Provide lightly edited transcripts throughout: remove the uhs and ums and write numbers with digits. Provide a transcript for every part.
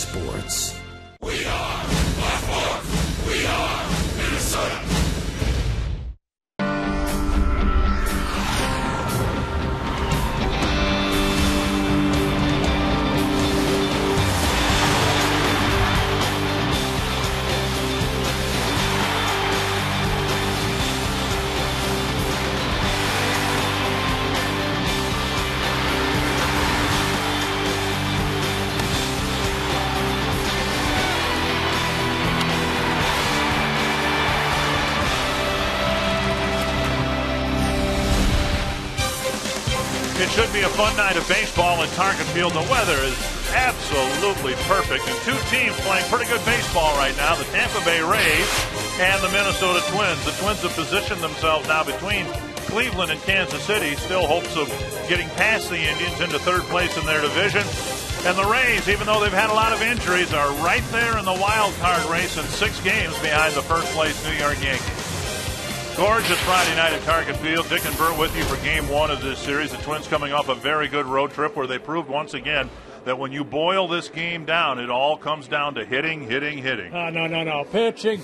sports. We are Black Hawks. We are Minnesota. It should be a fun night of baseball at Target Field. The weather is absolutely perfect, and two teams playing pretty good baseball right now, the Tampa Bay Rays and the Minnesota Twins. The Twins have positioned themselves now between Cleveland and Kansas City, still hopes of getting past the Indians into third place in their division. And the Rays, even though they've had a lot of injuries, are right there in the wild card race and 6 games behind the first place New York Yankees. Gorgeous Friday night at Target Field. Dick and Bert with you for Game 1 of this series. The Twins coming off a very good road trip where they proved once again that when you boil this game down, it all comes down to hitting. No. Pitching.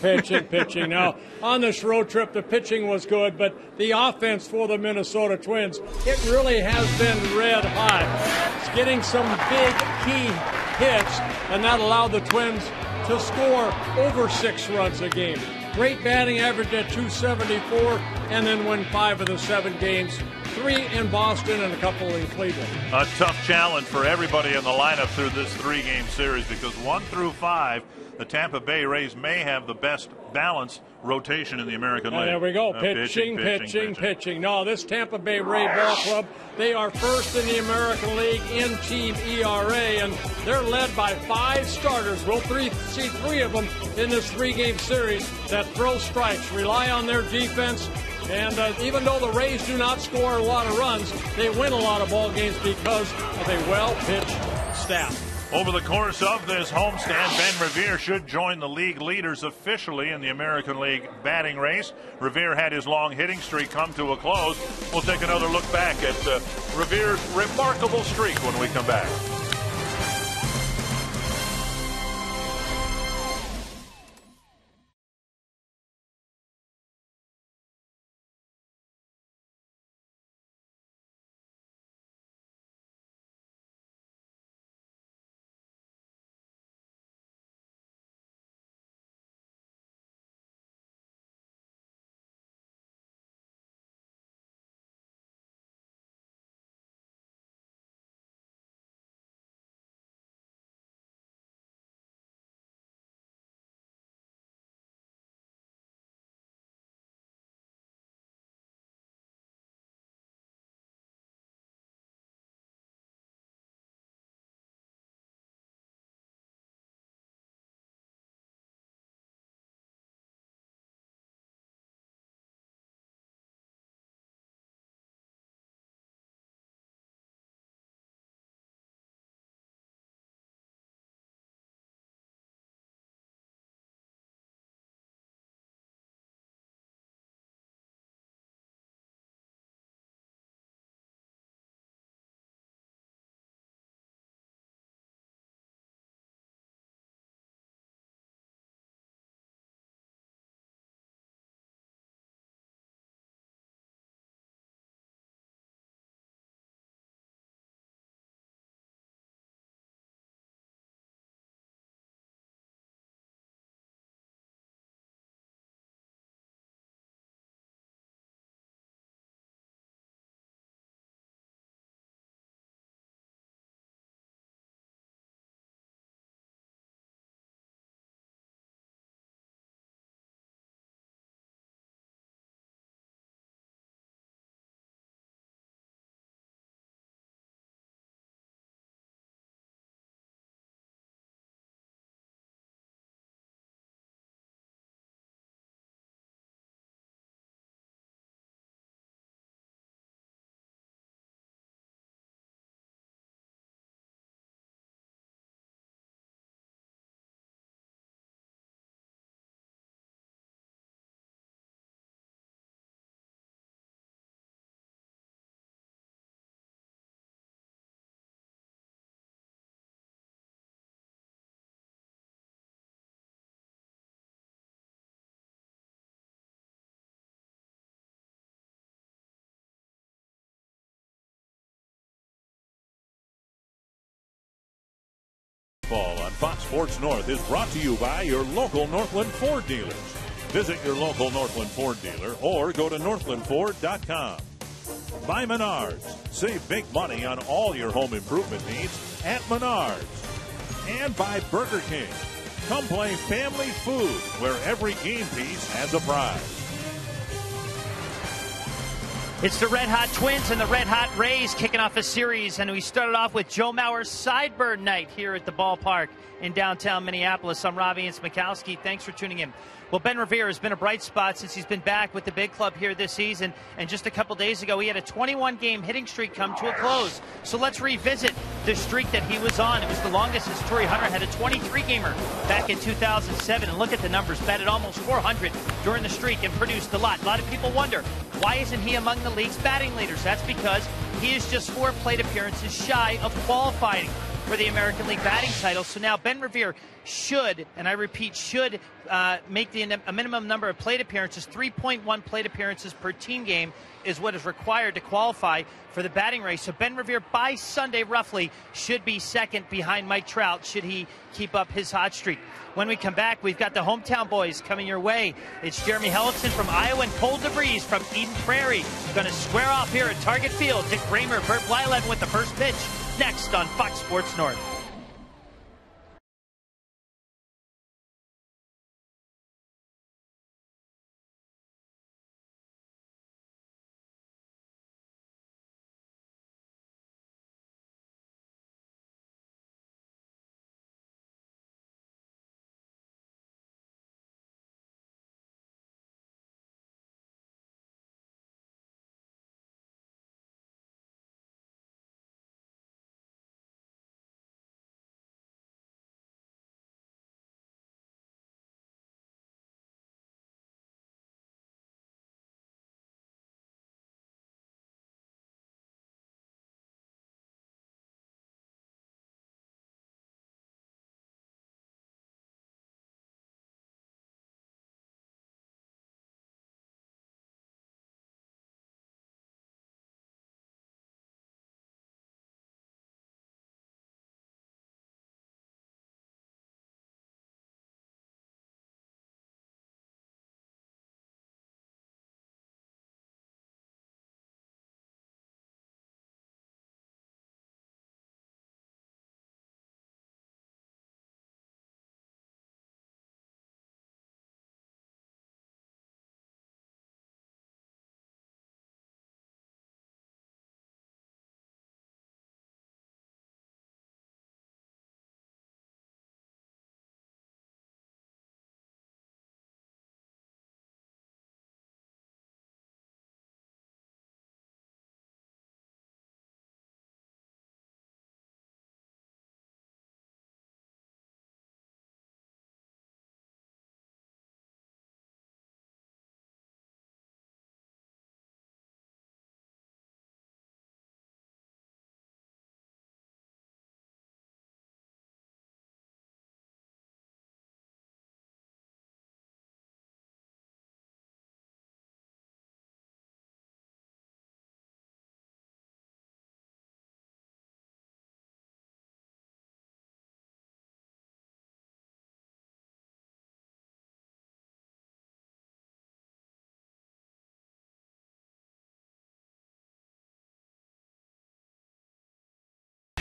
Now, on this road trip, the pitching was good, but the offense for the Minnesota Twins, it really has been red hot. It's getting some big key hits, and that allowed the Twins to score over 6 runs a game. Great batting average at .274, and then win 5 of the 7 games, 3 in Boston and a couple in Cleveland. A tough challenge for everybody in the lineup through this 3-game series because 1 through 5, the Tampa Bay Rays may have the best balanced rotation in the American League. There we go. Pitching. No, this Tampa Bay Ray ball club, they are first in the American League in team ERA, and they're led by 5 starters. We'll see 3 of them in this 3-game series that throw strikes, rely on their defense, and even though the Rays do not score a lot of runs, they win a lot of ball games because of a well-pitched staff. Over the course of this homestand, Ben Revere should join the league leaders officially in the American League batting race. Revere had his long hitting streak come to a close. We'll take another look back at Revere's remarkable streak when we come back. Baseball on Fox Sports North is brought to you by your local Northland Ford dealers. Visit your local Northland Ford dealer or go to northlandford.com. By Menards. Save big money on all your home improvement needs at Menards. And by Burger King. Come play family food where every game piece has a prize. It's the Red Hot Twins and the Red Hot Rays kicking off a series, and we started off with Joe Mauer's Sideburn Night here at the ballpark in downtown Minneapolis. I'm Robbie Smikowski. Thanks for tuning in. Well, Ben Revere has been a bright spot since he's been back with the big club here this season, and just a couple days ago he had a 21-game hitting streak come to a close. So let's revisit the streak that he was on. It was the longest since Torrey Hunter had a 23-gamer back in 2007, and look at the numbers. Batted almost 400 during the streak and produced a lot. A lot of people wonder, why isn't he among the league's batting leaders? That's because he is just 4 plate appearances shy of qualifying for the American League batting title. So now Ben Revere should, and I repeat, should make a minimum number of plate appearances. 3.1 plate appearances per team game is what is required to qualify for the batting race. So Ben Revere by Sunday roughly should be second behind Mike Trout should he keep up his hot streak. When we come back, we've got the hometown boys coming your way. It's Jeremy Hellickson from Iowa and Cole DeVries from Eden Prairie. Going to square off here at Target Field. Dick Bramer, Bert Blyleven with the first pitch. Next on Fox Sports North.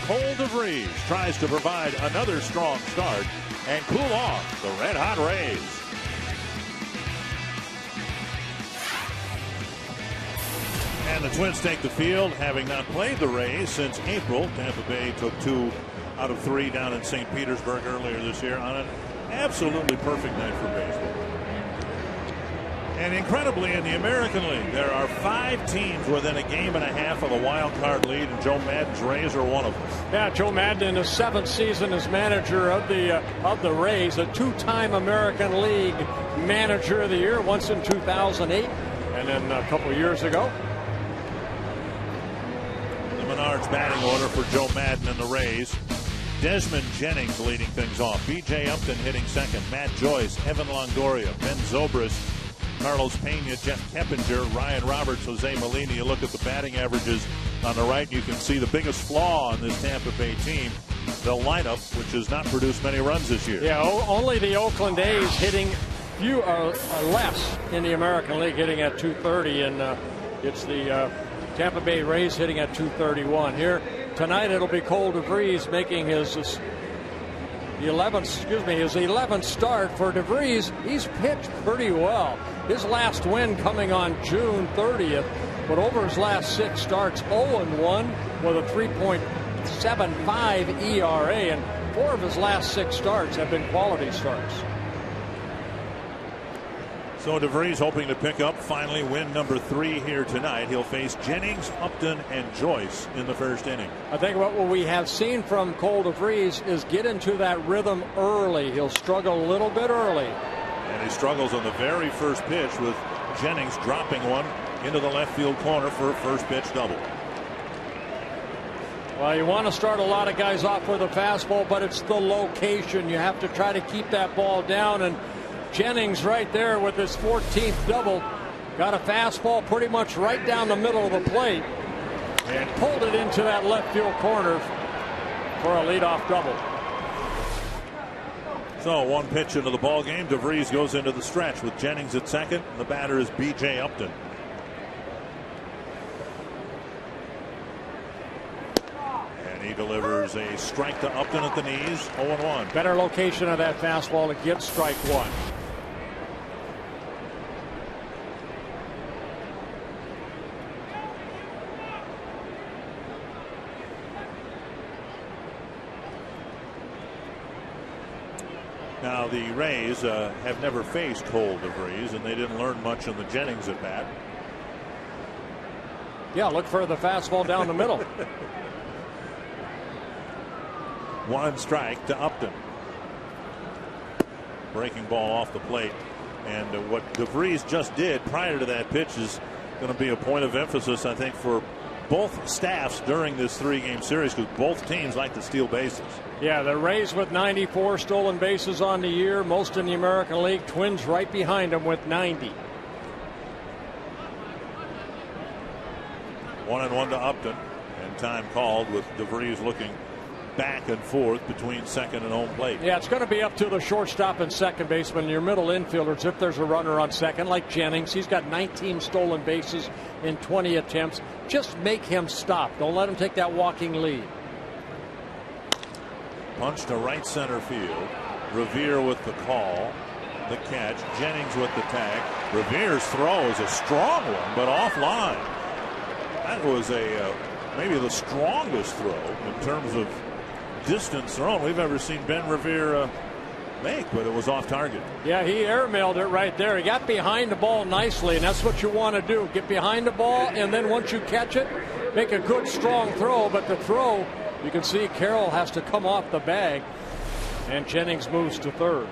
Cole DeVries tries to provide another strong start and cool off the Red Hot Rays. And the Twins take the field, having not played the Rays since April. Tampa Bay took 2 out of 3 down in St. Petersburg earlier this year on an absolutely perfect night for baseball. And incredibly, in the American League, there are 5 teams within a game and a half of a wild card lead, and Joe Maddon's Rays are one of them. Yeah, Joe Maddon in his 7th season as manager of the Rays, a 2-time American League Manager of the Year, once in 2008, and then a couple of years ago. The Menards batting order for Joe Maddon and the Rays. Desmond Jennings leading things off. B.J. Upton hitting second. Matt Joyce, Evan Longoria, Ben Zobrist, Carlos Pena, Jeff Keppinger, Ryan Roberts, Jose Molina. You look at the batting averages on the right, you can see the biggest flaw on this Tampa Bay team the lineup, which has not produced many runs this year. Yeah, only the Oakland A's hitting few less in the American League, hitting at 230, and it's the Tampa Bay Rays hitting at 231. Here tonight it'll be Cole DeVries making his 11th start for DeVries. He's pitched pretty well. His last win coming on June 30th, but over his last 6 starts, 0-1 with a 3.75 ERA, and 4 of his last 6 starts have been quality starts. So DeVries hoping to pick up finally win number 3 here tonight. He'll face Jennings, Upton, and Joyce in the first inning. I think what we have seen from Cole DeVries is get into that rhythm early. He'll struggle a little bit early. And he struggles on the very first pitch with Jennings dropping one into the left field corner for a first pitch double. Well, you want to start a lot of guys off with a fastball, but it's the location. You have to try to keep that ball down, and Jennings right there with his 14th double got a fastball pretty much right down the middle of the plate and pulled it into that left field corner for a leadoff double. So 1 pitch into the ball game. DeVries goes into the stretch with Jennings at second. The batter is B.J. Upton. And he delivers a strike to Upton at the knees. 0-1. Better location of that fastball to get strike 1. Now the Rays have never faced Cole DeVries, and they didn't learn much in the Jennings at bat. Yeah, look for the fastball down the middle. 1 strike to Upton. Breaking ball off the plate, and what DeVries just did prior to that pitch is going to be a point of emphasis, I think, for both staffs during this 3-game series, because both teams like to steal bases. Yeah, the Rays with 94 stolen bases on the year, most in the American League. Twins right behind them with 90. 1-1 to Upton, and time called with DeVries looking back and forth between second and home plate. Yeah, it's going to be up to the shortstop and second baseman, your middle infielders, if there's a runner on second, like Jennings. He's got 19 stolen bases in 20 attempts. Just make him stop. Don't let him take that walking lead. Punch to right center field. Revere with the call. The catch. Jennings with the tag. Revere's throw is a strong one, but offline. That was maybe the strongest throw in terms of distance thrown we've ever seen Ben Revere make, but it was off target. Yeah, he airmailed it right there. He got behind the ball nicely, and that's what you want to do. Get behind the ball, and then once you catch it, make a good strong throw. But the throw, you can see Carroll has to come off the bag, and Jennings moves to third.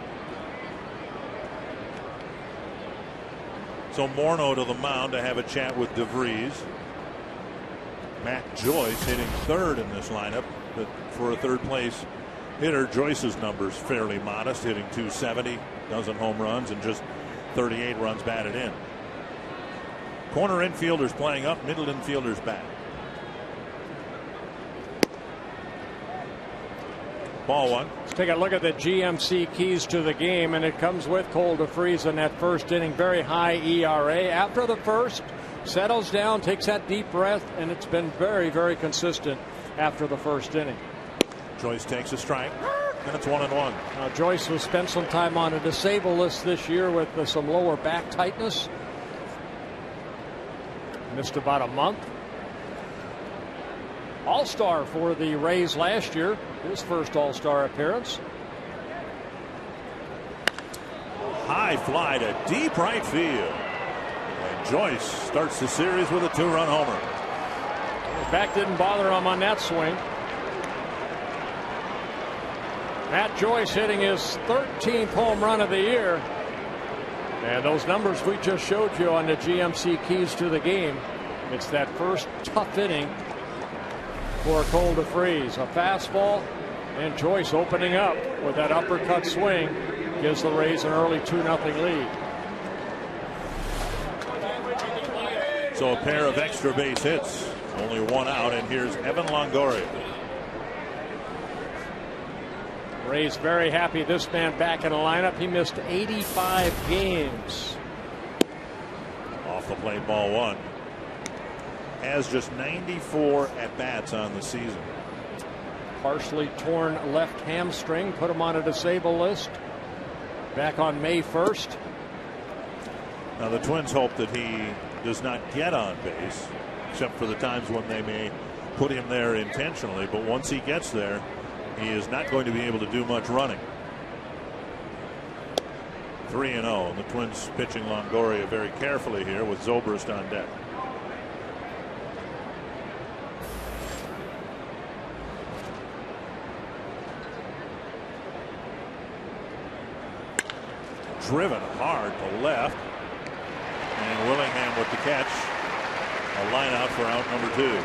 So Morneau to the mound to have a chat with DeVries. Matt Joyce hitting third in this lineup, but for a third place hitter, Joyce's numbers fairly modest, hitting .270, dozen home runs, and just 38 runs batted in. Corner infielders playing up, middle infielders back. Ball 1. Let's take a look at the GMC keys to the game, and it comes with Cole DeVries in that first inning. Very high ERA. After the first, settles down, takes that deep breath, and it's been very, very consistent after the first inning. Joyce takes a strike, and it's 1-1. Now, Joyce has spent some time on a disabled list this year with some lower back tightness. Missed about a month. All-star for the Rays last year, his first all-star appearance. High fly to deep right field. And Joyce starts the series with a 2-run homer. The back didn't bother him on that swing. Matt Joyce hitting his 13th home run of the year. And those numbers we just showed you on the GMC keys to the game. It's that first tough inning for Cole DeVries. A fastball, and Joyce opening up with that uppercut swing gives the Rays an early 2-0 lead. So a pair of extra base hits. Only 1 out, and here's Evan Longoria. Ray's very happy this man back in the lineup. He missed 85 games. Off the plate, ball one. Has just 94 at-bats on the season. Partially torn left hamstring, put him on a disabled list back on May 1st. Now the Twins hope that he does not get on base, except for the times when they may put him there intentionally. But once he gets there, he is not going to be able to do much running. 3-0, and the Twins pitching Longoria very carefully here with Zobrist on deck. Driven hard to left, and Willingham with the catch. A line out for out number 2.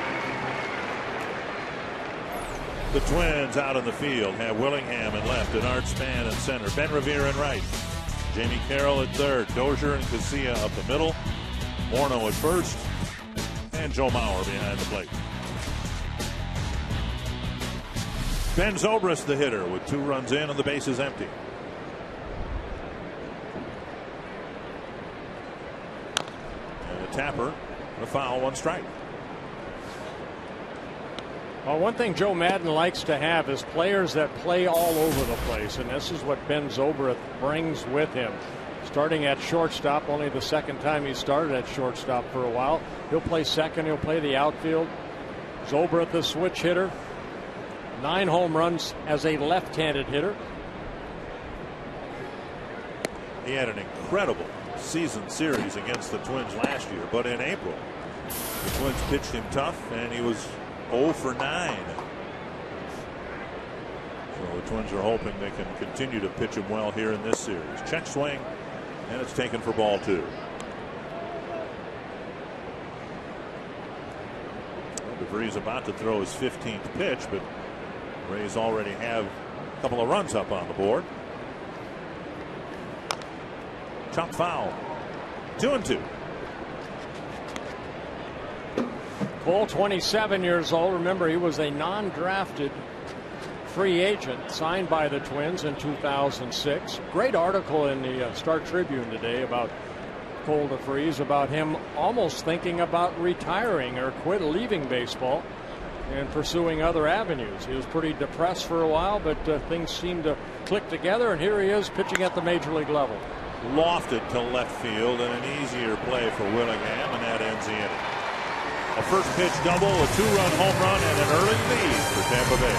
The Twins out in the field have Willingham in left, Denard Span in center, Ben Revere in right, Jamie Carroll at third, Dozier and Casilla up the middle, Morneau at first, and Joe Mauer behind the plate. Ben Zobrist the hitter with 2 runs in and the base is empty. Tapper, a foul, 1 strike. Well, one thing Joe Madden likes to have is players that play all over the place, and this is what Ben Zobrist brings with him. Starting at shortstop, only the second time he started at shortstop for a while. He'll play second, he'll play the outfield. Zobrist, the switch hitter. 9 home runs as a left-handed hitter. He had an incredible season series against the Twins last year, but in April the Twins pitched him tough and he was 0 for 9. So the Twins are hoping they can continue to pitch him well here in this series. Check swing, and it's taken for ball 2. Well, DeVries about to throw his 15th pitch, but Rays already have a couple of runs up on the board. Chop foul. 2-2. Cole, 27 years old. Remember, he was a non-drafted free agent signed by the Twins in 2006. Great article in the Star Tribune today about Cole DeVries, about him almost thinking about retiring or leaving baseball and pursuing other avenues. He was pretty depressed for a while, but things seemed to click together, and here he is pitching at the major league level. Lofted to left field, and an easier play for Willingham, and that ends the inning. A first pitch double, a 2-run home run, and an early lead for Tampa Bay.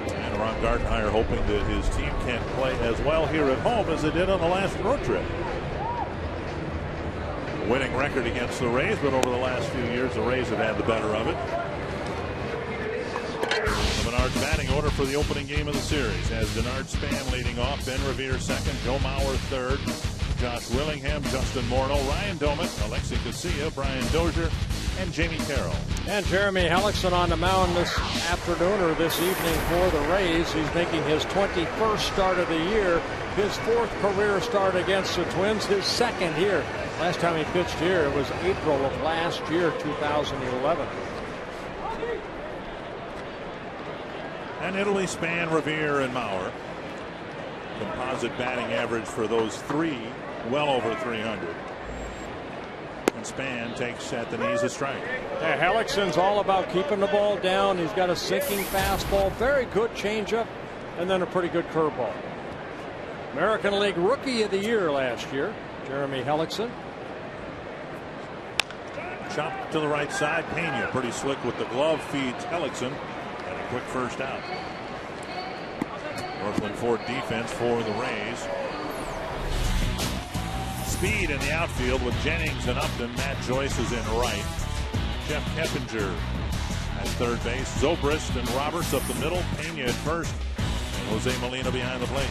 And Ron Gardenhire hoping that his team can't play as well here at home as they did on the last road trip. Winning record against the Rays, but over the last few years the Rays have had the better of it. The Menards batting order for the opening game of the series has Denard Span leading off, Ben Revere second, Joe Mauer third, Josh Willingham, Justin Morneau, Ryan Doman, Alexi Casilla, Brian Dozier, and Jamie Carroll. And Jeremy Hellickson on the mound this afternoon or this evening for the Rays. He's making his 21st start of the year, his 4th career start against the Twins, his 2nd here. Last time he pitched here, it was April of last year, 2011. And Italy, Span, Revere, and Mauer. Composite batting average for those three, well over 300. And Span takes at the knees a strike. Yeah, Hellickson's all about keeping the ball down. He's got a sinking fastball, very good changeup, and then a pretty good curveball. American League Rookie of the Year last year, Jeremy Hellickson. Chop to the right side. Pena pretty slick with the glove, feeds Hellickson, and a quick first out. Northland Ford defense for the Rays. Speed in the outfield with Jennings and Upton. Matt Joyce is in right. Jeff Keppinger at third base. Zobrist and Roberts up the middle. Pena at first. And Jose Molina behind the plate.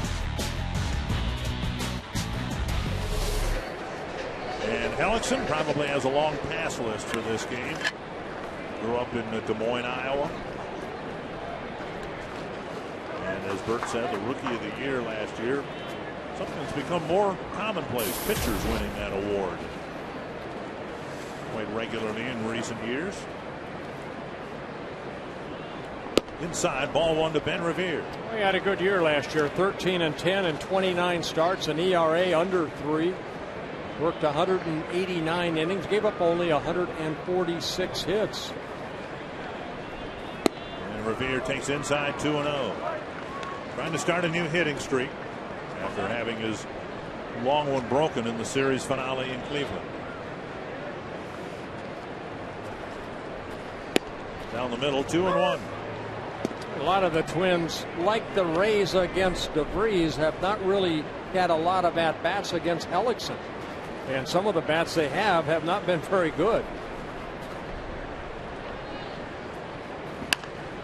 And Hellickson probably has a long pass list for this game. Grew up in Des Moines, Iowa. And as Bert said, the Rookie of the Year last year. Something that's become more commonplace. Pitchers winning that award quite regularly in recent years. Inside, ball one to Ben Revere. He had a good year last year, 13-10 and 29 starts, an ERA under 3. Worked 189 innings, gave up only 146 hits. And Revere takes inside 2-0. Trying to start a new hitting streak after having his long one broken in the series finale in Cleveland. Down the middle, 2-1. A lot of the Twins, like the Rays against DeVries, have not really had a lot of at-bats against Hellickson. And some of the bats they have not been very good.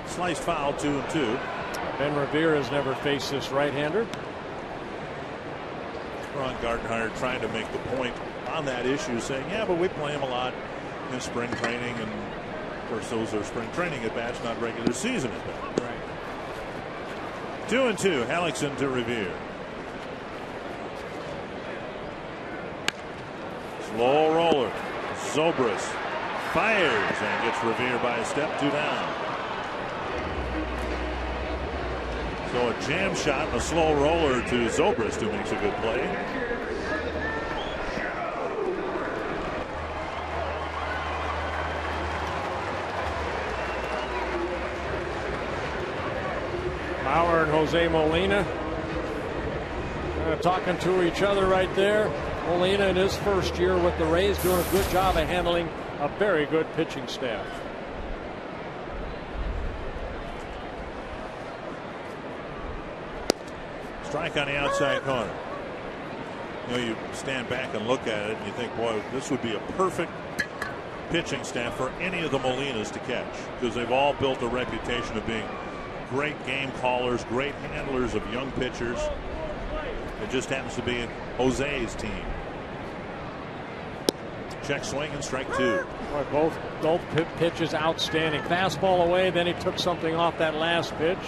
Sliced foul, 2-2. Ben Revere has never faced this right-hander. Ron Gardenhire trying to make the point on that issue, saying, yeah, but we play him a lot in spring training, and of course those are spring training at bats, not regular season at bats. Right. 2-2. Hellickson to Revere. Slow roller. Zobrist fires and gets Revere by a step, 2 down. So a jam shot and a slow roller to Zobrist, who makes a good play. Mauer and Jose Molina talking to each other right there. Molina in his first year with the Rays doing a good job of handling a very good pitching staff. Strike on the outside corner. You know, you stand back and look at it and you think, boy, this would be a perfect pitching staff for any of the Molinas to catch, because they've all built a reputation of being great game callers, great handlers of young pitchers. It just happens to be Jose's team. Check swing and strike 2. Boy, both pitches outstanding. Fastball away, then he took something off that last pitch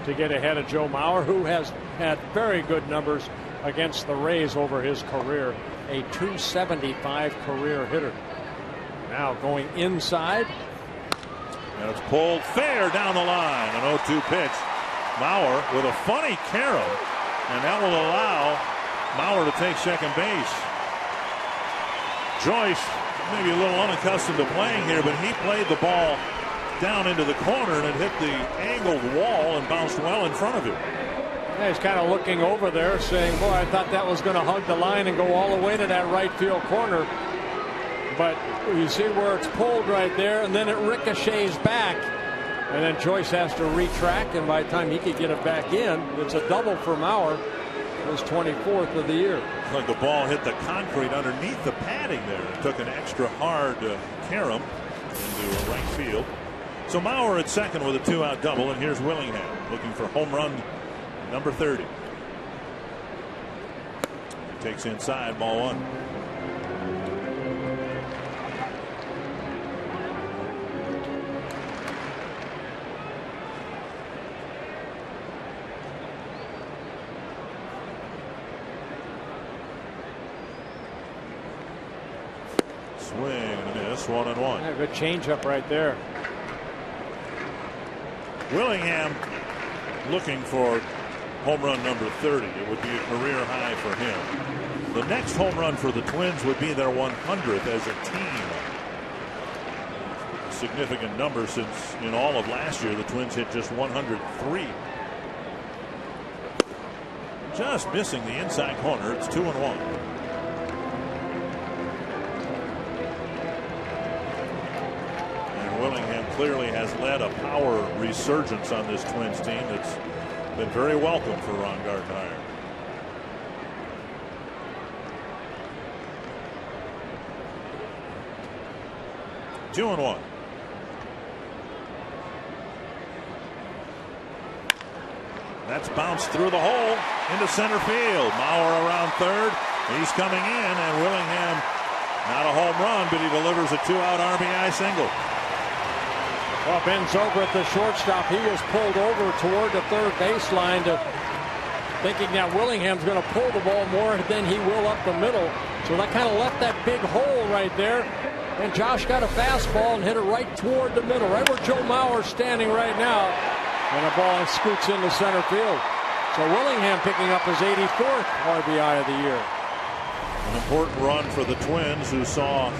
to get ahead of Joe Mauer, who has had very good numbers against the Rays over his career. A .275 career hitter. Now going inside. And it's pulled fair down the line. An 0-2 pitch. Mauer with a funny carom, and that will allow Mauer to take second base. Joyce maybe a little unaccustomed to playing here, but he played the ball down into the corner and it hit the angled wall and bounced well in front of him. Yeah, he's kind of looking over there saying, boy, I thought that was going to hug the line and go all the way to that right field corner. But you see where it's pulled right there, and then it ricochets back. And then Joyce has to retract, and by the time he could get it back in, it's a double for Mauer. His 24th of the year. Like the ball hit the concrete underneath the padding there. It took an extra hard carom into right field. So Mauer at second with a 2-out double, and here's Willingham looking for home run number 30. takes inside, ball one. Swing and a miss, 1-1. Yeah, good changeup right there. Willingham looking for home run number 30. It would be a career high for him. The next home run for the Twins would be their 100th as a team. Significant number, since in all of last year the Twins hit just 103. Just missing the inside corner. It's 2-1. Willingham clearly has led a power resurgence on this Twins team that's been very welcome for Ron Gardenhire. Two and one. That's bounced through the hole into center field. Mauer around third. He's coming in, and Willingham, not a home run, but he delivers a 2-out RBI single. Well, Ben Zobrist, the shortstop, he was pulled over toward the third baseline, thinking that Willingham's going to pull the ball more than he will up the middle. So that kind of left that big hole right there. And Josh got a fastball and hit it right toward the middle, right where Joe Mauer's standing right now. And the ball scoots into center field. So Willingham picking up his 84th RBI of the year. An important run for the Twins, who saw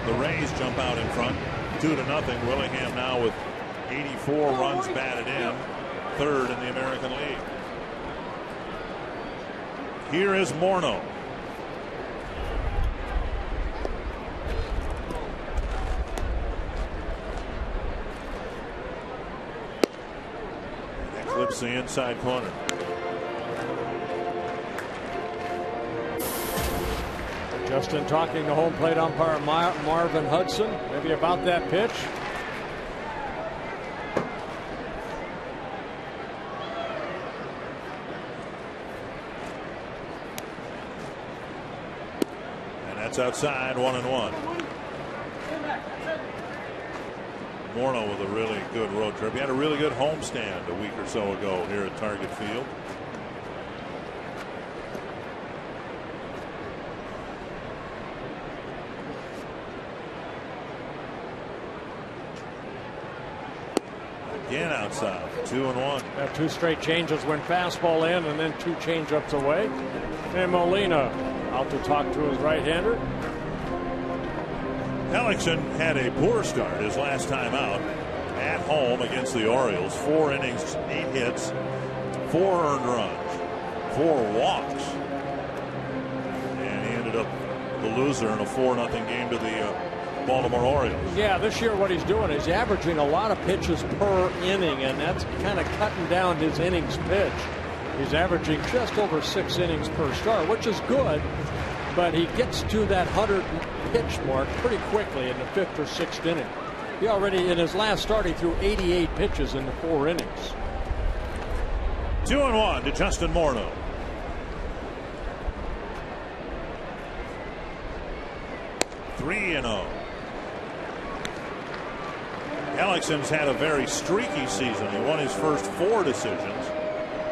the Rays jump out in front. 2-0. Willingham now with 84 runs batted in, third in the American League. Here is Morneau. Clips the inside corner. Justin talking to home plate umpire Marvin Hudson, maybe about that pitch. And that's outside, 1-1. Morneau with a really good road trip. He had a really good homestand a week or so ago here at Target Field. Again outside, 2-1. Got two straight changes, went fastball in and then two changeups away. And Molina out to talk to his right-hander. Hellickson had a poor start his last time out at home against the Orioles. 4 innings, 8 hits, 4 earned runs, 4 walks. And he ended up the loser in a 4-0 game to the Baltimore Orioles. Yeah, this year what he's doing is averaging a lot of pitches per inning, and that's kind of cutting down his innings pitch. He's averaging just over 6 innings per start, which is good, but he gets to that 100 pitch mark pretty quickly in the 5th or 6th inning. He already, in his last start, he threw 88 pitches in the 4 innings. 2-1 to Justin Morneau. Three and 0. Hellickson's had a very streaky season. He won his first 4 decisions.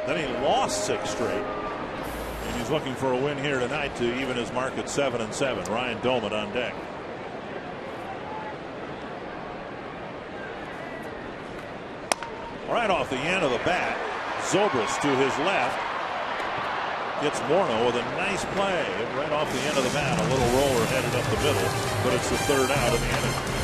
Then he lost 6 straight. And he's looking for a win here tonight to even his mark at 7-7. Ryan Doman on deck. Right off the end of the bat, Zobrist to his left gets Morneau with a nice play right off the end of the bat. A little roller headed up the middle, but it's the 3rd out of the inning.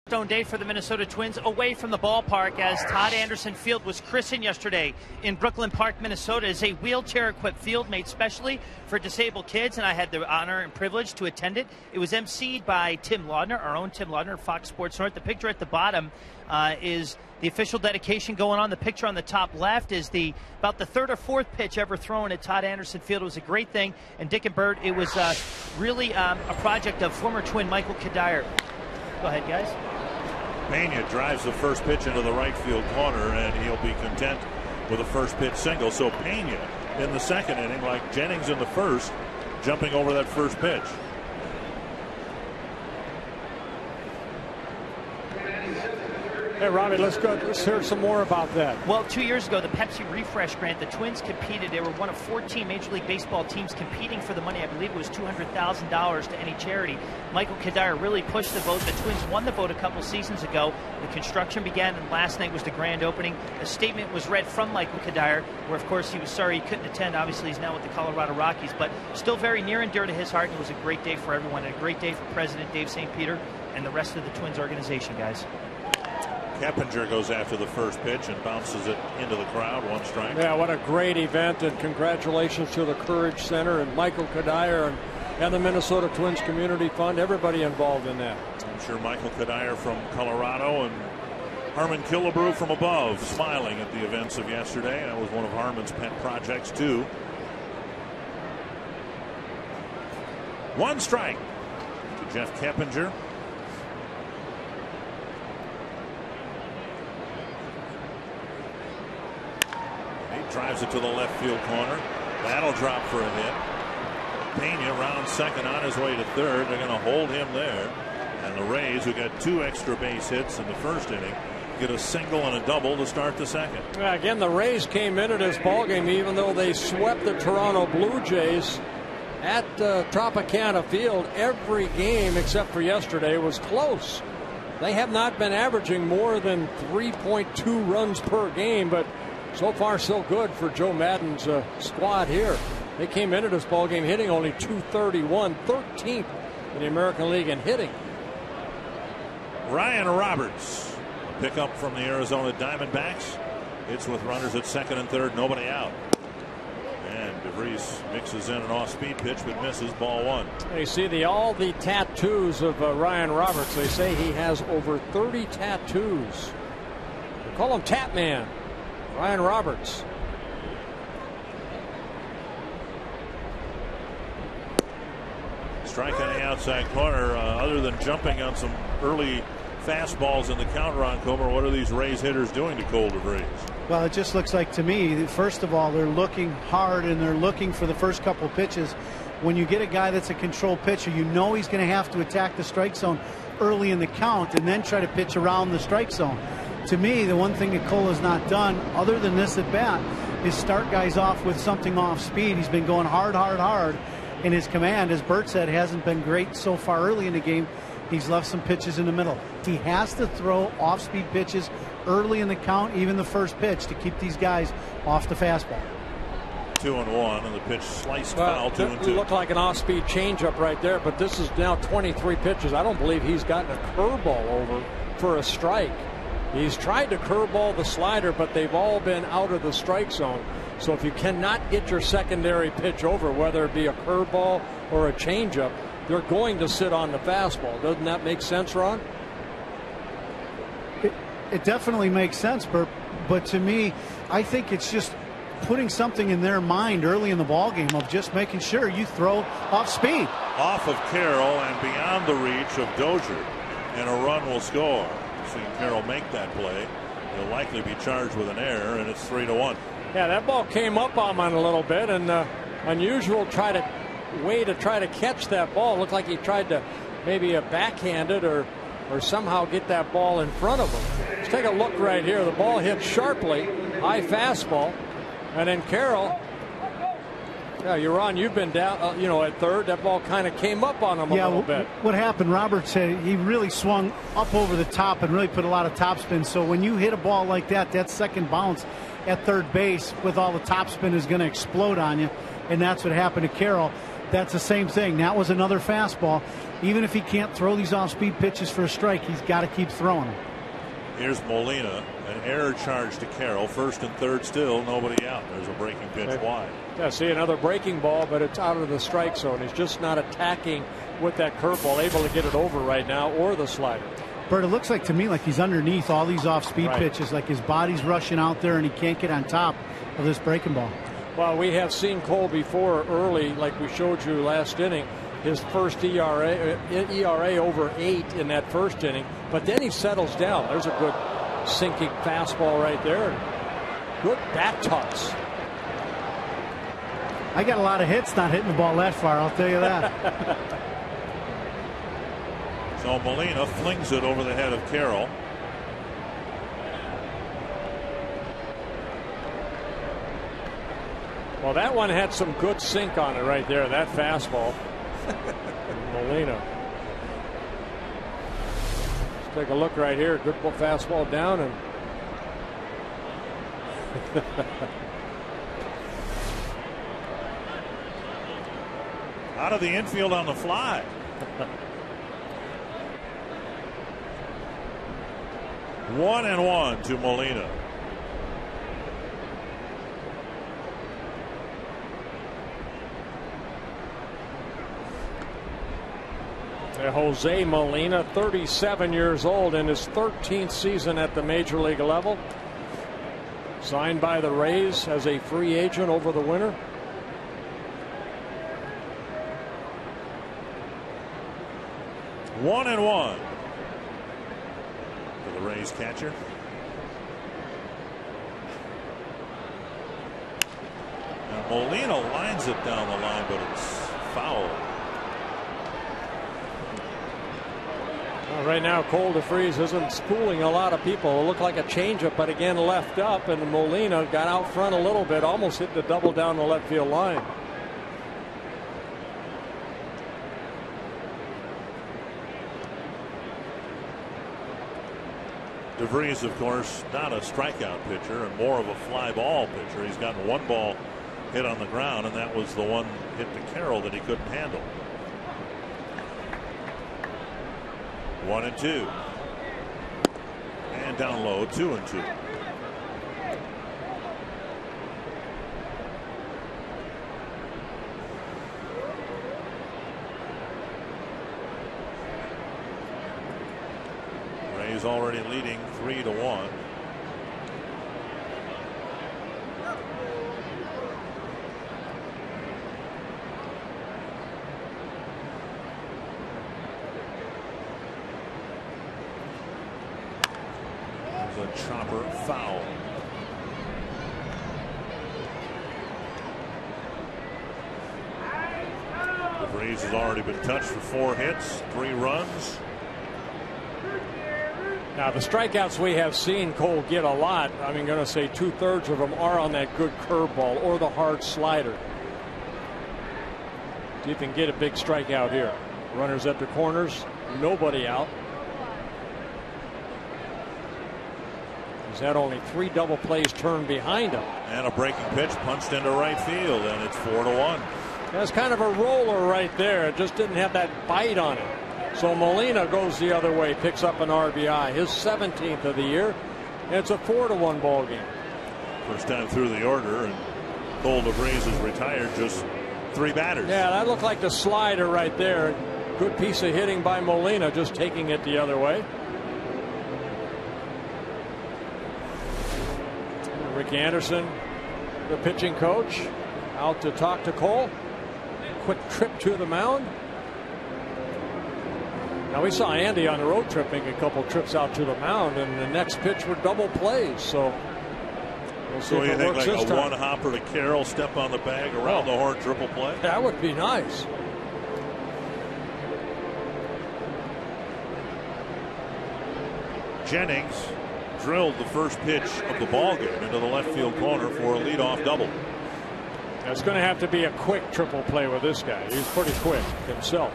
Stone day for the Minnesota Twins away from the ballpark, as Todd Anderson Field was christened yesterday in Brooklyn Park, Minnesota. It's a wheelchair-equipped field made specially for disabled kids, and I had the honor and privilege to attend it. It was emceed by Tim Laudner, our own Tim Laudner, Fox Sports North. The picture at the bottom is the official dedication going on. The picture on the top left is about the third or fourth pitch ever thrown at Todd Anderson Field. It was a great thing. And Dick and Bird, it was really a project of former Twin Michael Kadire. Go ahead, guys. Pena drives the first pitch into the right field corner, and he'll be content with a first pitch single. So Pena in the second inning, like Jennings in the first, jumping over that first pitch. Hey, Robbie, let's hear some more about that. Well, 2 years ago, the Pepsi Refresh Grant, the Twins competed. They were one of 14 Major League Baseball teams competing for the money. I believe it was $200,000 to any charity. Michael Kadire really pushed the vote. The Twins won the vote a couple seasons ago. The construction began, and last night was the grand opening. A statement was read from Michael Kadire, where, of course, he was sorry he couldn't attend. Obviously, he's now with the Colorado Rockies, but still very near and dear to his heart. It was a great day for everyone, and a great day for President Dave St. Peter and the rest of the Twins organization, guys. Keppinger goes after the first pitch and bounces it into the crowd. One strike. Yeah, what a great event, and congratulations to the Courage Center and Michael Kadire and the Minnesota Twins Community Fund, everybody involved in that. I'm sure Michael Kadire from Colorado and Harmon Killebrew from above smiling at the events of yesterday. That was one of Harmon's pet projects too. One strike to Jeff Keppinger. Drives it to the left field corner. That'll drop for a hit. Pena round second on his way to third. They're going to hold him there. And the Rays, who got 2 extra base hits in the first inning, get a single and a double to start the second. Yeah, again, the Rays came into this ballgame, even though they swept the Toronto Blue Jays at Tropicana Field. Every game except for yesterday was close. They have not been averaging more than 3.2 runs per game, but so far, so good for Joe Maddon's squad here. They came into this ballgame hitting only .231, 13th in the American League in hitting. Ryan Roberts, a pickup from the Arizona Diamondbacks. Hits with runners at second and third, nobody out. And DeVries mixes in an off-speed pitch but misses, ball one. You see all the tattoos of Ryan Roberts. They say he has over 30 tattoos. They call him Tat Man. Ryan Roberts. Strike on the outside corner. Other than jumping on some early fastballs in the counter on Comer, what are these Rays hitters doing to Cole DeVries? Well, it just looks like to me, first of all, they're looking hard and they're looking for the first couple pitches. When you get a guy that's a control pitcher, you know he's going to have to attack the strike zone early in the count and then try to pitch around the strike zone. To me, the one thing that Cole has not done, other than this at bat, is start guys off with something off speed. He's been going hard, and his command, as Bert said, hasn't been great so far early in the game. He's left some pitches in the middle. He has to throw off-speed pitches early in the count, even the first pitch, to keep these guys off the fastball. 2-1, and the pitch sliced foul. 2-2. It looked like an off-speed changeup right there, but this is now 23 pitches. I don't believe he's gotten a curveball over for a strike. He's tried to curveball the slider, but they've all been out of the strike zone. So if you cannot get your secondary pitch over, whether it be a curveball or a changeup, they're going to sit on the fastball. Doesn't that make sense, Ron? It definitely makes sense, but to me, I think it's just putting something in their mind early in the ballgame of just making sure you throw off speed. Off of Carroll and beyond the reach of Dozier, and a run will score. Seeing Carroll make that play, he'll likely be charged with an error, and it's 3-1. Yeah, that ball came up on him a little bit, and unusual way to try to catch that ball. Looked like he tried to maybe backhand it or somehow get that ball in front of him. Let's take a look right here. The ball hit sharply, high fastball, and then Carroll. Yeah, you're on. You've been down, at third. That ball kind of came up on him a little bit. What happened, Robert said he really swung up over the top and really put a lot of topspin. So when you hit a ball like that, that second bounce at third base with all the topspin is going to explode on you. And that's what happened to Carroll. That's the same thing. That was another fastball. Even if he can't throw these off-speed pitches for a strike, he's got to keep throwing them. Here's Molina, an error charge to Carroll. First and third, still nobody out. There's a breaking pitch wide. Yeah, see another breaking ball, but it's out of the strike zone. He's just not attacking with that curveball, able to get it over right now, or the slider. Bert, it looks like to me like he's underneath all these off-speed pitches, like his body's rushing out there and he can't get on top of this breaking ball. Well, we have seen Cole before early, like we showed you last inning. His first ERA over 8 in that first inning, but then he settles down. There's a good sinking fastball right there. Good bat toss. I got a lot of hits not hitting the ball that far, I'll tell you that. So Molina flings it over the head of Carroll. Well, that one had some good sink on it right there, that fastball. Molina. Let's take a look right here. Good fastball down and out of the infield on the fly. One and one to Molina. Jose Molina, 37 years old, in his 13th season at the major league level. Signed by the Rays as a free agent over the winter. One and one for the Rays catcher. Now Molina lines it down the line, but it's foul. Right now, Cole DeFreeze isn't schooling a lot of people. It looked like a changeup, but again left up, and Molina got out front a little bit, almost hit the double down the left field line. DeVries, of course, not a strikeout pitcher and more of a fly ball pitcher. He's gotten one ball hit on the ground, and that was the one hit to Carroll that he couldn't handle. 1-2. And down low, 2-2. Rays already leading 3-1. Chopper foul. DeVries has already been touched for 4 hits, 3 runs. Now the strikeouts we have seen Cole get a lot. I'm going to say 2/3 of them are on that good curveball or the hard slider. See if he can get a big strikeout here. Runners at the corners, nobody out. He's had only 3 double plays turned behind him. And a breaking pitch punched into right field, and it's 4-1. That's kind of a roller right there. It just didn't have that bite on it. So Molina goes the other way, picks up an RBI, his 17th of the year. And it's a 4-1 ball game. First time through the order, and Cole DeVries has retired just 3 batters. Yeah, that looked like the slider right there. Good piece of hitting by Molina, just taking it the other way. Rick Anderson, the pitching coach, out to talk to Cole. Quick trip to the mound. Now we saw Andy on the road trip make a couple trips out to the mound, and the next pitch were double plays. So we'll see so if you it think works like this a time. 1-hopper to Carroll, step on the bag, around the horn triple play? That would be nice. Jennings drilled the first pitch of the ball game into the left field corner for a leadoff double. It's going to have to be a quick triple play with this guy. He's pretty quick himself.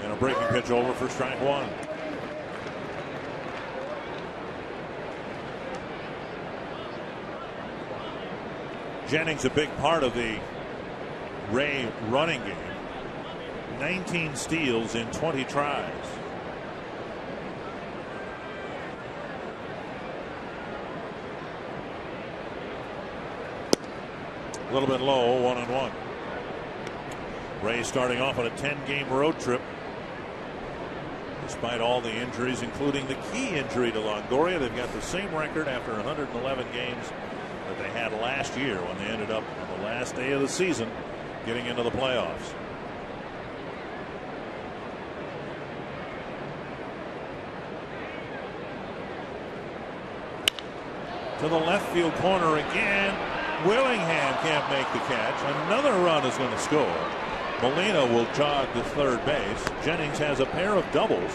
And a breaking pitch over for strike 1. Jennings a big part of the Ray running game. 19 steals in 20 tries. A little bit low, 1-1. Ray starting off on a 10-game road trip. Despite all the injuries, including the key injury to Longoria, they've got the same record after 111 games that they had last year when they ended up on the last day of the season getting into the playoffs. To the left field corner again. Willingham can't make the catch. Another run is going to score. Molina will jog to third base. Jennings has a pair of doubles,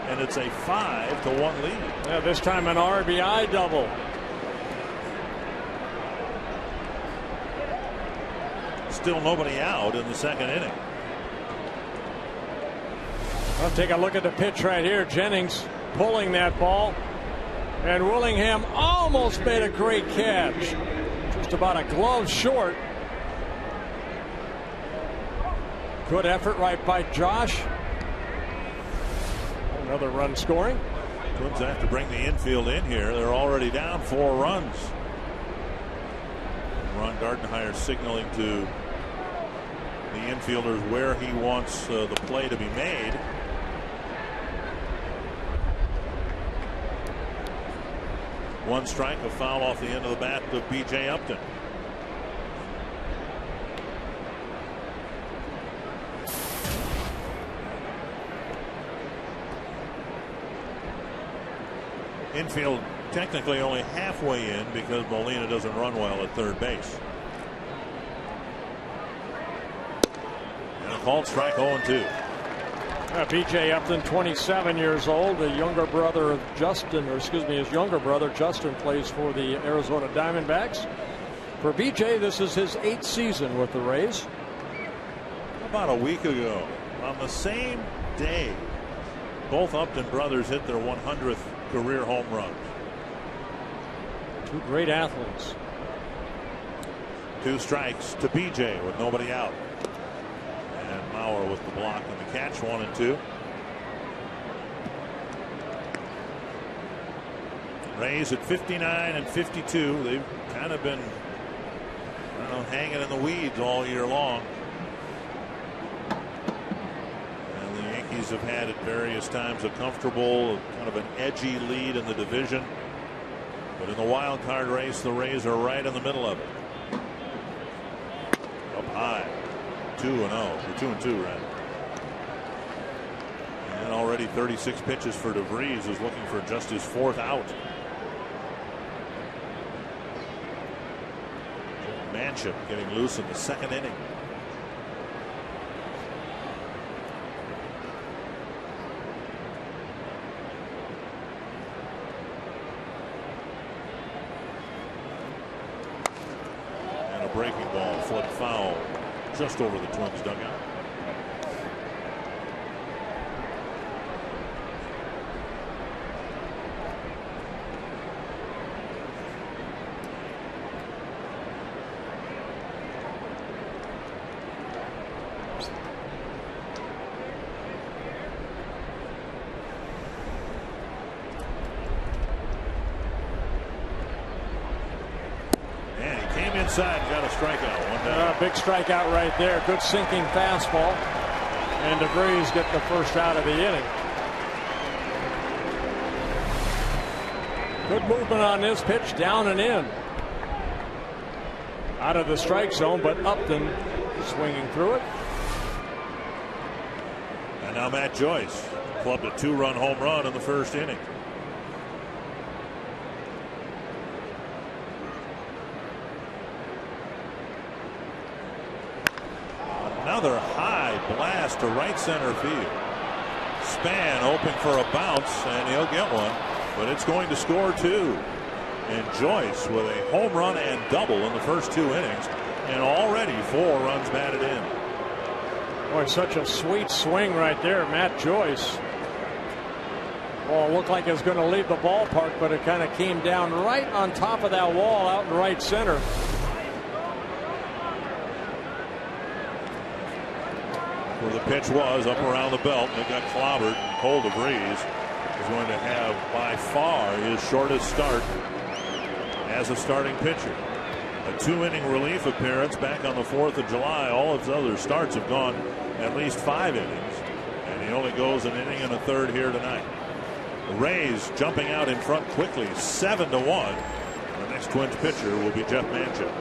and it's a 5-1 lead. Yeah, this time an RBI double. Still nobody out in the second inning. Well, take a look at the pitch right here. Jennings pulling that ball, and Willingham almost made a great catch. Just about a glove short. Good effort right by Josh. Another run scoring. Twins have to bring the infield in here. They're already down 4 runs. Ron Gardenhire signaling to the infielders where he wants the play to be made. One strike, a foul off the end of the bat to B.J. Upton. Infield technically only halfway in because Molina doesn't run well at third base. And a called strike, 0-2. B.J. Upton, 27 years old, the younger brother of Justin, or excuse me, his younger brother Justin plays for the Arizona Diamondbacks. For B.J., this is his 8th season with the Rays. About a week ago, on the same day, both Upton brothers hit their 100th career home runs. Two great athletes. 2 strikes to B.J. with nobody out. And Mauer with the block and the catch, 1-2. Rays at 59 and 52. They've kind of been, I don't know, hanging in the weeds all year long. And the Yankees have had at various times a comfortable, kind of an edgy lead in the division. But in the wild card race, the Rays are right in the middle of it. Up high. 2-0, or 2-2 rather. And already 36 pitches for DeVries, who's looking for just his 4th out. Manship getting loose in the second inning. And a breaking ball flipped foul just over the Twins dugout. And he came inside and got a strikeout. Big strikeout right there. Good sinking fastball. And DeVries get the first out of the inning. Good movement on this pitch, down and in. Out of the strike zone, but Upton swinging through it. And now Matt Joyce clubbed a 2-run home run in the first inning. Another high blast to right center field. Span hoping for a bounce, and he'll get one, but it's going to score 2. And Joyce with a home run and double in the first 2 innings, and already 4 runs batted in. Boy, such a sweet swing right there, Matt Joyce. Ball looked like it was going to leave the ballpark, but it kind of came down right on top of that wall out in right center. where the pitch was up around the belt, and it got clobbered. Cole DeVries is going to have by far his shortest start as a starting pitcher. A 2-inning relief appearance back on the 4th of July. All of his other starts have gone at least 5 innings, and he only goes an inning and a third here tonight. The Rays jumping out in front quickly, 7-1. The next Twins pitcher will be Jeff Manchip.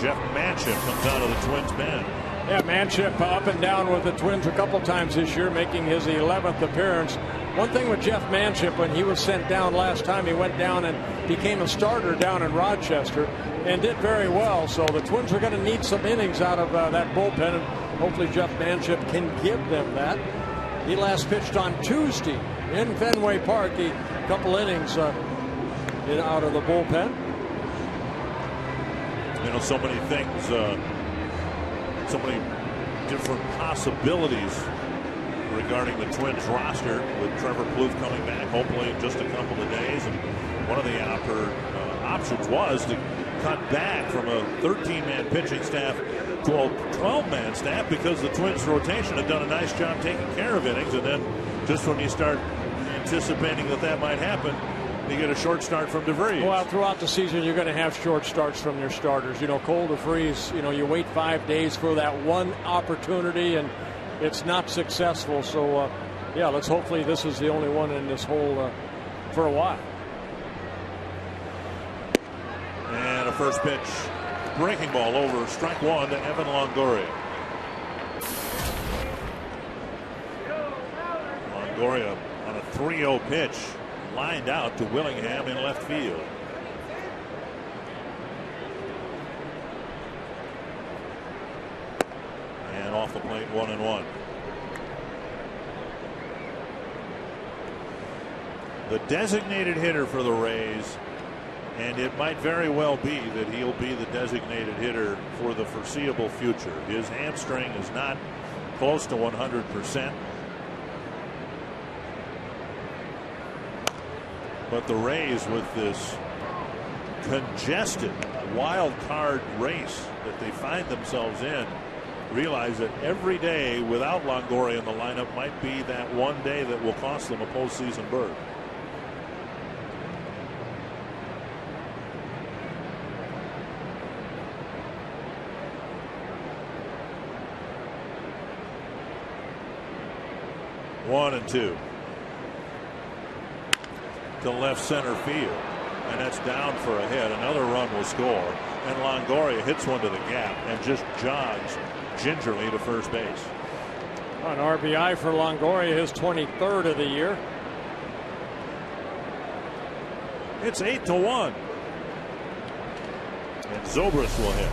Jeff Manchip comes out of the Twins pen. Yeah, Manchip up and down with the Twins a couple times this year, making his 11th appearance. One thing with Jeff Manchip, when he was sent down last time, he went down and became a starter down in Rochester and did very well. So the Twins are going to need some innings out of that bullpen, and hopefully Jeff Manchip can give them that. He last pitched on Tuesday in Fenway Park. A couple innings out of the bullpen. You know, so many things, so many different possibilities regarding the Twins roster, with Trevor Plouffe coming back hopefully in just a couple of days. And one of the options was to cut back from a 13-man pitching staff to a 12-man staff, because the Twins rotation had done a nice job taking care of innings. And then just when you start anticipating that might happen, you get a short start from DeVries. Well, throughout the season, you're going to have short starts from your starters. You know, Cole DeVries, you know, you wait 5 days for that one opportunity, and it's not successful. So, yeah, let's hopefully this is the only one in this whole for a while. And a first pitch, breaking ball over, strike one to Evan Longoria. Longoria on a 3-0 pitch, lined out to Willingham in left field. And off the plate, 1-1. The designated hitter for the Rays, and it might very well be that he'll be the designated hitter for the foreseeable future. His hamstring is not close to 100%. But the Rays, with this congested wild card race that they find themselves in, realize that every day without Longoria in the lineup might be that one day that will cost them a postseason berth. One and two. To left center field, and that's down for a hit. Another run will score, and Longoria hits one to the gap and just jogs gingerly to first base. An RBI for Longoria, his 23rd of the year. It's 8-1, and Zobrist will hit.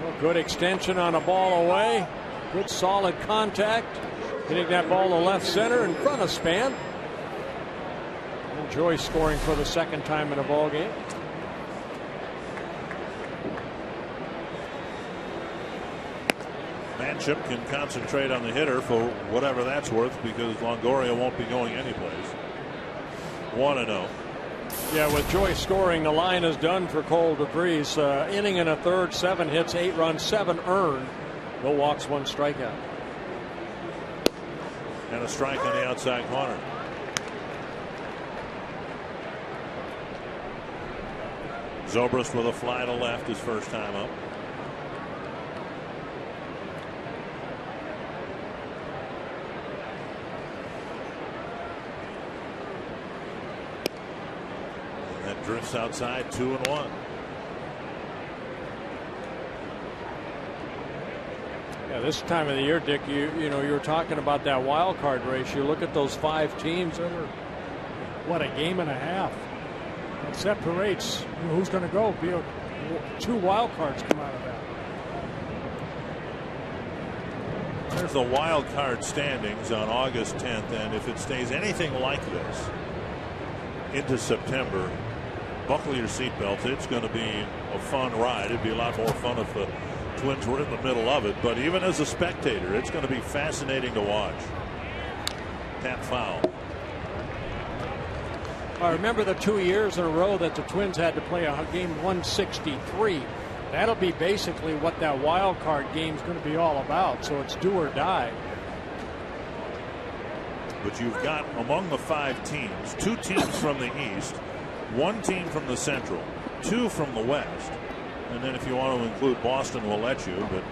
Well, good extension on a ball away. Good solid contact. Hitting that ball to left center in front of Span. And Joyce scoring for the second time in a ball game. Manship can concentrate on the hitter for whatever that's worth, because Longoria won't be going anyplace. 1-0. Yeah, with Joyce scoring, the line is done for Cole DeVries. Inning and a third, 7 hits, 8 runs, 7 earned. No walks, 1 strikeout. And a strike on the outside corner. Zobrist with a fly to left his first time up. That drifts outside, 2-1. Yeah, this time of the year, Dick, you know, you were talking about that wild card race. You look at those 5 teams that are, what, a game and a half. That separates who's going to go. 2 wild cards come out of that. There's the wild card standings on August 10th, and if it stays anything like this into September, buckle your seatbelts. It's going to be a fun ride. It'd be a lot more fun if the Twins were in the middle of it, but even as a spectator, it's going to be fascinating to watch. Tap foul. I remember the 2 years in a row that the Twins had to play a game 163. That'll be basically what that wild card game is going to be all about. So it's do or die. But you've got among the 5 teams, 2 teams from the East, 1 team from the Central, 2 from the West. And then if you want to include Boston, we'll let you, but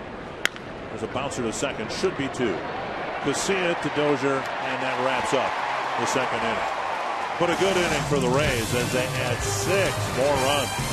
there's a bouncer to second, should be 2. Casilla to Dozier, and that wraps up the second inning. But a good inning for the Rays as they add 6 more runs.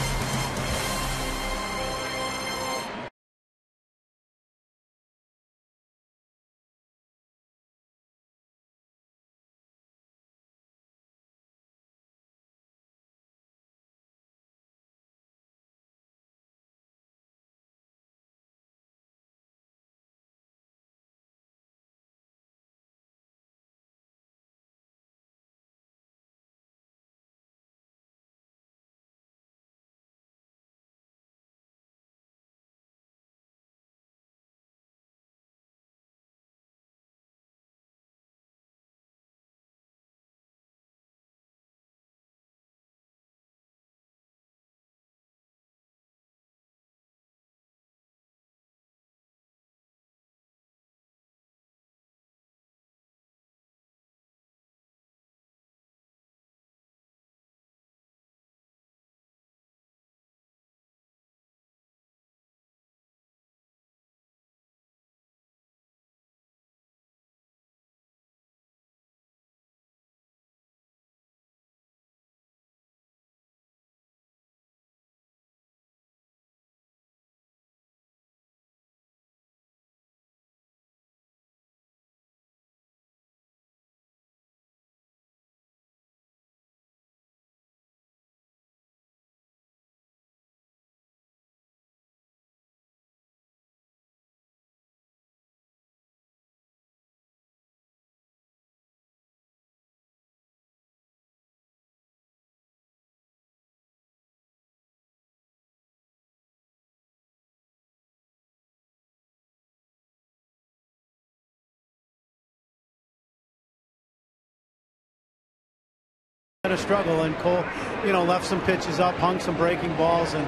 A struggle, and Cole, left some pitches up, hung some breaking balls, and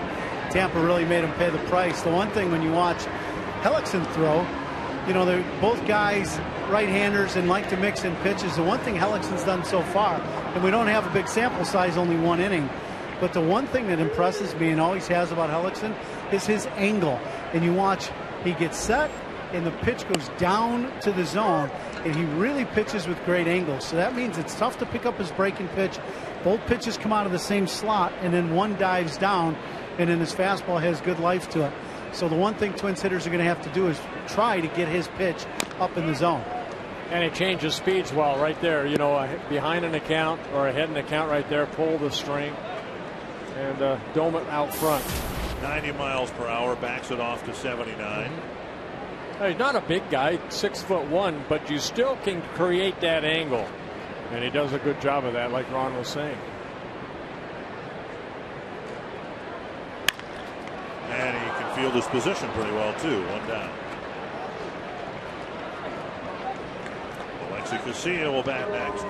Tampa really made him pay the price. The one thing when you watch Hellickson throw, they're both guys right-handers and like to mix in pitches. The one thing Hellickson's done so far, and we don't have a big sample size, only 1 inning, but the one thing that impresses me and always has about Hellickson is his angle. And you watch, he gets set and the pitch goes down to the zone, and he really pitches with great angles. So that means it's tough to pick up his breaking pitch. Both pitches come out of the same slot, and then one dives down, and then his fastball has good life to it. So the one thing Twins hitters are going to have to do is try to get his pitch up in the zone. And it changes speeds well right there. Behind an account or ahead an account right there, pull the string and dome it out front. 90 miles per hour, backs it off to 79. He's not a big guy, 6'1", but you still can create that angle. And he does a good job of that, like Ron was saying. And he can field his position pretty well, too. 1 down. Alexi Casilla will bat next.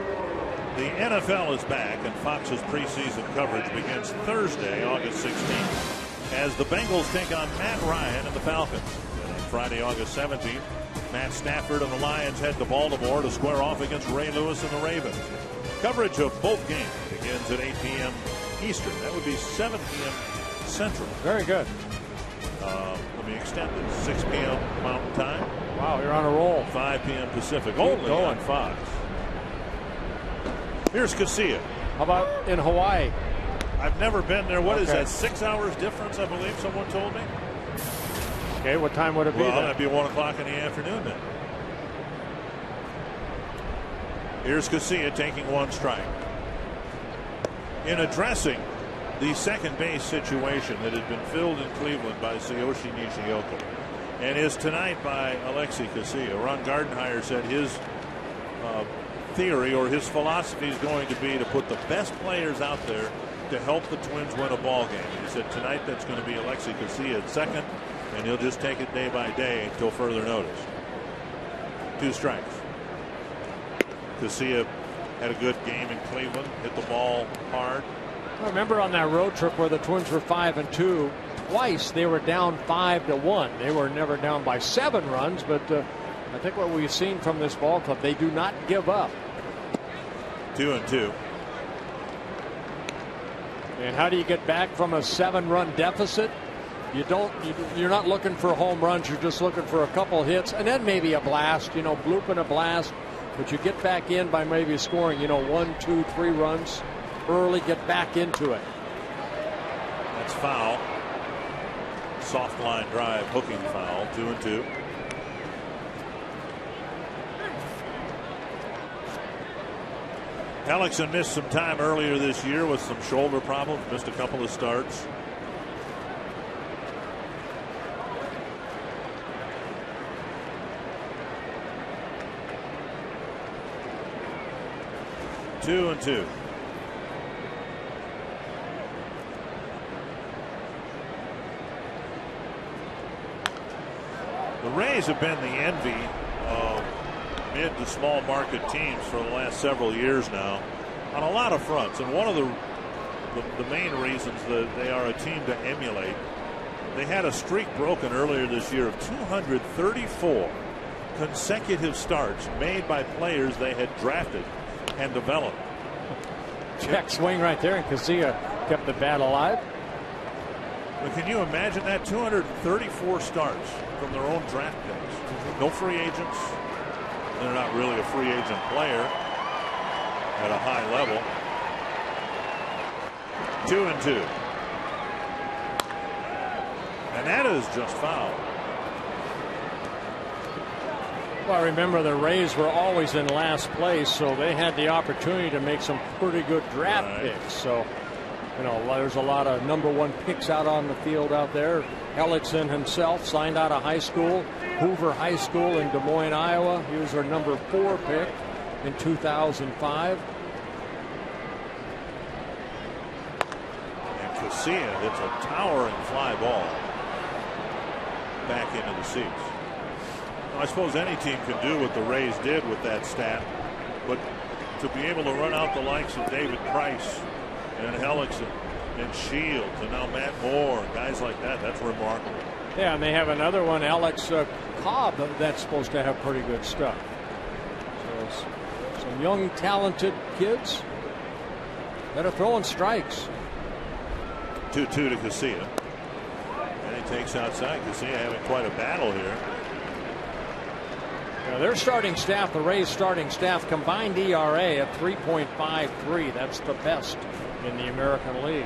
The NFL is back, and Fox's preseason coverage begins Thursday, August 16th, as the Bengals take on Matt Ryan and the Falcons. And on Friday, August 17th, Matt Stafford and the Lions head to Baltimore to square off against Ray Lewis and the Ravens. Coverage of both games begins at 8 p.m. Eastern. That would be 7 p.m. Central. Very good. Let me extend it. 6 p.m. Mountain Time. Wow, you're on a roll. 5 p.m. Pacific. Only on Fox. Here's Casilla. How about in Hawaii? I've never been there. What is that? 6 hours difference, I believe someone told me. Okay, what time would it be? Well, then? that'd be 1 o'clock in the afternoon then. Here's Casilla taking 1 strike. In addressing the second base situation that had been filled in Cleveland by Tsuyoshi Nishioka and is tonight by Alexi Casilla, Ron Gardenhire said his theory or his philosophy is going to be to put the best players out there to help the Twins win a ball game. He said tonight that's going to be Alexi Casilla at second, and he'll just take it day by day until further notice. 2 strikes. Casilla had a good game in Cleveland, hit the ball hard. I remember on that road trip where the Twins were 5-2, twice they were down 5-1. They were never down by 7 runs, but I think what we've seen from this ball club, they do not give up. 2-2. And how do you get back from a 7-run deficit? You're not looking for home runs. You're just looking for a couple hits and then maybe a blast, bloop and a blast. But you get back in by maybe scoring, 1, 2, 3 runs early, get back into it. That's foul. Soft line drive, hooking foul. 2-2. Hellickson missed some time earlier this year with some shoulder problems, missed a couple of starts. Two and two. The Rays have been the envy of mid to small market teams for the last several years now on a lot of fronts, and one of the main reasons that they are a team to emulate, they had a streak broken earlier this year of 234 consecutive starts made by players they had drafted and developed. Check swing right there, and Casilla kept the bat alive. But can you imagine that? 234 starts from their own draft picks. No free agents. They're not really a free agent player at a high level. 2-2. And that is just foul. Well, remember the Rays were always in last place, so they had the opportunity to make some pretty good draft picks. So, there's a lot of #1 picks out on the field out there. Hellickson himself signed out of high school, Hoover High School in Des Moines, Iowa. He was our #4 pick in 2005. And Casilla hits a towering fly ball back into the seats. I suppose any team can do what the Rays did with that stat, but to be able to run out the likes of David Price and Hellickson and Shields and now Matt Moore, guys like that, that's remarkable. Yeah, and they have another one, Alex Cobb, that's supposed to have pretty good stuff. So some young, talented kids that are throwing strikes. 2-2 to Casilla. And he takes outside. Casilla having quite a battle here. Now their starting staff, the Rays starting staff, combined ERA of 3.53. That's the best in the American League.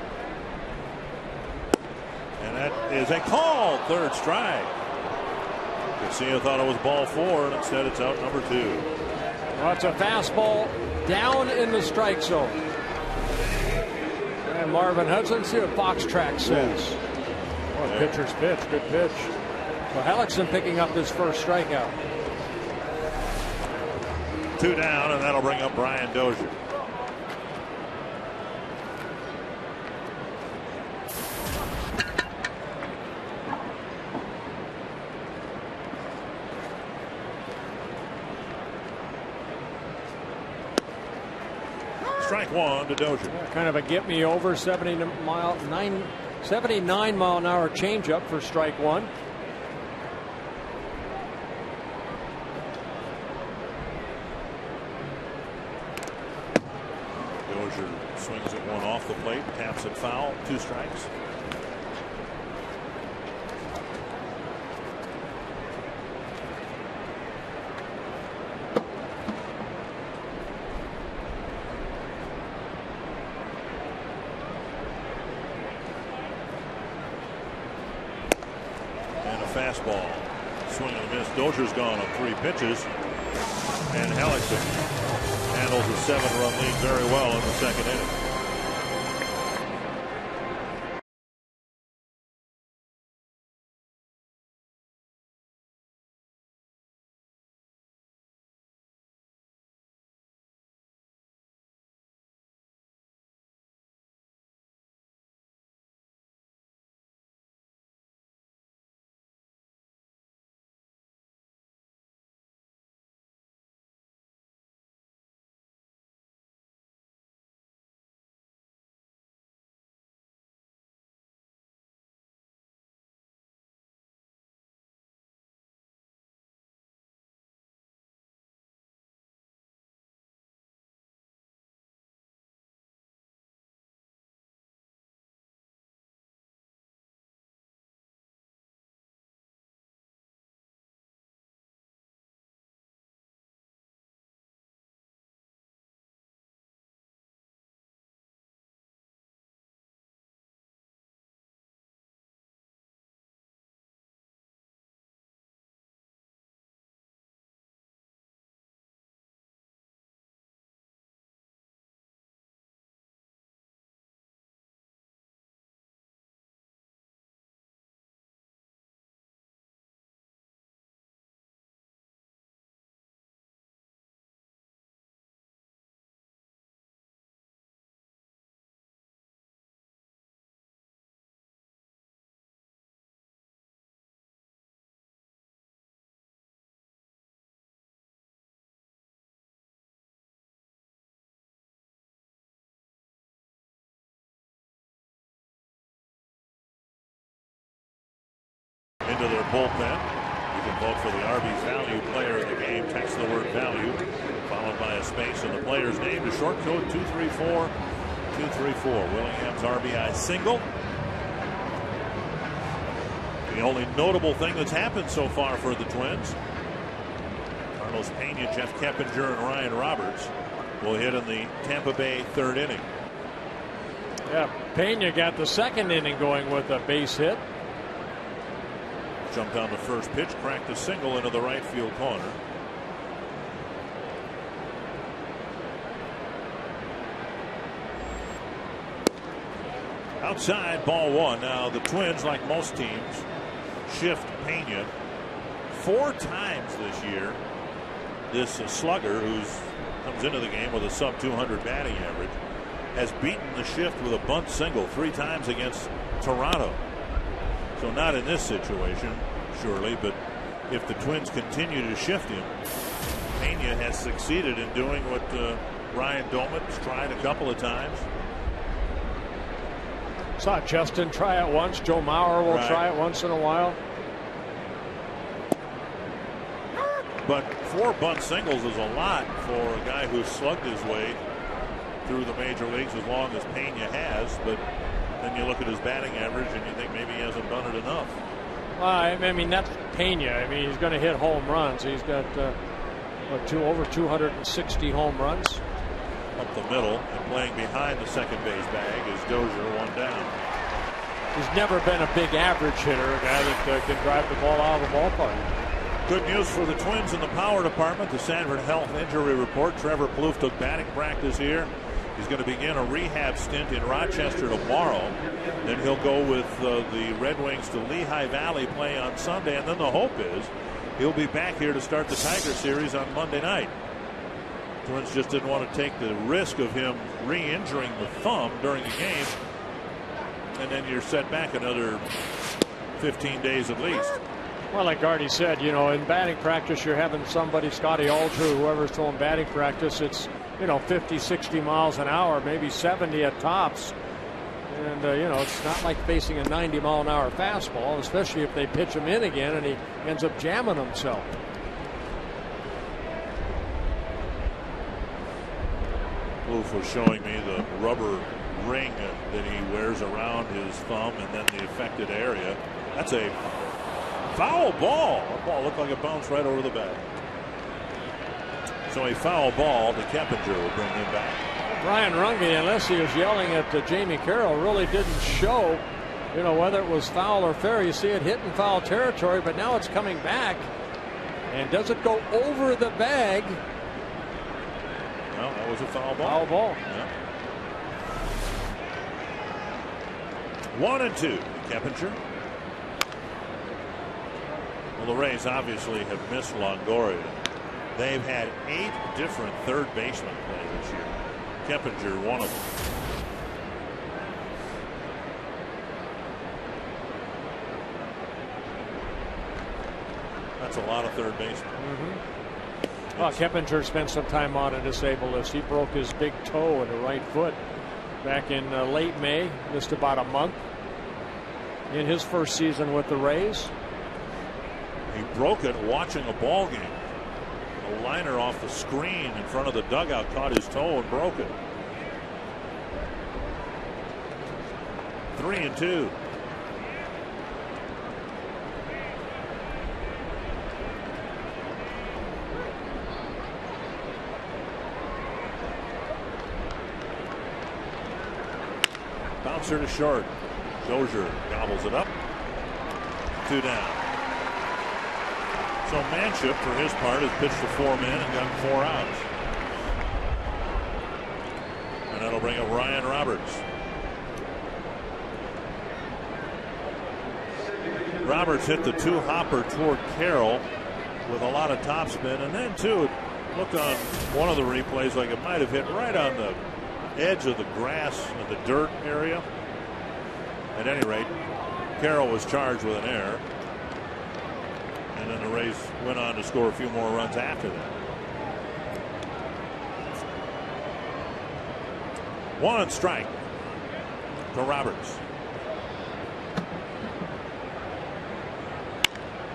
And that is a called third strike. Casilla thought it was ball 4, and instead it's out number 2. Well, it's a fastball down in the strike zone. And Marvin Hudson, see what Fox Track says. Oh, pitcher's pitch, good pitch. Well, Hellickson picking up his first strikeout. 2 down, and that'll bring up Brian Dozier. Strike 1 to Dozier. Yeah, kind of a get me over 79 mile an hour changeup for strike 1. Dozier swings at one off the plate, taps it foul, 2 strikes. Fastball. Swing and a miss. Dozier's gone on 3 pitches. And Hellickson handles a 7-run lead very well in the 2nd inning. Into their bullpen. You can vote for the Arby's value player of the game. Text the word value, followed by a space in the player's name to short code 234-234. Willingham's RBI single. The only notable thing that's happened so far for the Twins. Carlos Pena, Jeff Keppinger, and Ryan Roberts will hit in the Tampa Bay 3rd inning. Yeah, Pena got the 2nd inning going with a base hit. Jumped on the first pitch, cracked a single into the right field corner. Outside, ball 1. Now the Twins, like most teams, shift Pena 4 times this year. This slugger, who comes into the game with a sub-200 batting average, has beaten the shift with a bunt single 3 times against Toronto. So not in this situation, surely, but if the Twins continue to shift him, Pena has succeeded in doing what Ryan Doman's tried a couple of times. Saw Justin try it once. Joe Mauer will try it once in a while. But 4 bunt singles is a lot for a guy who's slugged his way through the major leagues as long as Pena has. But then you look at his batting average and you think maybe he hasn't done it enough. I mean, that's Pena. I mean, he's going to hit home runs. He's got over 260 home runs. Up the middle and playing behind the second base bag is Dozier, 1 down. He's never been a big average hitter, a guy that can drive the ball out of the ballpark. Good news for the Twins in the power department. The Sanford Health Injury Report. Trevor Plouffe took batting practice here He's going to begin a rehab stint in Rochester tomorrow. Then he'll go with the Red Wings to Lehigh Valley, play on Sunday, and then the hope is he'll be back here to start the Tiger series on Monday night. Twins just didn't want to take the risk of him re-injuring the thumb during the game, and then you're set back another 15 days at least. Well, like Artie said, you know, in batting practice, you're having somebody, Scotty Alter, whoever's throwing batting practice, it's, you know, 50, 60 miles an hour, maybe 70 at tops. And, you know, it's not like facing a 90-mile-an-hour fastball, especially if they pitch him in again and he ends up jamming himself. Wolf was showing me the rubber ring that he wears around his thumb and then the affected area. That's a foul ball. That ball looked like it bounced right over the bat. So a foul ball to Keppinger will bring him back. Brian Runge, unless he was yelling at Jamie Carroll, really didn't show, you know, whether it was foul or fair. You see it hitting foul territory, but now it's coming back. And does it go over the bag? No, that was a foul ball. Foul ball. Yeah. 1-2, Keppinger. Well, the Rays obviously have missed Longoria. They've had 8 different third basemen play this year. Keppinger, one of them. That's a lot of third basemen. Well, Keppinger spent some time on a disabled list. He broke his big toe in the right foot back in late May. Missed about a month in his first season with the Rays. He broke it watching a ball game. A liner off the screen in front of the dugout caught his toe and broke it. 3-2. Bouncer to short. Dozier gobbles it up. 2 down. So Manship, for his part, has pitched to 4 men and gotten 4 outs. And that'll bring up Ryan Roberts. Roberts hit the 2-hopper toward Carroll with a lot of topspin, and then too, it looked on one of the replays like it might have hit right on the edge of the grass of the dirt area. At any rate, Carroll was charged with an error. And then the Rays went on to score a few more runs after that. 1 strike to Roberts.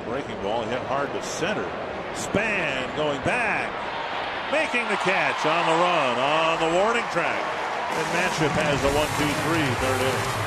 Breaking ball hit hard to center. Span going back. Making the catch on the run on the warning track. And Manship has the 1-2-3 third inning.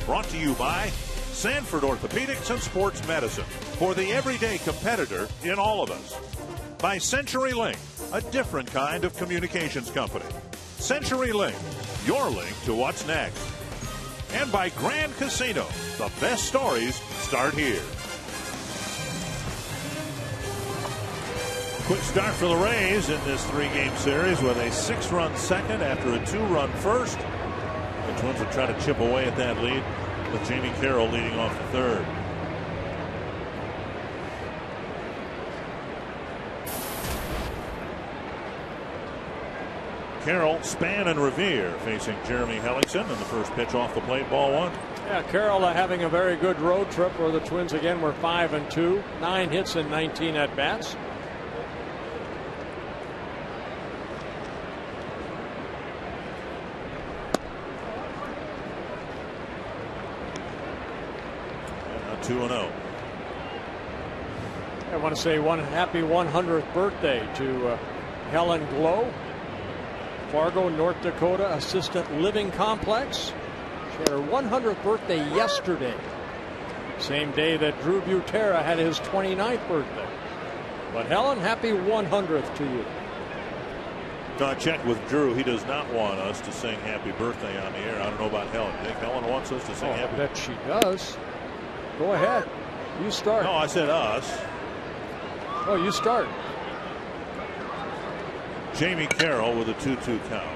Brought to you by Sanford Orthopedics and Sports Medicine, for the everyday competitor in all of us. By CenturyLink, a different kind of communications company. CenturyLink, your link to what's next. And by Grand Casino, the best stories start here. Quick start for the Rays in this 3-game series with a 6-run second after a 2-run first. The Twins will try to chip away at that lead with Jamie Carroll leading off the third. Carroll, Span, and Revere facing Jeremy Hellickson in the first pitch off the plate, ball 1. Yeah, Carroll having a very good road trip where the Twins again were 5-2, 9 hits and 19 at bats. And 2-0. I want to say one happy 100th birthday to Helen Glow, Fargo, North Dakota Assisted Living Complex. She had her 100th birthday yesterday, same day that Drew Butera had his 29th birthday. But Helen, happy 100th to you. No, I checked with Drew. He does not want us to sing happy birthday on the air. I don't know about Helen. You think Helen wants us to sing happy? I bet she does. Go ahead. You start. No, I said us. Oh, you start. Jamie Carroll with a 2-2 count.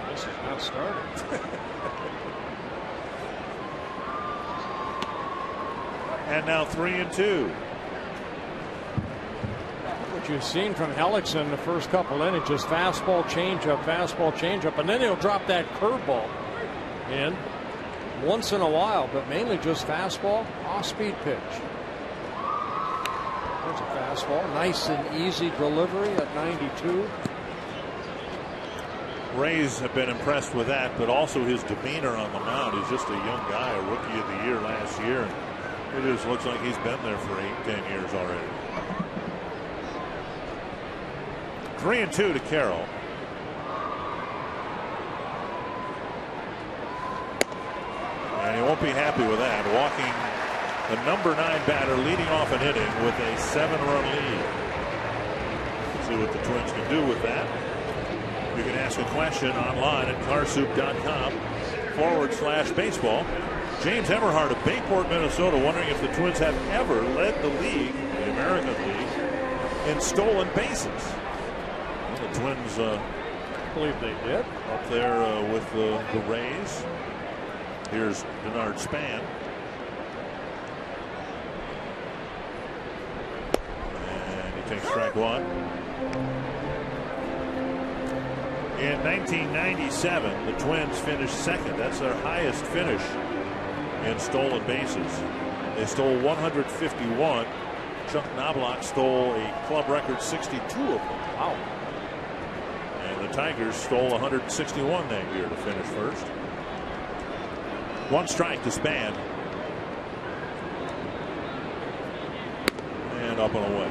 This is not starting. And now 3-2. What you've seen from Hellickson in the first couple innings, just fastball, changeup, and then he'll drop that curveball in once in a while, but mainly just fastball, off-speed pitch. There's a fastball, nice and easy delivery at 92. Rays have been impressed with that, but also his demeanor on the mound. He's just a young guy, a rookie of the year last year. It just looks like he's been there for 8-10 years already. 3-2 to Carroll. And he won't be happy with that. Walking the number 9 batter, leading off an inning with a 7-run lead. See what the Twins can do with that. You can ask a question online at carsoup.com/baseball. James Everhart of Bayport, Minnesota, wondering if the Twins have ever led the league, the American League, in stolen bases. Well, the Twins, I believe they did. Up there with the Rays. Here's Denard Span. And he takes strike 1. In 1997, the Twins finished second. That's their highest finish in stolen bases. They stole 151. Chuck Knobloch stole a club record 62 of them. Wow. And the Tigers stole 161 that year to finish first. 1 strike to Span. And up and away.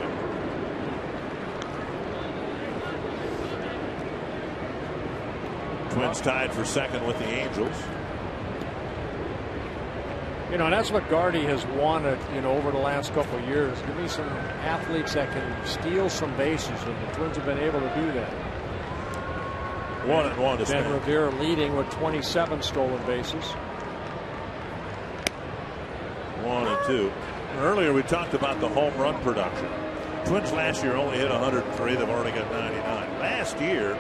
Twins tied for second with the Angels. You know, and that's what Gardy has wanted, you know, over the last couple of years. Give me some athletes that can steal some bases, and the Twins have been able to do that. 1-1 to Span. Ben Revere leading with 27 stolen bases. 1-2. Earlier we talked about the home run production. Twins last year only hit 103. They've already got 99. Last year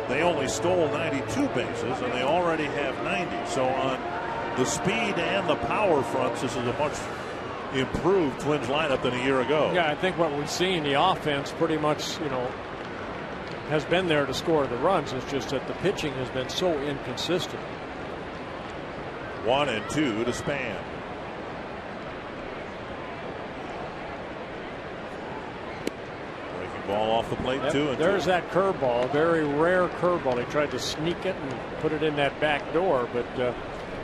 they only stole 92 bases, and they already have 90. So on the speed and the power fronts, this is a much improved Twins lineup than a year ago. Yeah, I think what we've seen, the offense pretty much, you know, has been there to score the runs. It's just that the pitching has been so inconsistent. 1-2 to Span. Breaking ball off the plate, Yep, 2-2. There's that curveball, very rare curveball. He tried to sneak it and put it in that back door, but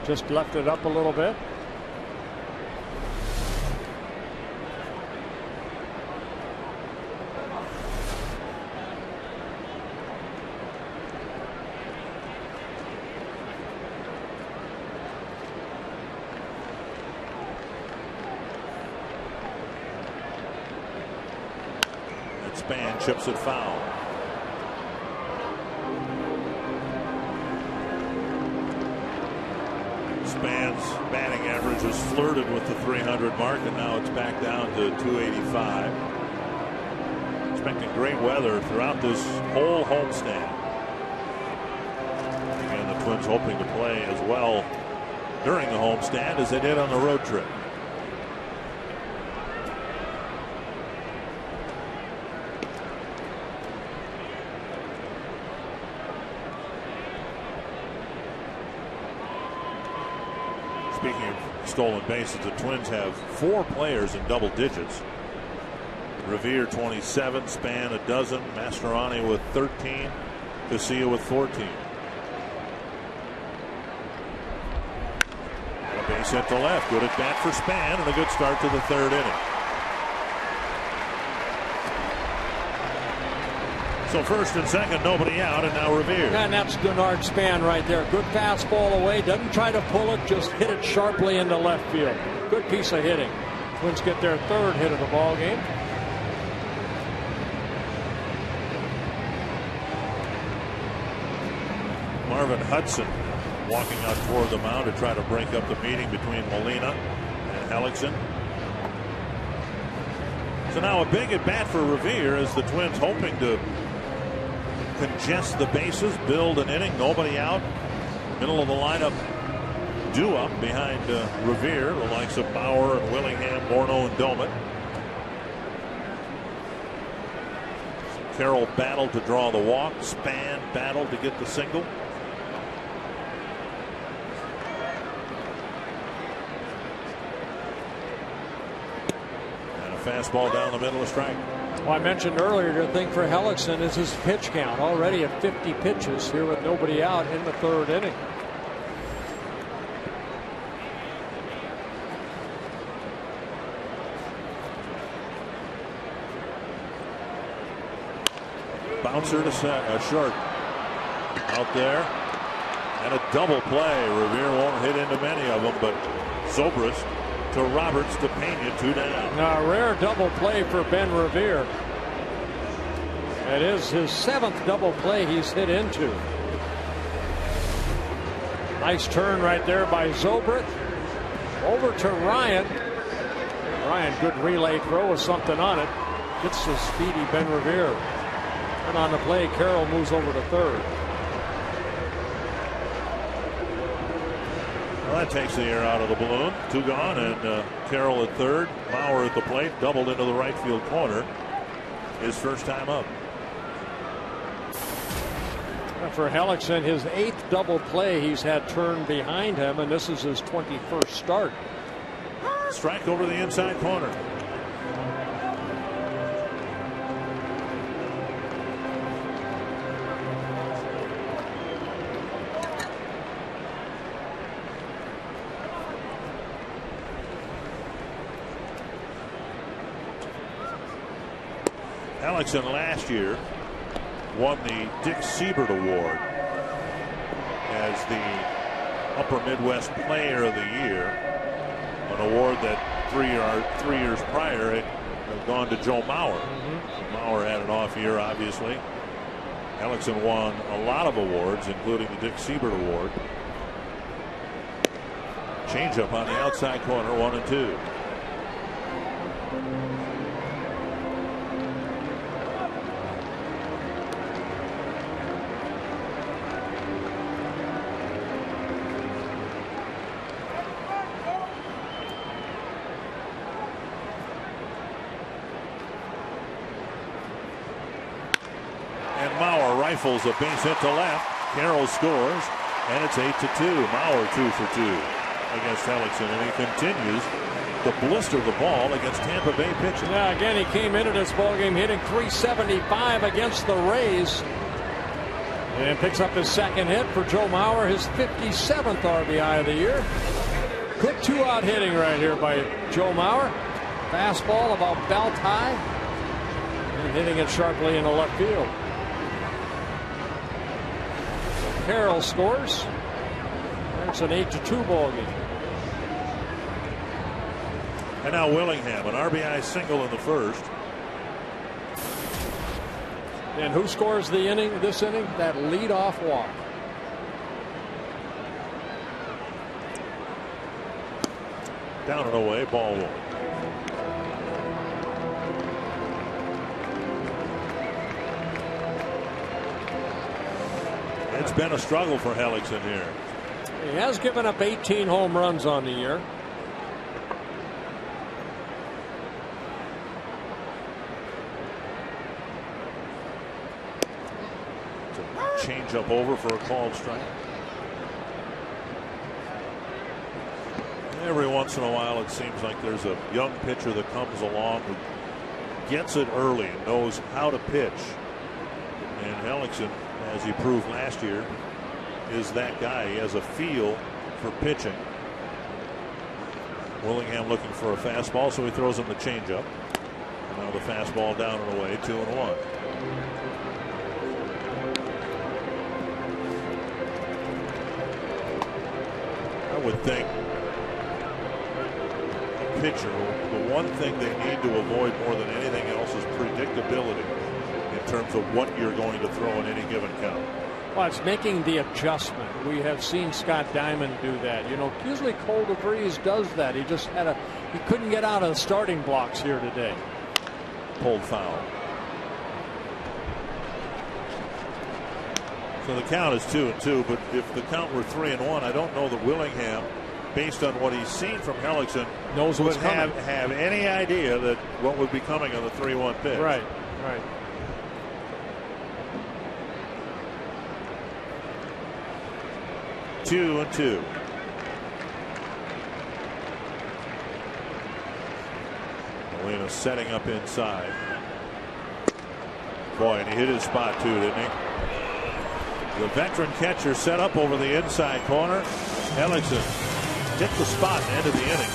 just left it up a little bit. Span chips it foul. Span's batting average has flirted with the 300 mark, and now it's back down to 285. Expecting great weather throughout this whole homestand. And the Twins hoping to play as well during the homestand as they did on the road trip. Speaking of stolen bases, the Twins have 4 players in double digits. Revere 27, Span a dozen, Mastroianni with 13, Casilla with 14. And a base hit to left. Good at bat for Span, and a good start to the 3rd inning. So first and second, nobody out, and now Revere. And that's Denard Span right there. Good fastball away. Doesn't try to pull it, just hit it sharply into left field. Good piece of hitting. Twins get their 3rd hit of the ball game. Marvin Hudson walking out toward the mound to try to break up the meeting between Molina and Hellickson. So now a big at bat for Revere as the Twins hoping to congest the bases, build an inning, nobody out. Middle of the lineup due up behind Revere, the likes of Bauer and Willingham, Morneau and Doman. Carroll battled to draw the walk. Span battled to get the single. And a fastball down the middle of strike. Well, I mentioned earlier the thing for Hellickson is his pitch count. Already at 50 pitches here with nobody out in the 3rd inning. Bouncer to short. Out there. And a double play. Revere won't hit into many of them, but Zobrist to Roberts to Pena, 2 down. Now, a rare double play for Ben Revere. It is his 7th double play he's hit into. Nice turn right there by Zobrist. Over to Ryan. Ryan, good relay throw with something on it. Gets the speedy Ben Revere. And on the play, Carroll moves over to 3rd. Well, that takes the air out of the balloon. 2 gone, and Carroll at 3rd. Mauer at the plate, doubled into the right field corner. His first time up. For Hellickson, his 8th double play he's had turned behind him, and this is his 21st start. Strike over the inside corner. Hellickson last year won the Dick Siebert Award as the Upper Midwest Player of the Year, an award that 3 years prior had gone to Joe Mauer. Mauer had an off year, obviously. Hellickson won a lot of awards, including the Dick Siebert Award. Changeup on the outside corner, 1-2. Rifles a base hit to left. Carroll scores, and it's 8-2. Mauer 2 for 2 against Hellickson, and he continues to blister the ball against Tampa Bay pitching. Yeah, again, he came into this ball game hitting .375 against the Rays, and picks up his 2nd hit for Joe Mauer, his 57th RBI of the year. Good 2-out hitting right here by Joe Mauer. Fastball about belt high, and hitting it sharply into left field. Carroll scores. It's an 8-2 ball game. And now Willingham, an RBI single in the first. And who scores the inning? This inning, that leadoff walk. Down and away, ball 1. It's been a struggle for Hellickson here. He has given up 18 home runs on the year. Change up over for a called strike. Every once in a while it seems like there's a young pitcher that comes along who gets it early and knows how to pitch. And Hellickson, as he proved last year, is that guy. He has a feel for pitching. Willingham looking for a fastball, so he throws him the changeup. Now the fastball down and away, 2-1. I would think a pitcher, the one thing they need to avoid more than anything else is predictability in terms of what you're going to throw in any given count. Well, it's making the adjustment. We have seen Scott Diamond do that. You know, usually Cole DeVries does that. He just he couldn't get out of the starting blocks here today. Pulled foul. So the count is 2-2, but if the count were 3-1, I don't know that Willingham, based on what he's seen from Hellickson, knows what's would coming. have any idea that what would be coming on the 3-1 pitch. Right, right. 2-2. Molina setting up inside. Boy, and he hit his spot too, didn't he? The veteran catcher set up over the inside corner. Hellickson hit the spot and ended the inning.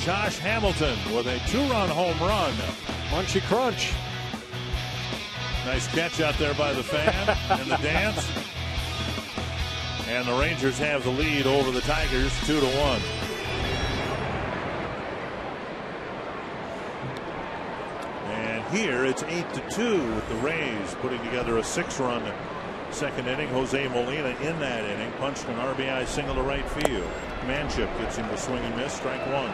Josh Hamilton with a 2-run home run. Munchy crunch. Nice catch out there by the fan and the dance. And the Rangers have the lead over the Tigers 2-1. And here it's 8-2 with the Rays putting together a 6-run second inning. Jose Molina in that inning punched an RBI single to right field. Manship gets him to swing and miss, strike 1.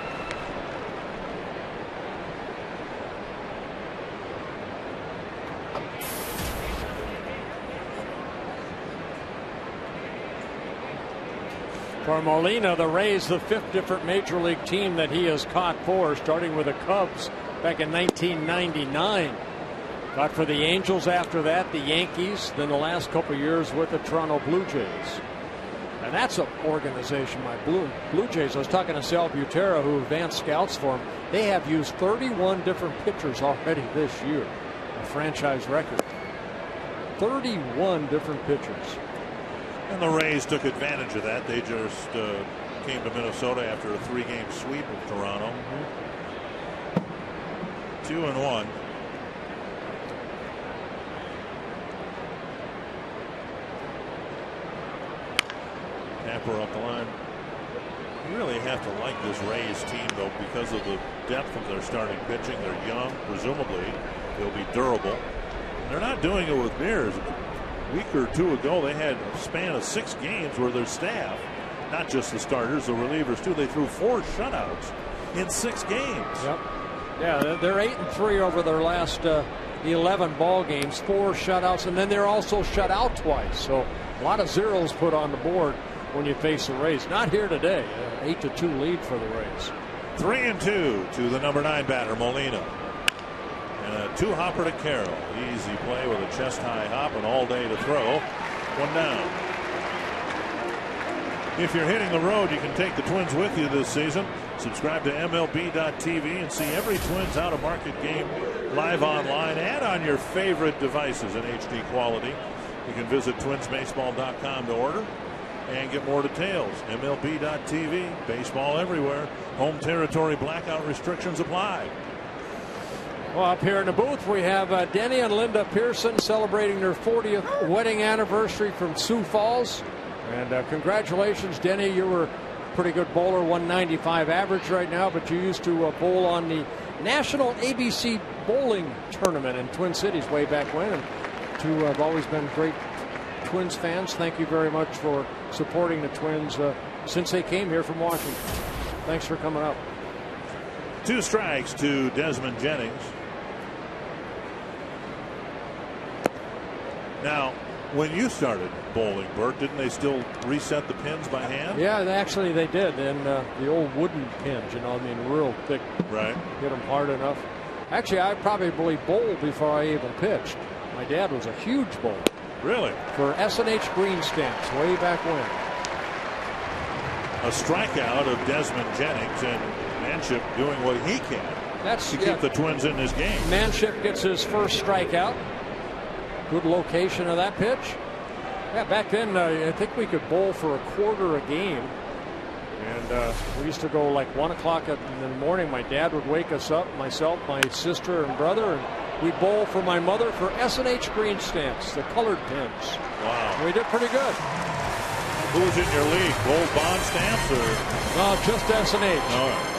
For Molina, the Rays, the 5th different major league team that he has caught for, starting with the Cubs back in 1999. Caught for the Angels after that, the Yankees, then the last couple years with the Toronto Blue Jays. And that's an organization, my Blue Jays. I was talking to Sal Butera, who advanced scouts for them. They have used 31 different pitchers already this year, a franchise record. 31 different pitchers. And the Rays took advantage of that. They just came to Minnesota after a 3-game sweep of Toronto. 2-1. Tapper up the line. You really have to like this Rays team, though, because of the depth of their starting pitching. They're young. Presumably, they'll be durable. They're not doing it with Mears. A week or two ago, they had a span of 6 games where their staff, not just the starters, the relievers too, they threw 4 shutouts in 6 games. Yep. Yeah, they're 8-3 over their last 11 ball games, 4 shutouts, and then they're also shut out twice. So a lot of zeros put on the board when you face the Rays. Not here today. 8-2 lead for the Rays. 3-2 to the number 9 batter, Molina. And a 2-hopper to Carroll. Easy play with a chest-high hop and all day to throw. 1 down. If you're hitting the road, you can take the Twins with you this season. Subscribe to MLB.tv and see every Twins out-of-market game live online and on your favorite devices in HD quality. You can visit twinsbaseball.com to order and get more details. MLB.tv, baseball everywhere. Home territory blackout restrictions apply. Well, up here in the booth, we have Denny and Linda Pearson celebrating their 40th wedding anniversary from Sioux Falls. And congratulations, Denny. You were a pretty good bowler, 195 average right now, but you used to bowl on the National ABC Bowling Tournament in Twin Cities way back when. And two have always been great Twins fans. Thank you very much for supporting the Twins since they came here from Washington. Thanks for coming up. 2 strikes to Desmond Jennings. Now, when you started bowling, Bert, didn't they still reset the pins by hand? Yeah, actually they did. And the old wooden pins, you know, I mean, real thick. Right. Hit them hard enough. Actually, I probably bowled before I even pitched. My dad was a huge bowler. Really? For S&H green stamps way back when. A strikeout of Desmond Jennings, and Manship doing what he can to keep the Twins in this game. Manship gets his first strikeout. Good location of that pitch. Yeah, back then I think we could bowl for a quarter a game. And we used to go like 1 o'clock in the morning. My dad would wake us up, myself, my sister, and brother, and we'd bowl for my mother for S&H green stamps, the colored pins. Wow. We did pretty good. Who's in your league? Gold bond stamps or? No, just S&H. All right.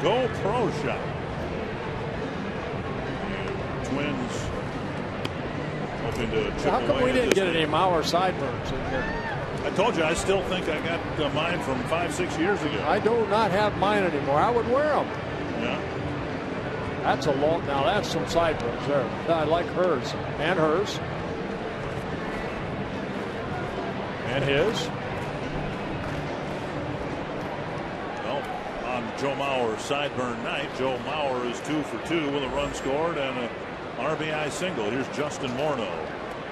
Go Pro Shop. Twins hoping to chip How come away we at didn't this get thing. any Mauer sideburns in here? I told you, I still think I got mine from 5-6 years ago. I do not have mine anymore. I would wear them. Yeah. That's a long. Now that's some sideburns there. I like hers and hers and his. Well, on Joe Mauer's sideburn night, Joe Mauer is 2 for 2 with a run scored and a RBI single. Here's Justin Morneau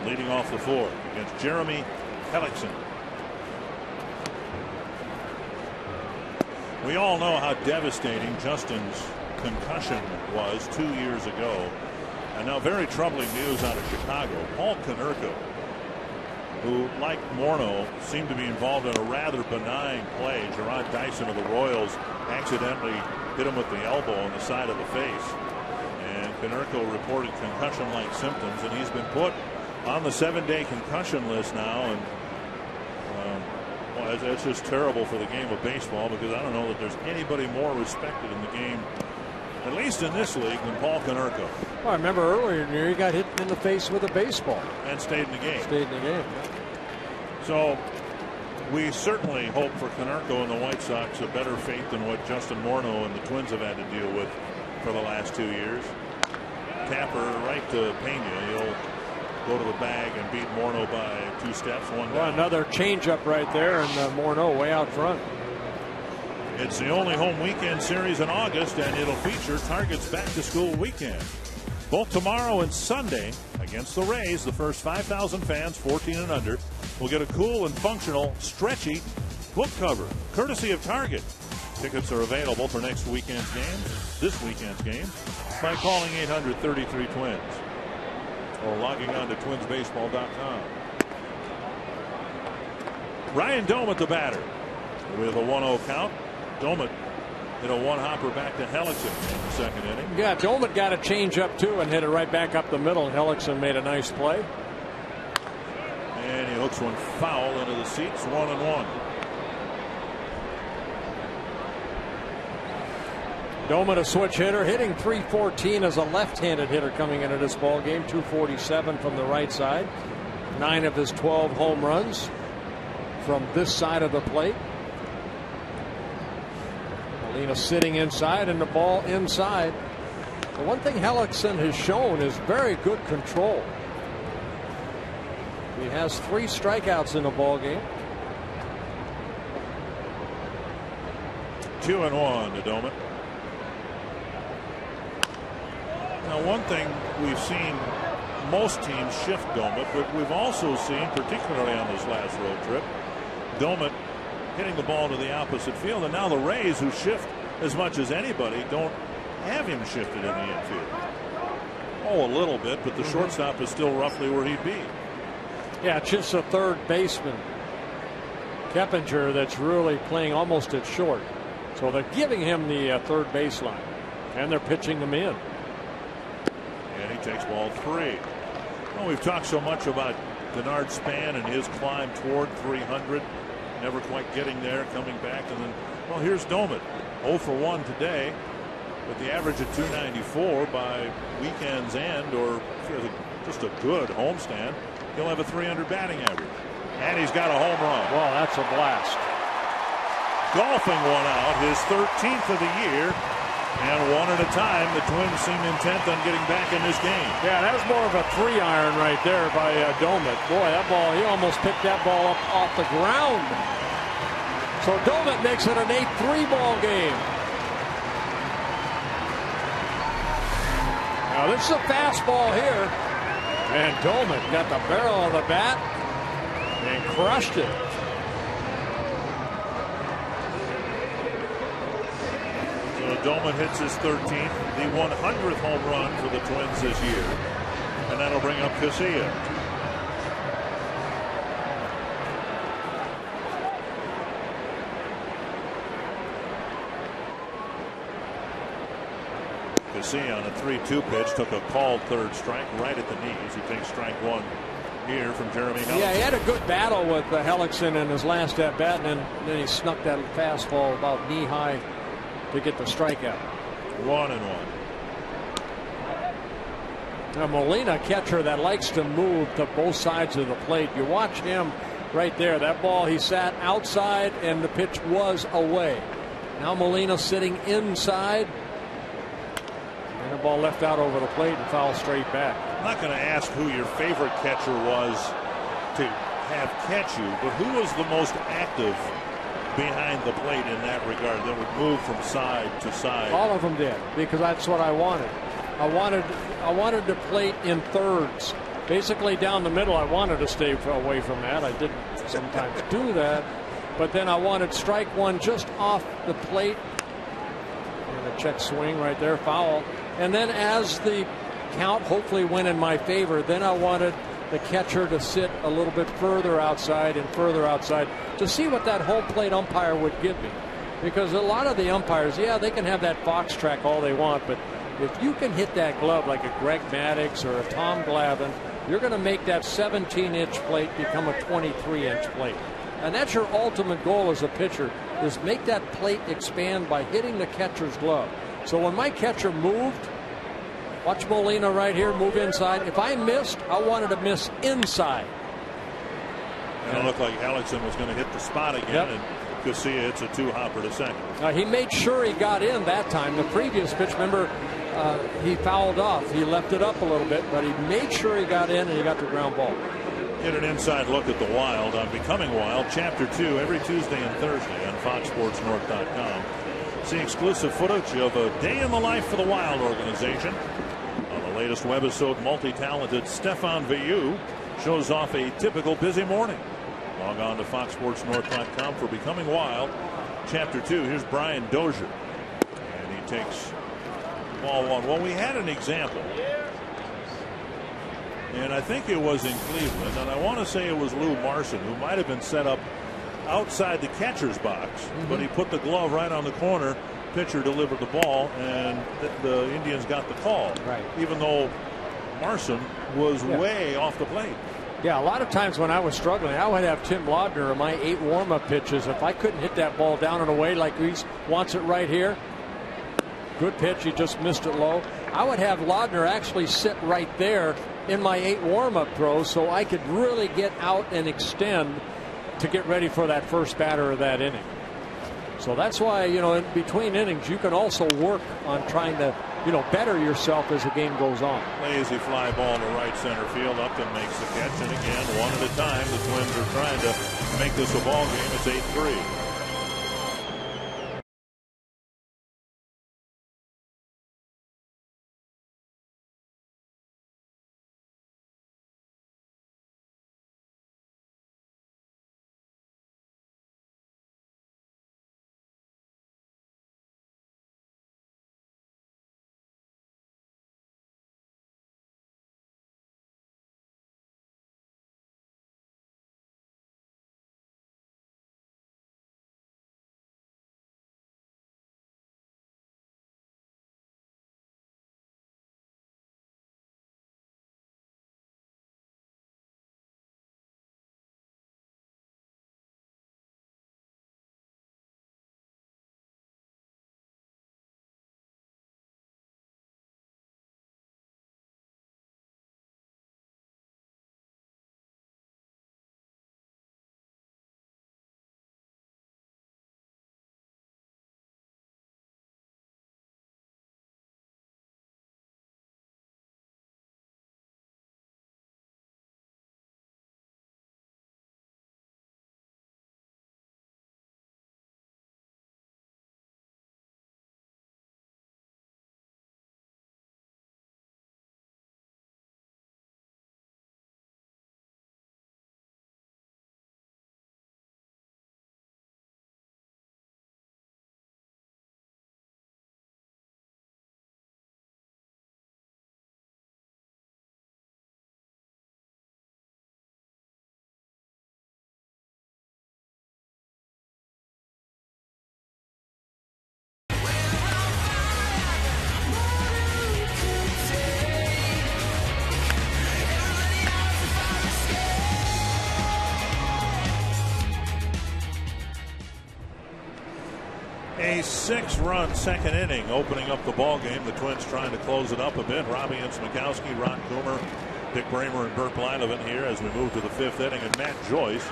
leading off the fourth against Jeremy Hellickson. We all know how devastating Justin's concussion was 2 years ago. And now very troubling news out of Chicago. Paul Konerko, who, like Morneau, seemed to be involved in a rather benign play. Gerard Dyson of the Royals accidentally hit him with the elbow on the side of the face. And Konerko reported concussion-like symptoms, and he's been put on the 7-day concussion list now. And well, it's just terrible for the game of baseball, because I don't know that there's anybody more respected in the game, at least in this league, than Paul Konerko. Well, I remember earlier in the year he got hit in the face with a baseball. And stayed in the game. Stayed in the game. So we certainly hope for Konerko and the White Sox a better fate than what Justin Morneau and the Twins have had to deal with for the last 2 years. Tapper right to Pena. He'll go to the bag and beat Morneau by 2 steps. One down. Another changeup right there, and Morneau way out front. It's the only home weekend series in August, and it'll feature Target's back-to-school weekend. Both tomorrow and Sunday against the Rays, the first 5,000 fans, 14 and under, will get a cool and functional, stretchy book cover, courtesy of Target. Tickets are available for this weekend's games, by calling 800-33-TWINS or logging on to twinsbaseball.com. Ryan Doumit, the batter, with a 1-0 count. Doumit hit a one-hopper back to Hellickson in the second inning. Yeah, Doumit got a change up too and hit it right back up the middle. Hellickson made a nice play. And he hooks one foul into the seats. 1-1. Doumit, a switch hitter, hitting .314 as a left-handed hitter coming into this ball game. .247 from the right side. 9 of his 12 home runs from this side of the plate. Molina sitting inside and the ball inside. The one thing Hellickson has shown is very good control. He has 3 strikeouts in the ball game. 2-1 to Doumit. Now, one thing we've seen most teams shift Doumit, but we've also seen, particularly on this last road trip, Doumit hitting the ball to the opposite field. And now the Rays, who shift as much as anybody, don't have him shifted in the infield. Oh, a little bit, but the shortstop is still roughly where he'd be. Yeah, it's just a third baseman, Keppinger, that's really playing almost at short. So they're giving him the third baseline, and they're pitching him in. And he takes ball 3. Well, we've talked so much about Denard Span and his climb toward 300. Never quite getting there, coming back. And then, well, here's Doumit. 0 for 1 today, with the average of 294 by weekend's end, or just a good homestand. He'll have a 300 batting average. And he's got a home run. Well, that's a blast. Golfing one out, his 13th of the year. And one at a time, the Twins seem intent on getting back in this game. Yeah, that was more of a 3-iron right there by Doumit. Boy, that ball, he almost picked that ball up off the ground. So Doumit makes it an 8-3 ball game. Now this is a fastball here. And Doumit got the barrel of the bat and crushed it. Doumit hits his 13th, the 100th home run for the Twins this year. And that'll bring up Casilla. Casilla on a 3-2 pitch took a called third strike right at the knees. He takes strike 1 here from Jeremy Hellickson. Yeah, he had a good battle with Hellickson in his last at bat, and then he snuck that fastball about knee high to get the strikeout. 1-1. Molina, catcher that likes to move to both sides of the plate. You watch him right there. That ball, he sat outside and the pitch was away. Now Molina sitting inside. And the ball left out over the plate and foul straight back. I'm not going to ask who your favorite catcher was to have catch you, but who was the most active behind the plate in that regard, that would move from side to side? All of them did, because that's what I wanted. I wanted to plate in thirds, basically down the middle. I wanted to stay away from that. I didn't sometimes do that, but then I wanted strike one just off the plate. And a check swing right there, foul. And then as the count hopefully went in my favor, then I wanted the catcher to sit a little bit further outside and further outside to see what that home plate umpire would give me. Because a lot of the umpires, yeah, they can have that box track all they want, but if you can hit that glove like a Greg Maddux or a Tom Glavine, you're going to make that 17-inch plate become a 23-inch plate. And that's your ultimate goal as a pitcher, is make that plate expand by hitting the catcher's glove. So when my catcher moved, watch Molina right here move inside. If I missed, I wanted to miss inside. And it looked like Alexson was going to hit the spot again. Yep. And Casilla hits a two-hopper to second. He made sure he got in that time. The previous pitch, remember, he fouled off. He left it up a little bit, but he made sure he got in and he got the ground ball. Get an inside look at the Wild on Becoming Wild, Chapter 2, every Tuesday and Thursday on FoxSportsNorth.com. See exclusive footage of a day in the life for the Wild organization. On the latest webisode, multi-talented Stefan Veilleux shows off a typical busy morning. Log on to FoxSportsNorth.com for Becoming Wild, Chapter 2. Here's Brian Dozier. And he takes ball one. Well, we had an example. And I think it was in Cleveland. And I want to say it was Lou Marson, who might have been set up outside the catcher's box. But he put the glove right on the corner. Pitcher delivered the ball, and the Indians got the call. Right. Even though Marson was way off the plate. Yeah, a lot of times when I was struggling, I would have Tim Laudner in my 8 warm-up pitches. If I couldn't hit that ball down and away like he wants it right here, good pitch, he just missed it low. I would have Laudner actually sit right there in my 8 warm-up throws so I could really get out and extend to get ready for that first batter of that inning. So that's why, in between innings, you can also work on trying to, better yourself as the game goes on. Lazy fly ball to right center field. Upton makes the catch, and again, one at a time, the Twins are trying to make this a ball game. It's 8-3. A 6-run second inning opening up the ball game. The Twins trying to close it up a bit. Robbie and Smikowski, Ron Coomer, Dick Bramer, and Burt Blyleven here as we move to the 5th inning. And Matt Joyce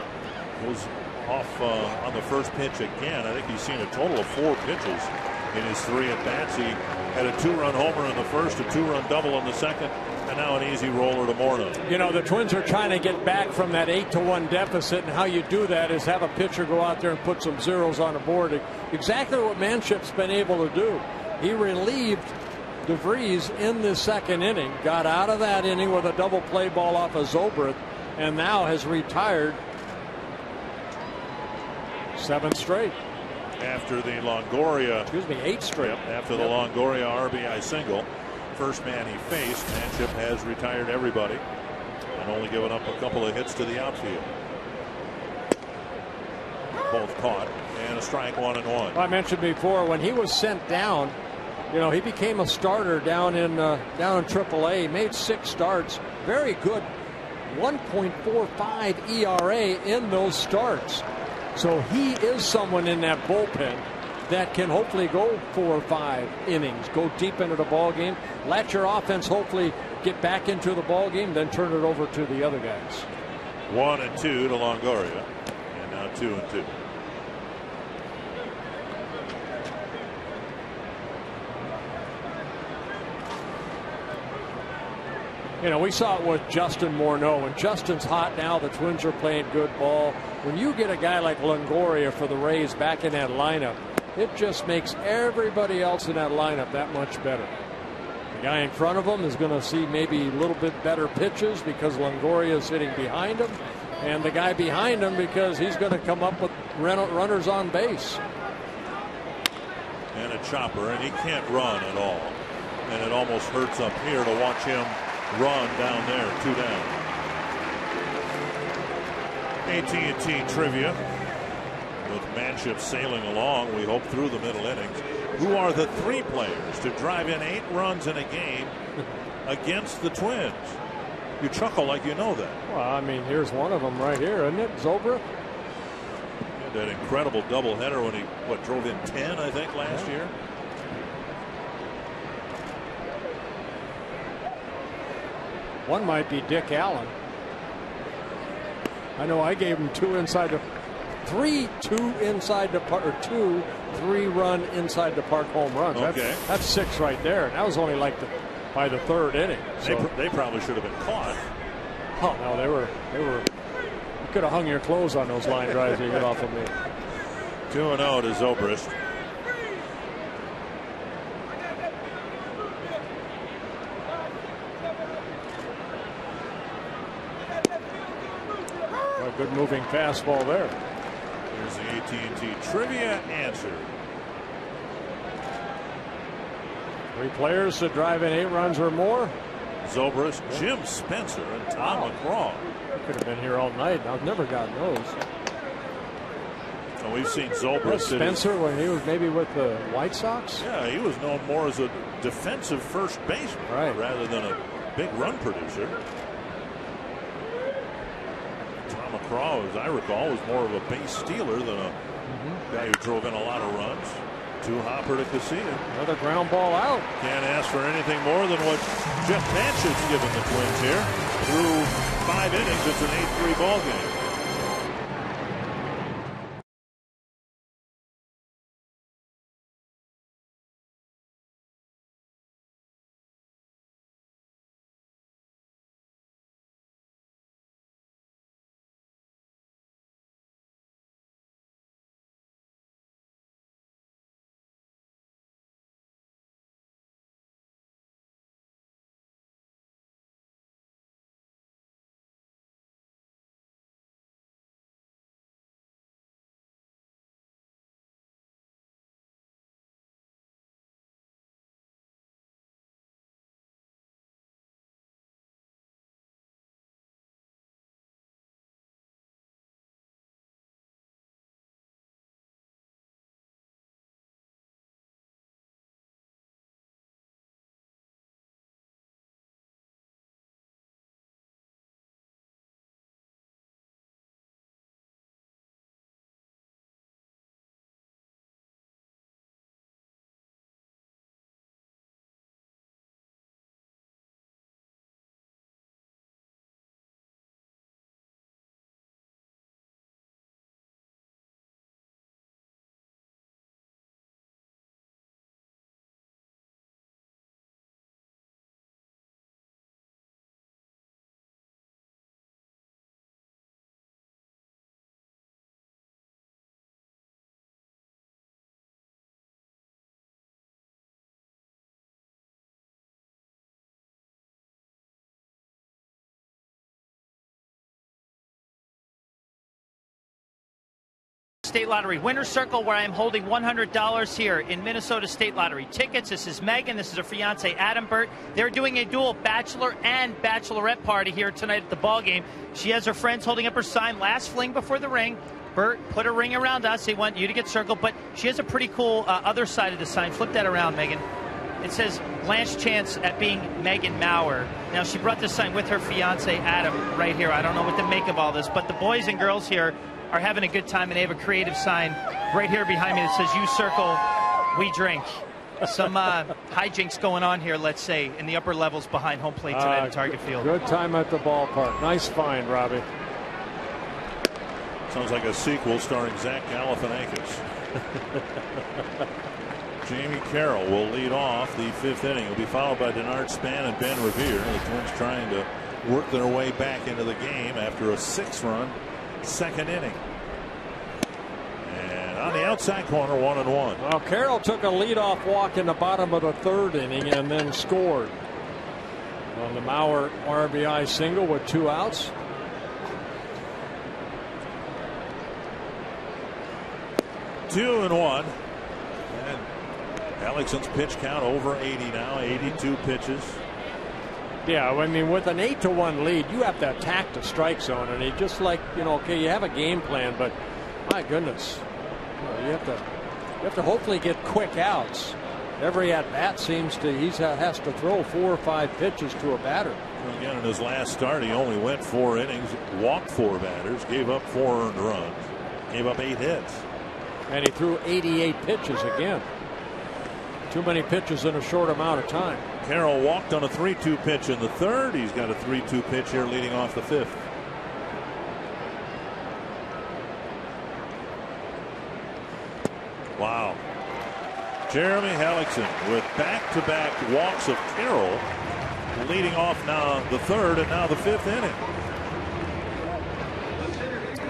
was off on the first pitch again. I think he's seen a total of 4 pitches in his 3 at-bats. He had a 2-run homer in the first, a 2-run double in the second, and now an easy roller to Morneau. You know, the Twins are trying to get back from that 8-1 deficit, and how you do that is have a pitcher go out there and put some zeros on the board. Exactly what Manship's been able to do. He relieved DeVries in the second inning, got out of that inning with a double play ball off of Zobrist, and now has retired 7 straight. After the Longoria, 8 straight. After the Longoria RBI single, first man he faced, Manship has retired everybody and only given up a couple of hits to the outfield. Both caught, and a strike, 1-1. Well, I mentioned before, when he was sent down, you know, he became a starter down in AAA. He made 6 starts, very good, 1.45 ERA in those starts. So he is someone in that bullpen that can hopefully go 4 or 5 innings, go deep into the ball game, let your offense hopefully get back into the ball game, then turn it over to the other guys. 1-2 to Longoria, and now 2-2. You know, we saw it with Justin Morneau. When Justin's hot now, the Twins are playing good ball. When you get a guy like Longoria for the Rays back in that lineup, it just makes everybody else in that lineup that much better. The guy in front of him is going to see maybe a little bit better pitches because Longoria is sitting behind him, and the guy behind him because he's going to come up with runners on base. And a chopper, and he can't run at all. And it almost hurts up here to watch him run down there. 2 down. AT&T trivia with Manship sailing along, we hope, through the middle innings. Who are the 3 players to drive in 8 runs in a game against the Twins? You chuckle like you know that. Well, I mean, here's one of them right here, isn't it? Zobrist. That incredible doubleheader when he drove in 10, I think, last year. One might be Dick Allen. I know I gave him 2 inside the 3-run inside the park home runs. Okay. That's 6 right there. That was only like by the 3rd inning. So. They probably should have been caught. Oh no, they were. You could have hung your clothes on those line drives you hit off of me. 2-0 to Zobrist. A good moving fastball there. Here's the AT&T trivia answer. 3 players to drive in 8 runs or more. Zobrist, Jim Spencer, and Tom McCraw. Could have been here all night. I've never gotten those. And we've seen Zobrist. Spencer when he was maybe with the White Sox. Yeah, he was known more as a defensive first baseman rather than a big run producer. Tom McCraw, as I recall, was more of a base stealer than a guy who drove in a lot of runs. 2 hopper to Casilla. Another ground ball out. Can't ask for anything more than what Jeff Manship's given the Twins here. Through 5 innings, it's an 8-3 ball game. State Lottery Winner's Circle, where I am holding $100 here in Minnesota State Lottery tickets. This is Megan. This is her fiance, Adam Burt. They're doing a dual bachelor and bachelorette party here tonight at the ball game. She has her friends holding up her sign, last fling before the ring. Burt, put a ring around us. They want you to get circled, but she has a pretty cool other side of the sign. Flip that around, Megan. It says last chance at being Megan Maurer. Now, she brought this sign with her fiance, Adam, right here. I don't know what to make of all this, but the boys and girls here are having a good time, and they have a creative sign right here behind me that says, "You circle, we drink." Some hijinks going on here, let's say, in the upper levels behind home plate tonight at Target Field. Good time at the ballpark. Nice find, Robbie. Sounds like a sequel starring Zach Galifianakis. Jamie Carroll will lead off the 5th inning. He'll be followed by Denard Span and Ben Revere. The Twins trying to work their way back into the game after a 6-run 2nd inning. And on the outside corner, 1-1. Well, Carroll took a leadoff walk in the bottom of the 3rd inning and then scored on the Maurer RBI single with 2 outs. Two and 1. And Alexson's pitch count over 80 now, 82 pitches. Yeah, I mean, with an 8-1 lead, you have to attack the strike zone, and it just like, okay, you have a game plan, but my goodness, you have to hopefully get quick outs. Every at bat seems to he has to throw 4 or 5 pitches to a batter. Again, in his last start, he only went 4 innings, walked 4 batters, gave up 4 earned runs, gave up 8 hits. And he threw 88 pitches again. Too many pitches in a short amount of time. Carroll walked on a 3-2 pitch in the 3rd. He's got a 3-2 pitch here leading off the 5th. Wow. Jeremy Hellickson with back-to-back walks of Carroll, leading off now the 3rd and now the 5th inning.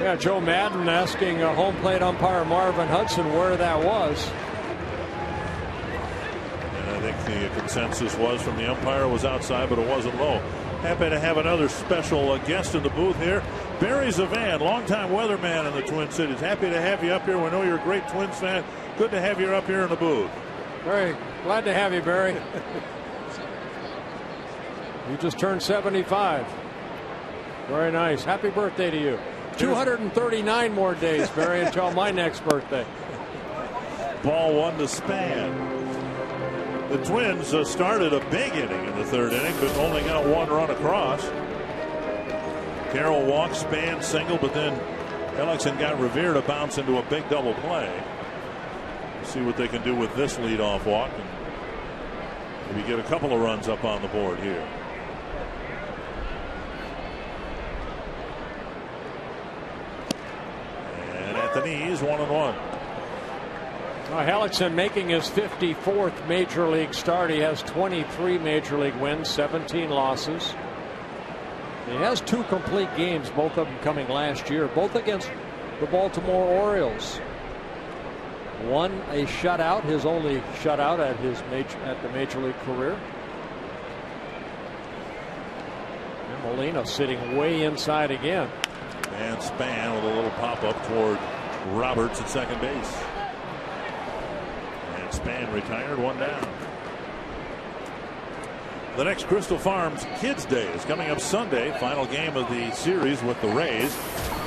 Yeah, Joe Madden asking home plate umpire Marvin Hudson where that was. And I think the consensus was from the umpire was outside, but it wasn't low. Happy to have another special guest in the booth here. Barry Zavan, longtime weatherman in the Twin Cities. Happy to have you up here. We know you're a great Twins fan. Good to have you up here in the booth. Very glad to have you, Barry. You just turned 75. Very nice. Happy birthday to you. 239 more days, Barry, until my next birthday. Ball 1 to Span. The Twins started a big inning in the 3rd inning, but only got 1 run across. Carroll walked, Span single, but then Hellickson got Revere to bounce into a big double play. We'll see what they can do with this leadoff walk and maybe get a couple of runs up on the board here. The knees, 1-1. Hellickson making his 54th major league start. He has 23 major league wins, 17 losses. He has 2 complete games, both of them coming last year, both against the Baltimore Orioles. 1 a shutout, his only shutout at the major league career. And Molina sitting way inside again. And Span with a little pop-up toward Roberts at second base. And Span retired, 1 down. The next Crystal Farms Kids Day is coming up Sunday. Final game of the series with the Rays.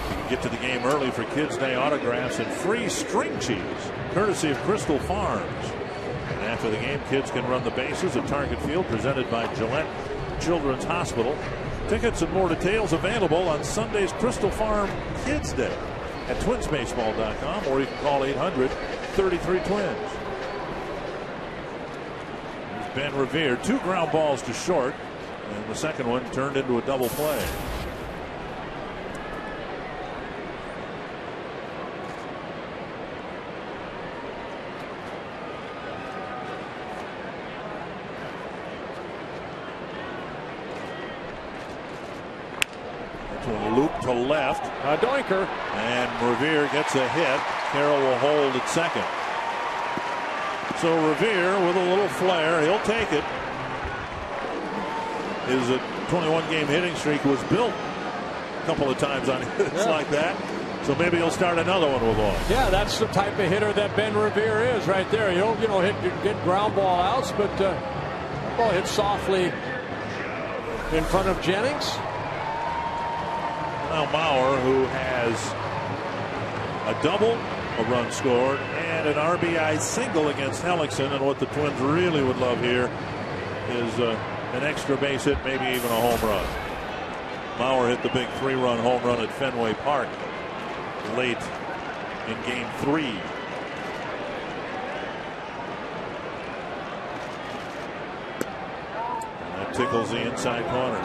You can get to the game early for Kids Day autographs and free string cheese, courtesy of Crystal Farms. And after the game, kids can run the bases at Target Field, presented by Gillette Children's Hospital. Tickets and more details available on Sunday's Crystal Farm Kids Day at twinsbaseball.com, or you can call 800-33-TWINS. There's Ben Revere, 2 ground balls to short, and the second one turned into a double play. Loop to left. A doinker. And Revere gets a hit. Carroll will hold at second. So Revere with a little flare. He'll take it. His 21-game hitting streak was built a couple of times on hits like that. So maybe he'll start another one with one. Yeah, that's the type of hitter that Ben Revere is right there. He'll, get ground ball outs, but ball hit softly in front of Jennings. Now Mauer, who has a double, a run scored, and an RBI single against Hellickson. And what the Twins really would love here is an extra base hit, maybe even a home run. Mauer hit the big 3-run home run at Fenway Park late in Game 3. And that tickles the inside corner.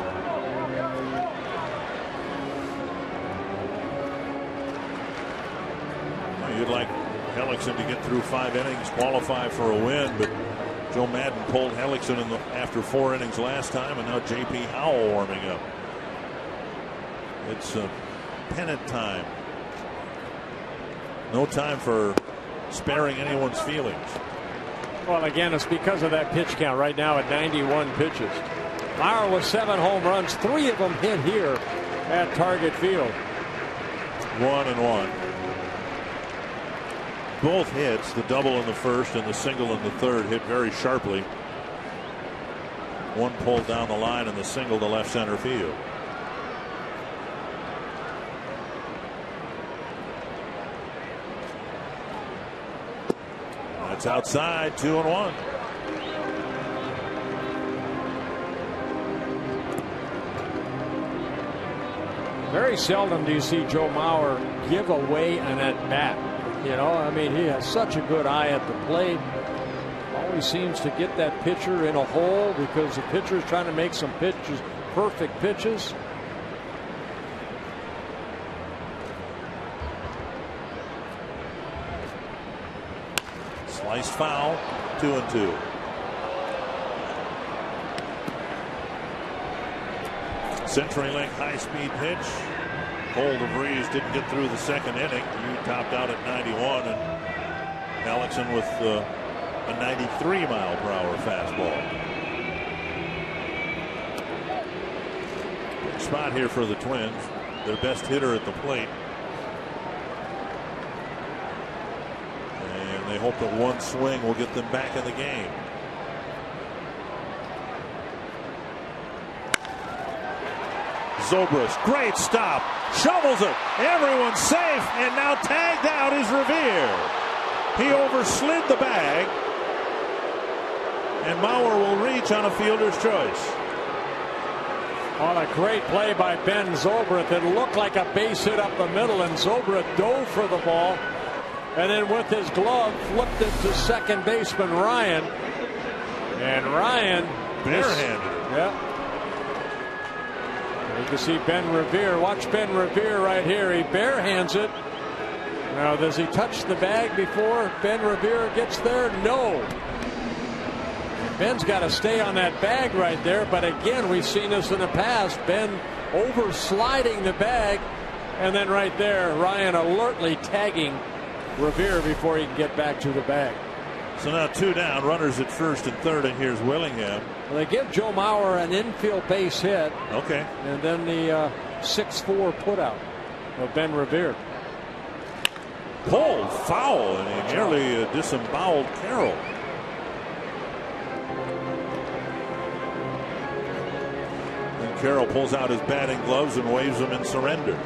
You'd like Hellickson to get through 5 innings, qualify for a win, but Joe Madden pulled Hellickson after 4 innings last time, and now J.P. Howell warming up. It's pennant time. No time for sparing anyone's feelings. Well, again, it's because of that pitch count right now at 91 pitches. Mauer with 7 home runs, 3 of them hit here at Target Field. 1-1. Both hits, the double in the first and the single in the third, hit very sharply. One pulled down the line and the single to left center field. That's outside, 2-1. Very seldom do you see Joe Mauer give away an at-bat. I mean, he has such a good eye at the plate. Always seems to get that pitcher in a hole because the pitcher is trying to make some pitches, perfect pitches. Sliced foul, 2-2. CenturyLink high-speed pitch. Cole DeVries didn't get through the second inning. You topped out at 91, and Hellickson with a 93-mile-per-hour fastball. Big spot here for the Twins. Their best hitter at the plate. And they hope that one swing will get them back in the game. Zobrist, great stop, shovels it, everyone's safe, and now tagged out is Revere. He overslid the bag, and Mauer will reach on a fielder's choice. On a great play by Ben Zobrist. It looked like a base hit up the middle, and Zobrist dove for the ball, and then with his glove flipped it to second baseman Ryan, and Ryan barehanded. Yeah. You can see Ben Revere. Watch Ben Revere right here. He barehands it. Now, does he touch the bag before Ben Revere gets there? No. And Ben's got to stay on that bag right there. But again, we've seen this in the past. Ben oversliding the bag. And then right there, Ryan alertly tagging Revere before he can get back to the bag. So now 2 down, runners at first and third, and here's Willingham. Well, they give Joe Mauer an infield base hit. Okay. And then the 6-4 putout of Ben Revere. Pulled foul, and he nearly disemboweled Carroll. And Carroll pulls out his batting gloves and waves them in surrender.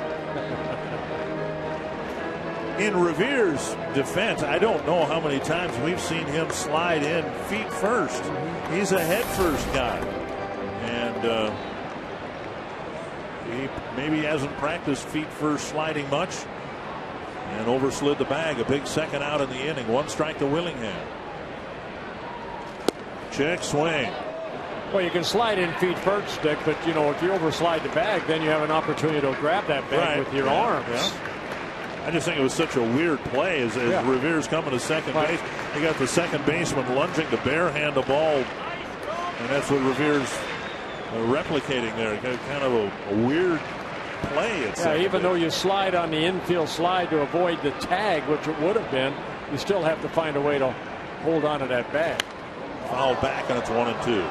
In Revere's defense, I don't know how many times we've seen him slide in feet first. He's a head first guy. And he maybe hasn't practiced feet first sliding much. And overslid the bag. A big second out in the inning. 1 strike to Willingham. Check swing. Well, you can slide in feet first, Dick, but if you overslide the bag, then you have an opportunity to grab that bag with your arms. Yeah. I just think it was such a weird play as Revere's coming to second base. You got the second baseman lunging to barehand the ball, and that's what Revere's replicating there. Kind of a weird play at second even base. though you slide on the infield slide to avoid the tag, which it would have been, you still have to find a way to hold on to that bag. Fouled back, and it's 1-2.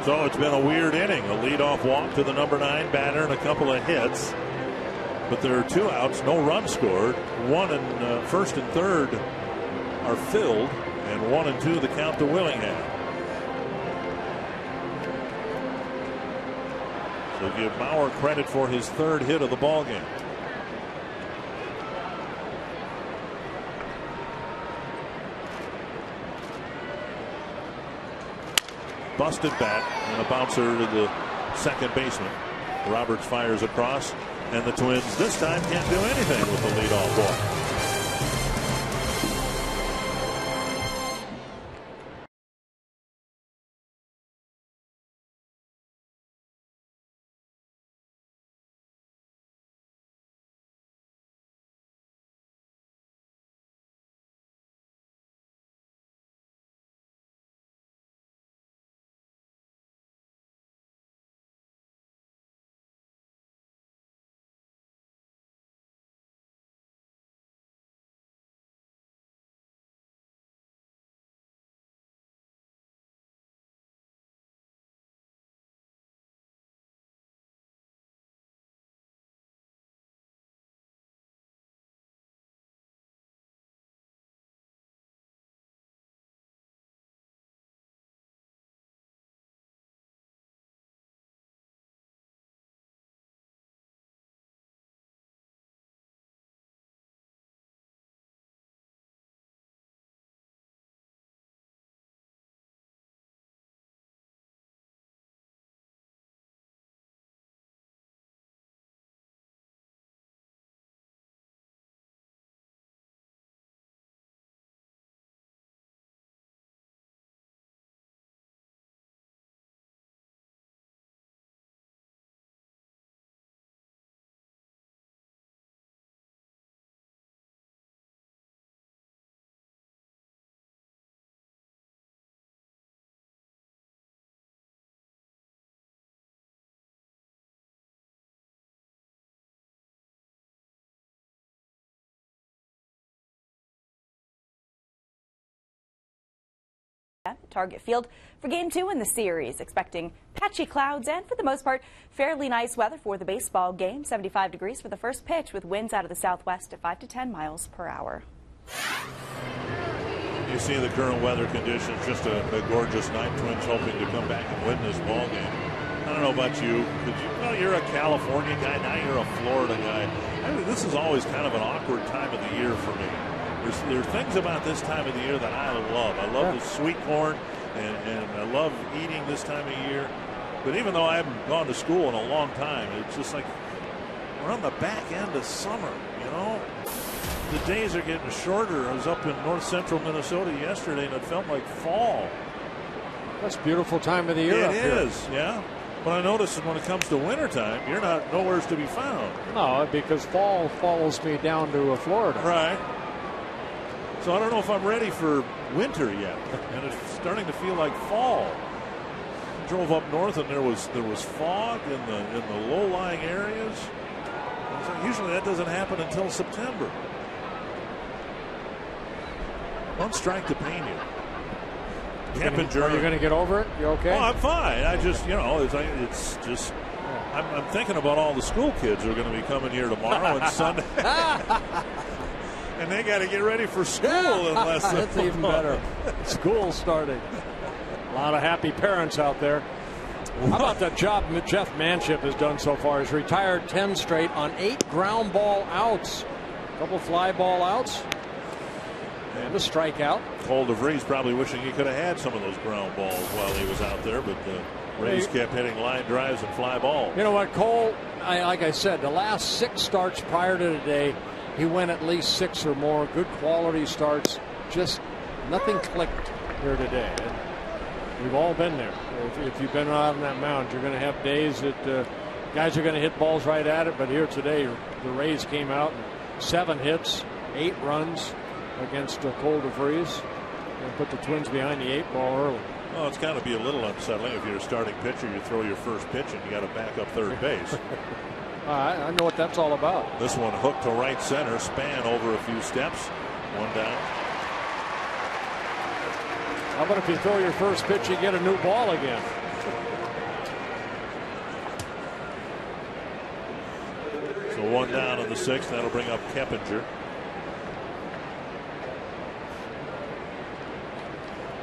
So it's been a weird inning. A leadoff walk to the number 9 batter and a couple of hits. But there are 2 outs, no run scored. 1 and first and third are filled, and 1 and 2 the count to Willingham. So give Bauer credit for his 3rd hit of the ball game. Busted bat and a bouncer to the second baseman. Roberts fires across, and the Twins this time can't do anything with the leadoff walk. Target Field for Game 2 in the series. Expecting patchy clouds and, for the most part, fairly nice weather for the baseball game. 75 degrees for the first pitch with winds out of the southwest at 5 to 10 miles per hour. You see the current weather conditions, just a gorgeous night. Twins hoping to come back and win this ball game. I don't know about you, well, you're a California guy, now you're a Florida guy. I mean, this is always kind of an awkward time of the year for me. There's things about this time of the year that I love. I love the sweet corn, and I love eating this time of year. But even though I haven't gone to school in a long time, it's just like we're on the back end of summer, you know? The days are getting shorter. I was up in north central Minnesota yesterday, and it felt like fall. That's a beautiful time of the year. It is, yeah. But I notice when it comes to wintertime, you're not nowheres to be found. No, because fall follows me down to Florida. Right. So I don't know if I'm ready for winter yet, and it's starting to feel like fall. I drove up north, and there was fog in the low-lying areas. So usually that doesn't happen until September. Don't strike to pain you. Are you going to get over it? You okay? Oh, I'm fine. I just, you know, it's just. I'm thinking about all the school kids who are going to be coming here tomorrow and Sunday. And they got to get ready for school in less than That's even better. School starting. A lot of happy parents out there. How about the job Jeff Manship has done so far? He's retired 10 straight on 8 ground ball outs. A couple fly ball outs. And a strikeout. Cole DeVries probably wishing he could have had some of those ground balls while he was out there, but the Rays kept hitting line drives and fly balls. You know what, Cole, like I said, the last 6 starts prior to today, he went at least 6 or more good quality starts. Just nothing clicked here today. And we've all been there. If you've been out on that mound, you're going to have days that guys are going to hit balls right at it. But here today, the Rays came out and 7 hits, 8 runs against Cole DeVries, and put the Twins behind the 8 ball early. Well, it's got to be a little unsettling if you're a starting pitcher. You throw your first pitch and you got to back up third base. I know what that's all about. This one hooked to right center, span over a few steps, 1 down. How about if you throw your first pitch, you get a new ball again? So So 1 down in the 6th. That'll bring up Keppinger.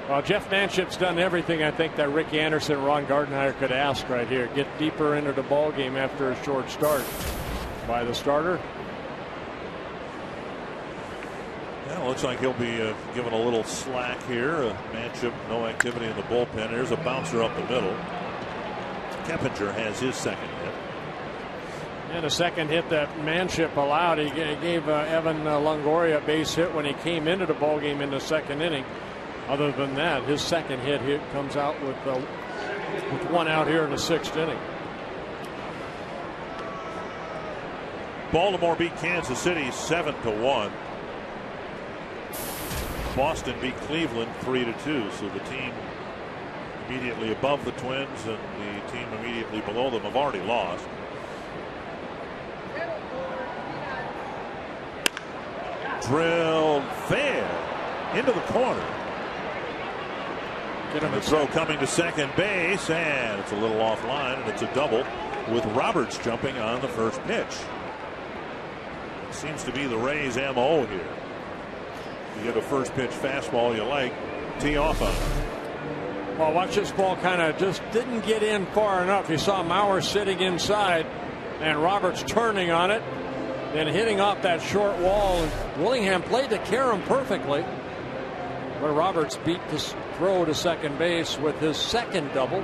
Well, Jeff Manship's done everything I think that Rick Anderson, Ron Gardenhire could ask right here. Get deeper into the ball game after a short start by the starter. Yeah, looks like he'll be given a little slack here. Manship, no activity in the bullpen. Here's a bouncer up the middle. Keppinger has his second hit. And a second hit that Manship allowed. He gave Evan Longoria a base hit when he came into the ball game in the second inning. Other than that, his second hit comes out with 1 out here in the 6th inning. Baltimore beat Kansas City 7-1. Boston beat Cleveland 3-2. So the team immediately above the Twins and the team immediately below them have already lost. Drilled fair into the corner. And the throw coming to second base, and it's a little offline, and it's a double with Roberts jumping on the first pitch. It seems to be the Rays' MO here. You get a first pitch fastball you like, tee off on it. Well, watch this ball kind of just didn't get in far enough. You saw Mauer sitting inside and Roberts turning on it, then hitting off that short wall. And Willingham played to Karam perfectly. But Roberts beat this throw to second base with his second double.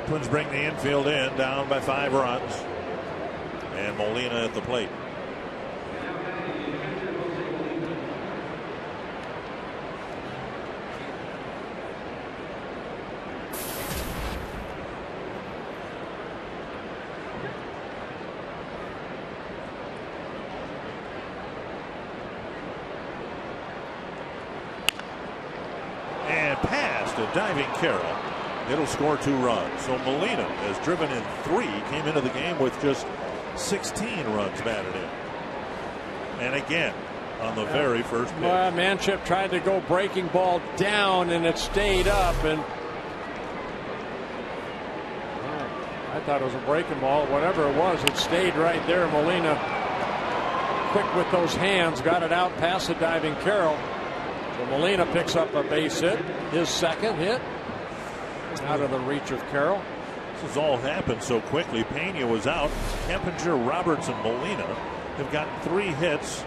Twins bring the infield in, down by 5 runs. And Molina at the plate. Diving Carroll. It'll score 2 runs. So Molina has driven in 3. Came into the game with just 16 runs batted in. And again on the very first pitch. Well, Manship tried to go breaking ball down and it stayed up. And I thought it was a breaking ball. Whatever it was, it stayed right there. Molina quick with those hands, got it out past the diving Carroll. So Molina picks up a base hit, his second hit, out of the reach of Carroll. This has all happened so quickly. Pena was out. Keppinger, Roberts, and Molina have gotten 3 hits,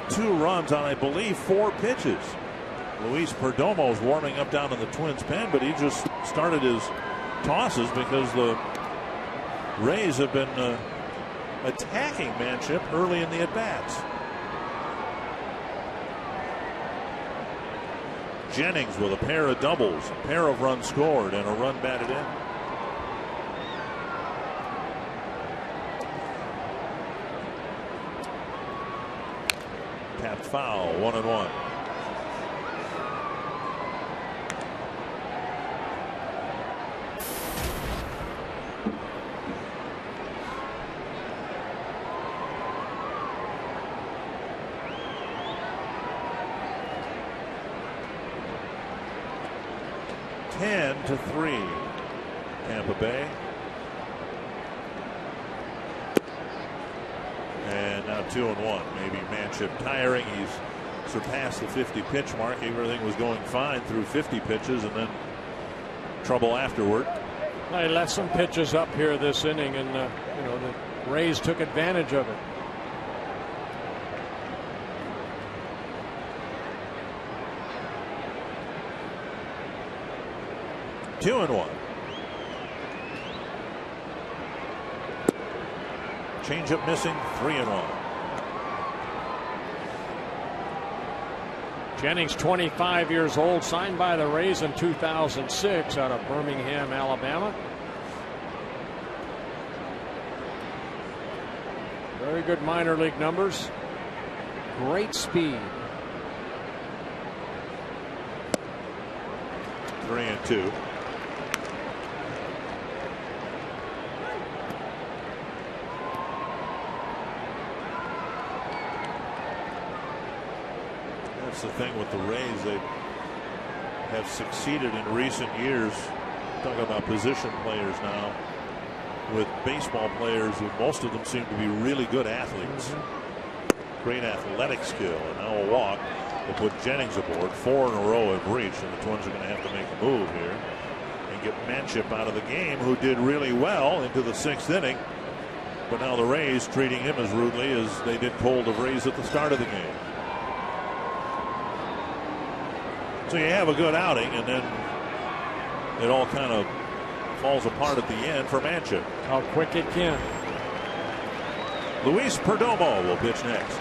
2 runs on, I believe, 4 pitches. Luis Perdomo's warming up down in the Twins' pen, but he just started his tosses because the Rays have been attacking Manship early in the at-bats. Jennings with a pair of doubles, a pair of runs scored, and a run batted in. Tapped foul, 1-1. To 3, Tampa Bay. And now 2-1. Maybe Manship tiring. He's surpassed the 50 pitch mark. Everything was going fine through 50 pitches, and then trouble afterward. They left some pitches up here this inning, and the Rays took advantage of it. Two and 1. Changeup missing, 3-1. Jennings, 25 years old, signed by the Rays in 2006 out of Birmingham, Alabama. Very good minor league numbers. Great speed. 3-2. That's the thing with the Rays. They have succeeded in recent years. Talking about position players now. with baseball players who most of them seem to be really good athletes. Great athletic skill, and now a walk will put Jennings aboard. 4 in a row have reached, and the Twins are going to have to make a move here and get Manship out of the game, who did really well into the 6th inning. But now the Rays treating him as rudely as they did Cole DeVries at the start of the game. So you have a good outing, and then it all kind of falls apart at the end for Manship. How quick it can. Luis Perdomo will pitch next.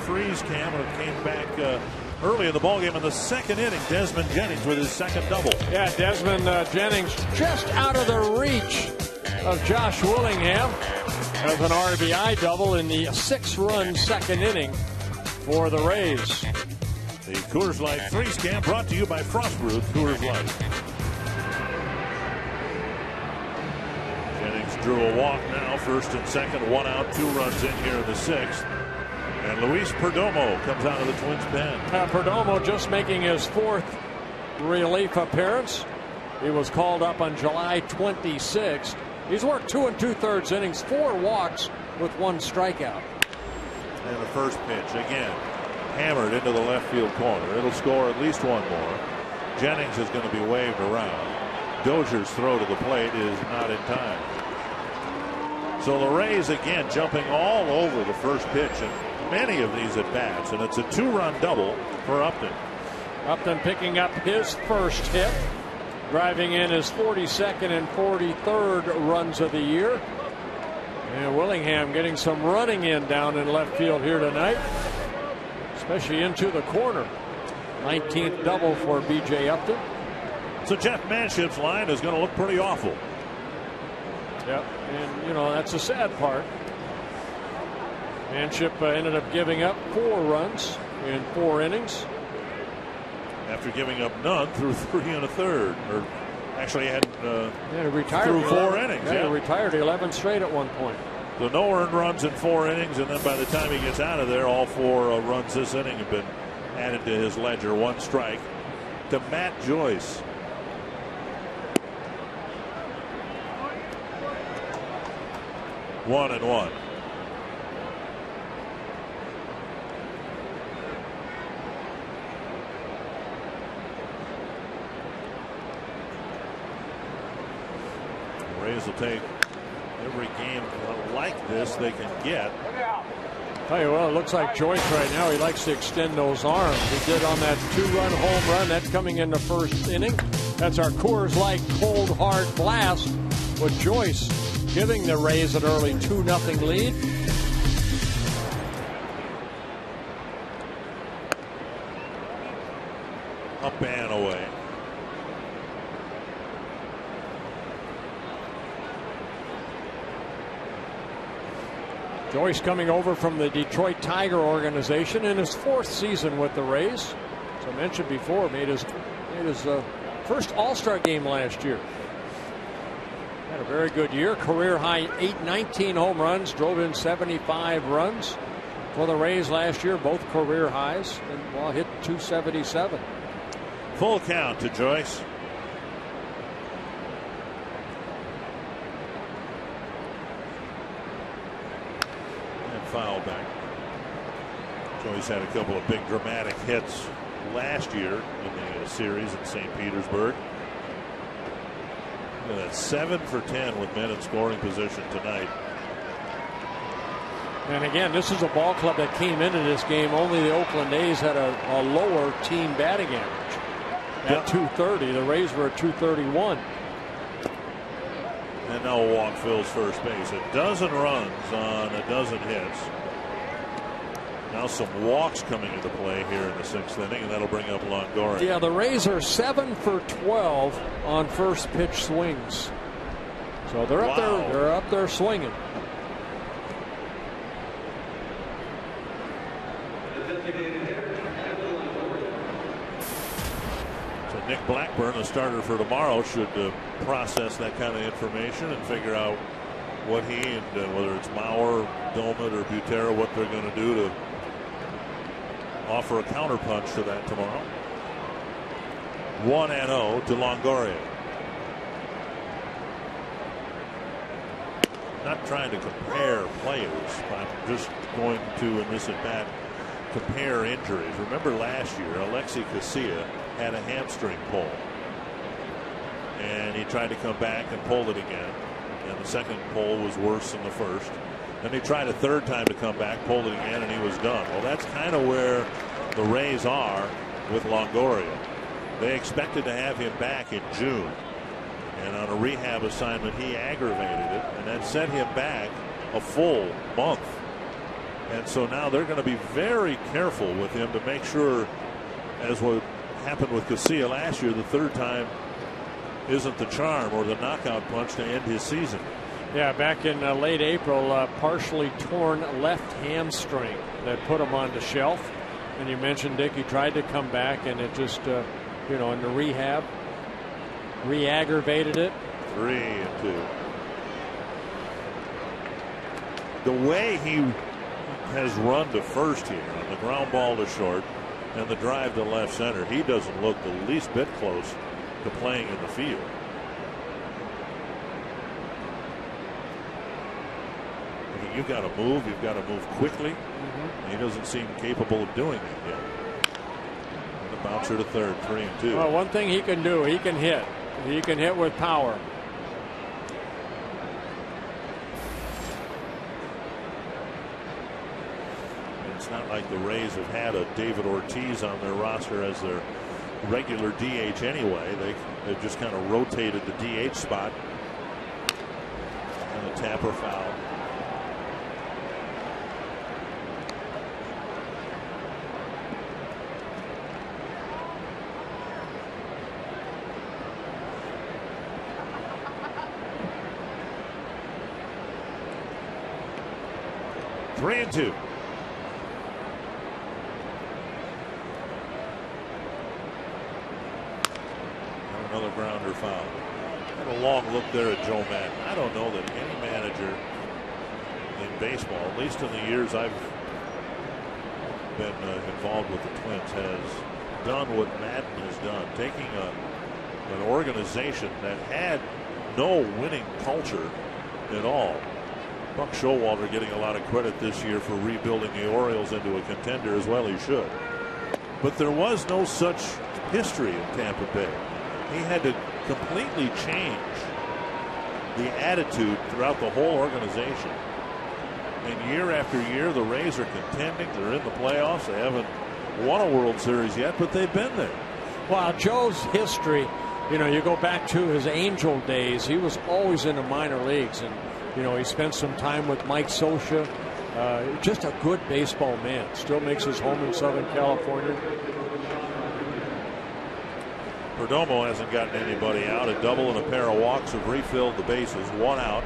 Freeze cam came back early in the ballgame in the 2nd inning. Desmond Jennings with his 2nd double. Yeah, Desmond Jennings just out of the reach of Josh Willingham as an RBI double in the 6-run 2nd inning for the Rays. The Coors Light Freeze cam brought to you by Frostbrewed Coors Light. Jennings drew a walk now, 1st and 2nd, 1 out, 2 runs in here in the 6th. And Luis Perdomo comes out of the Twins pen. Perdomo just making his 4th relief appearance. He was called up on July 26th. He's worked 2 2/3 innings, 4 walks with 1 strikeout. And the first pitch again hammered into the left field corner. It'll score at least 1 more. Jennings is going to be waved around. Dozier's throw to the plate is not in time. So the Rays again jumping all over the first pitch and many of these at bats, and it's a 2-run double for Upton. Upton picking up his first hit, driving in his 42nd and 43rd runs of the year. And Willingham getting some running in down in left field here tonight, especially into the corner. 19th double for B.J. Upton. So Jeff Manship's line is going to look pretty awful. Yep, and you know that's the sad part. Manship ended up giving up 4 runs in 4 innings. After giving up none through 3 1/3. Or actually had retired through 4 innings. Yeah, he retired 11 straight at one point. So no earned runs in 4 innings, and then by the time he gets out of there, all 4 runs this inning have been added to his ledger. 1 strike to Matt Joyce. One and one. Rays will take every game like this they can get. Tell you what, it looks like Joyce right now, he likes to extend those arms. He did on that 2-run home run. That's coming in the 1st inning. That's our Coors Light cold hard blast with Joyce giving the Rays an early 2-0 lead. Up and away. Joyce coming over from the Detroit Tiger organization in his 4th season with the Rays. As I mentioned before, made his first All-Star game last year. Had a very good year. Career high 819 home runs, drove in 75 runs for the Rays last year, both career highs, and hit 277. Full count to Joyce. Foul back. Joyce had a couple of big dramatic hits last year in the series in St. Petersburg. Look at that, 7 for 10 with men in scoring position tonight. And again, this is a ball club that came into this game. Only the Oakland A's had a lower team batting average at 230. The Rays were at 231. And now a walk fills first base. A dozen runs on a dozen hits. Now some walks coming into play here in the 6th inning, and that'll bring up Longoria. Yeah, the Rays are 7 for 12 on first pitch swings. So they're up there. They're up there swinging. Nick Blackburn, the starter for tomorrow, should process that kind of information and figure out what he and whether it's Mauer, Domit, or Butera, what they're going to do to offer a counterpunch to that tomorrow. 1-0 to Longoria. Not trying to compare players, but I'm just going to, in this at bat, compare injuries. Remember last year, Alexi Casilla had a hamstring pull, and he tried to come back and pulled it again, and the second pull was worse than the first. Then he tried a third time to come back, pulled it again, and he was done. Well, that's kind of where the Rays are with Longoria. They expected to have him back in June, and on a rehab assignment he aggravated it, and that set him back a full month. And so now they're going to be very careful with him to make sure, as what happened with Casilla last year, the third time isn't the charm or the knockout punch to end his season. Yeah, back in late April, partially torn left hamstring that put him on the shelf. And you mentioned, Dick, he tried to come back, and it just, in the rehab, re-aggravated it. 3-2. The way he has run to first here on the ground ball to short and the drive to left center, he doesn't look the least bit close to playing in the field. You've got to move. You've got to move quickly. He doesn't seem capable of doing it yet. And the bouncer to third, 3-2. Well, one thing he can do, he can hit. He can hit with power. It's not like the Rays have had a David Ortiz on their roster as their regular DH anyway. They've just kind of rotated the DH spot. And a tapper foul. Three and two. Another grounder foul. Had a long look there at Joe Madden. I don't know that any manager in baseball, at least in the years I've been involved with the Twins, has done what Madden has done, taking an organization that had no winning culture at all. Buck Showalter getting a lot of credit this year for rebuilding the Orioles into a contender, as well he should. But there was no such history in Tampa Bay. He had to completely change the attitude throughout the whole organization. And year after year, the Rays are contending. They're in the playoffs. They haven't won a World Series yet, but they've been there. Well, Joe's history, you go back to his Angel days. He was always in the minor leagues, and he spent some time with Mike Scioscia. Just a good baseball man. Still makes his home in Southern California. Perdomo hasn't gotten anybody out. A double and a pair of walks have refilled the bases. One out.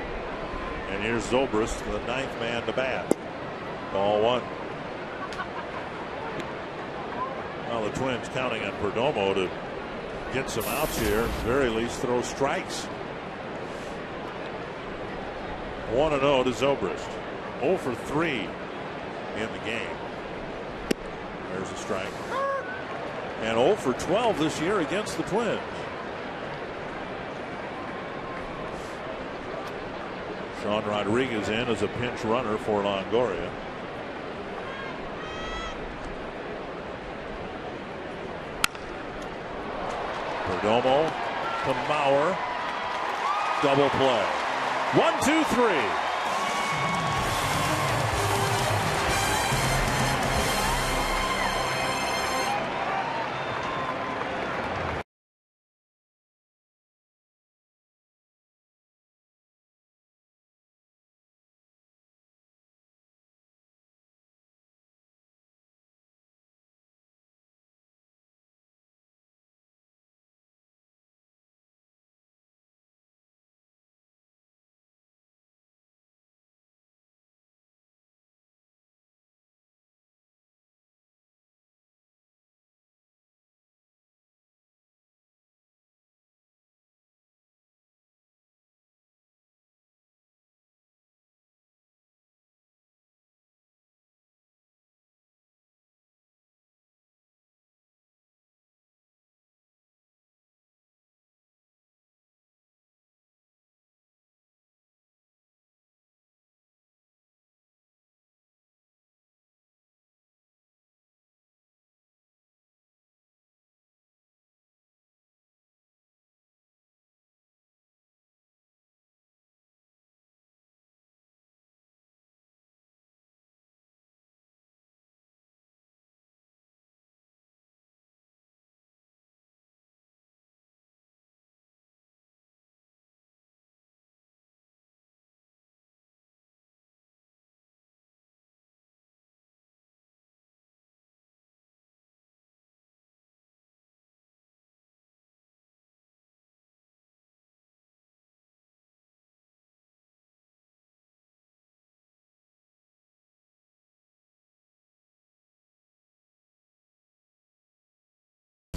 And here's Zobrist, the ninth man to bat. Ball one. Well, the Twins counting on Perdomo to get some outs here. At the very least, throw strikes. 1-0 to Zobrist. 0 for 3 in the game. There's a strike. And 0 for 12 this year against the Twins. Sean Rodriguez in as a pinch runner for Longoria. Perdomo to Mauer. Double play. 1, 2, 3.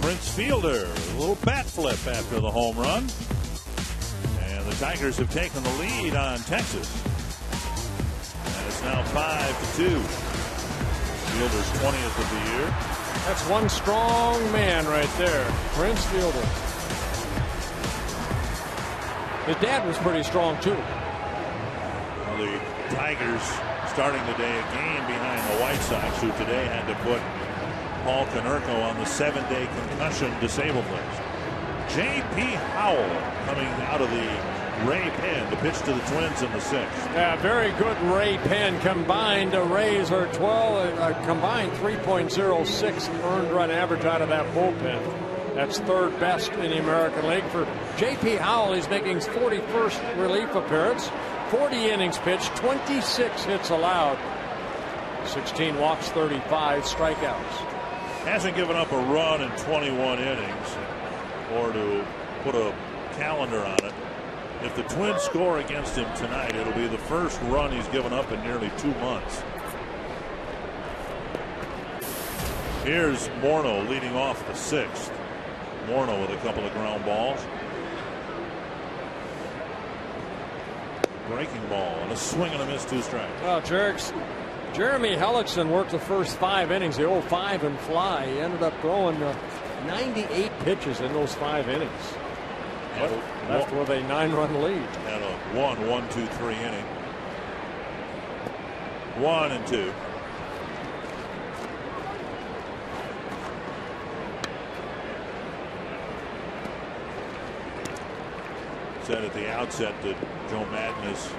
Prince Fielder, a little bat flip after the home run. And the Tigers have taken the lead on Texas. And it's now 5-2. Fielder's 20th of the year. That's one strong man right there, Prince Fielder. His dad was pretty strong too. Well, the Tigers starting the day a game behind the White Sox, who today had to put Paul Konerko on the 7-day concussion disabled list. J.P. Howell coming out of the Ray pen to pitch to the Twins in the 6th. Yeah, very good Ray pen. Combined Rays are combined 3.06 earned run average out of that bullpen. That's third best in the American League. For J.P. Howell, he's making his 41st relief appearance. 40 innings pitched, 26 hits allowed. 16 walks, 35 strikeouts. Hasn't given up a run in 21 innings, or to put a calendar on it. If the Twins score against him tonight, it'll be the first run he's given up in nearly 2 months. Here's Morneau leading off the 6th. Morneau with a couple of ground balls. Breaking ball and a swing and a miss, 2 strikes. Well, Jeremy Hellickson worked the first 5 innings, the old 5 and fly. He ended up throwing 98 pitches in those 5 innings. Left with a 9-run lead. And a 1-1-2-3 inning. 1 and 2. Said at the outset that Joe Magnus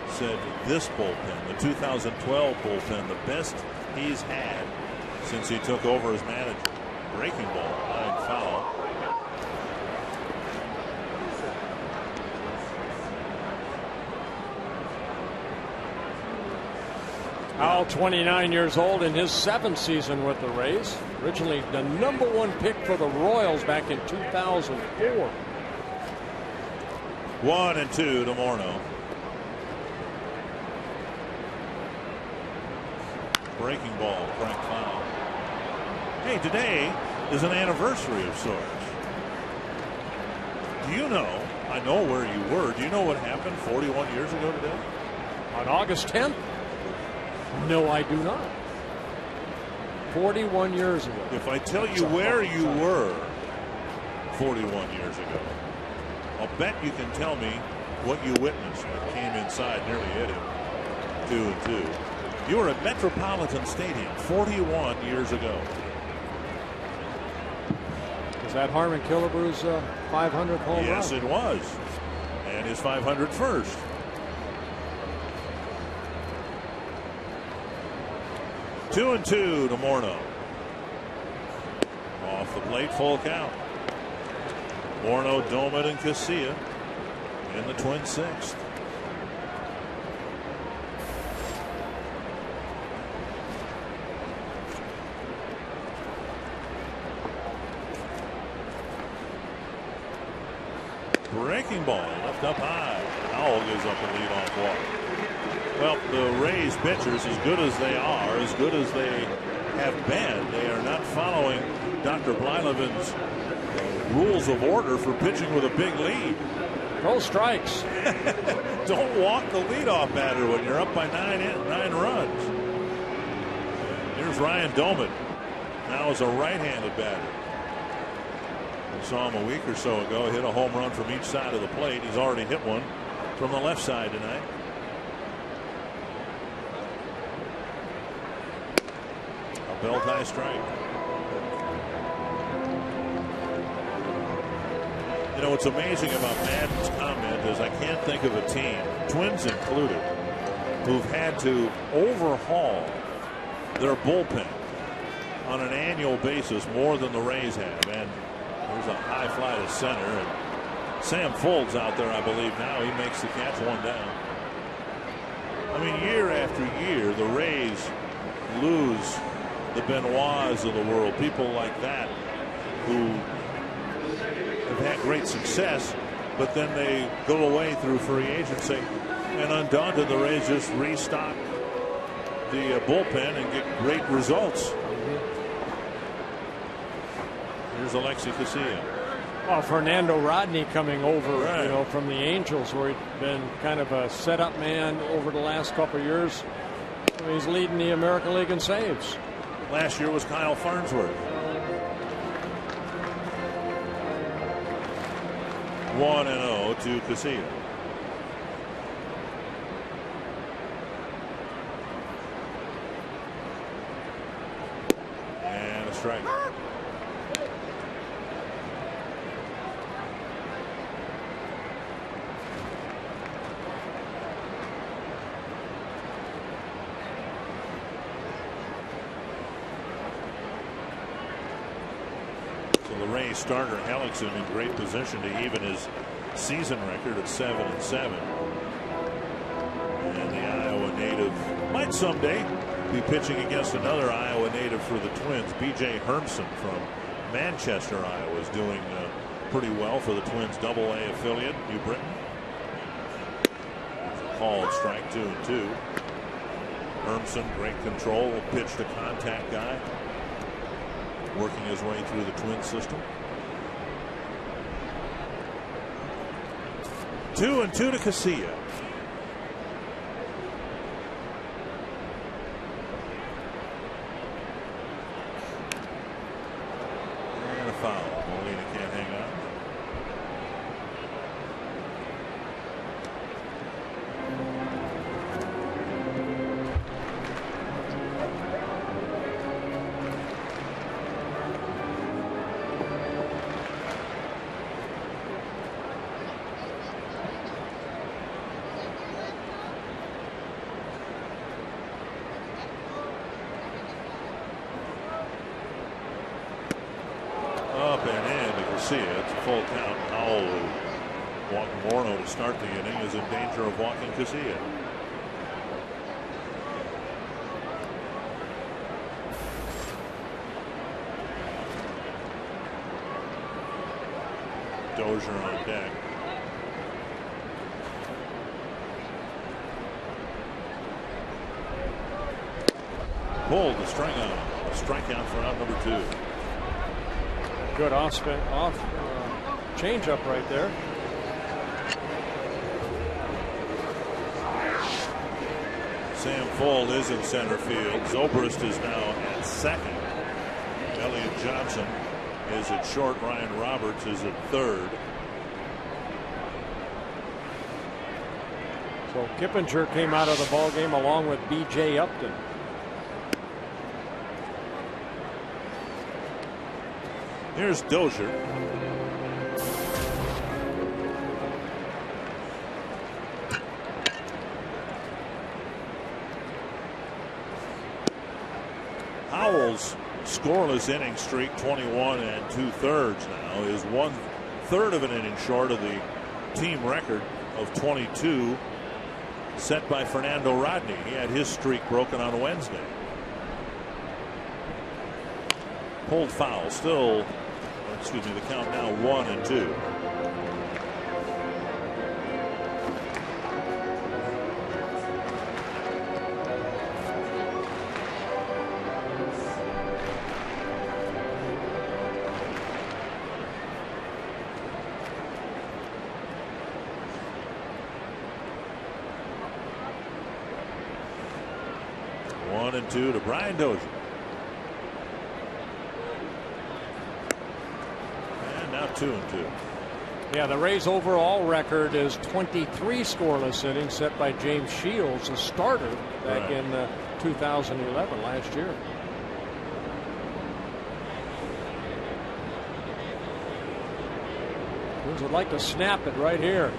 said this bullpen, the 2012 bullpen, the best he's had since he took over as manager. Breaking ball, line foul. Howell, 29 years old, in his 7th season with the Rays. Originally the #1 pick for the Royals back in 2004. 1 and 2 to Morneau. Breaking ball, crank foul. Hey, today is an anniversary of sorts. Do you know? I know where you were. Do you know what happened 41 years ago today? On August 10th? No, I do not. 41 years ago. If I tell you where you were 41 years ago, I'll bet you can tell me what you witnessed. It came inside, nearly hit him. 2-2. You were at Metropolitan Stadium 41 years ago. Was that Harmon Killebrew's 500th home run? Yes, it was. And his 501st. Two and two to Morneau. Off the plate, full count. Morneau, Domet, and Casilla in the Twins' sixth. Breaking ball, left up high. Howell gives up a leadoff walk. Well, the Rays pitchers, as good as they are, as good as they have been, they are not following Dr. Blyleven's rules of order for pitching with a big lead. No strikes. Don't walk the leadoff batter when you're up by nine runs. Here's Ryan Domet. Now is a right-handed batter. We saw him a week or so ago hit a home run from each side of the plate. He's already hit one from the left side tonight. A belt high strike. You know, what's amazing about Madden's comment is I can't think of a team, Twins included, who've had to overhaul their bullpen on an annual basis more than the Rays have. And there's a high fly to center, and Sam Folds out there, I believe now. He makes the catch, one down. I mean, year after year, the Rays lose the Benoits of the world, people like that who have had great success, but then they go away through free agency. And undaunted, the Rays just restock the bullpen and get great results. Here's Alexi Casilla. Well, Fernando Rodney coming over, right, you know, from the Angels, where he'd been kind of a setup man over the last couple of years. He's leading the American League in saves. Last year was Kyle Farnsworth. 1-0 to Casilla. And a strike. So the Rays starter Hellickson in great position to even his season record at 7-7. And the Iowa native might someday be pitching against another Iowa native for the Twins. B.J. Hermson from Manchester, Iowa, is doing pretty well for the Twins AA affiliate, New Britain. Called strike 2-2. Hermson, great control, will pitch to contact guy, working his way through the Twins system. 2-2 to Casilla. And a foul. Molina can't hang on. Up and in to Casilla. It's a full count. Howell, who walked Morneau to start the inning, is in danger of walking Casilla. Dozier on deck. pulled the string out. A strikeout for out number 2. Good off change up right there. Sam Fuld is in center field. Zobrist is now at second. Elliott Johnson is at short. Ryan Roberts is at third. So Kippinger came out of the ball game along with B.J. Upton. Here's Dozier. Howell's scoreless inning streak, 21 2/3 now, is 1/3 of an inning short of the team record of 22 set by Fernando Rodney. He had his streak broken on Wednesday. Pulled foul, still, excuse me, the count now 1-2. And 2 to Brian Dozier. And now 2-2. Yeah, the Rays' overall record is 23 scoreless innings set by James Shields, a starter back in 2011, last year. Twins would like to snap it right here.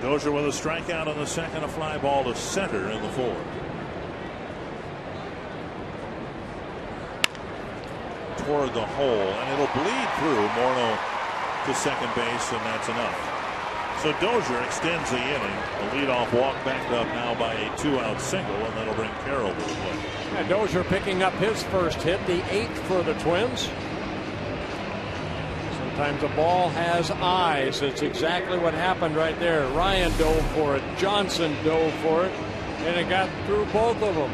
Dozier with a strikeout on the second, a fly ball to center in the 4th. Toward the hole, and it'll bleed through. Morneau to second base, and that's enough. So Dozier extends the inning. The leadoff walk backed up now by a 2-out single, and that'll bring Carroll to the plate. And Dozier picking up his first hit, the 8th for the Twins. Sometimes a ball has eyes. It's exactly what happened right there. Ryan dove for it. Johnson dove for it. And it got through both of them.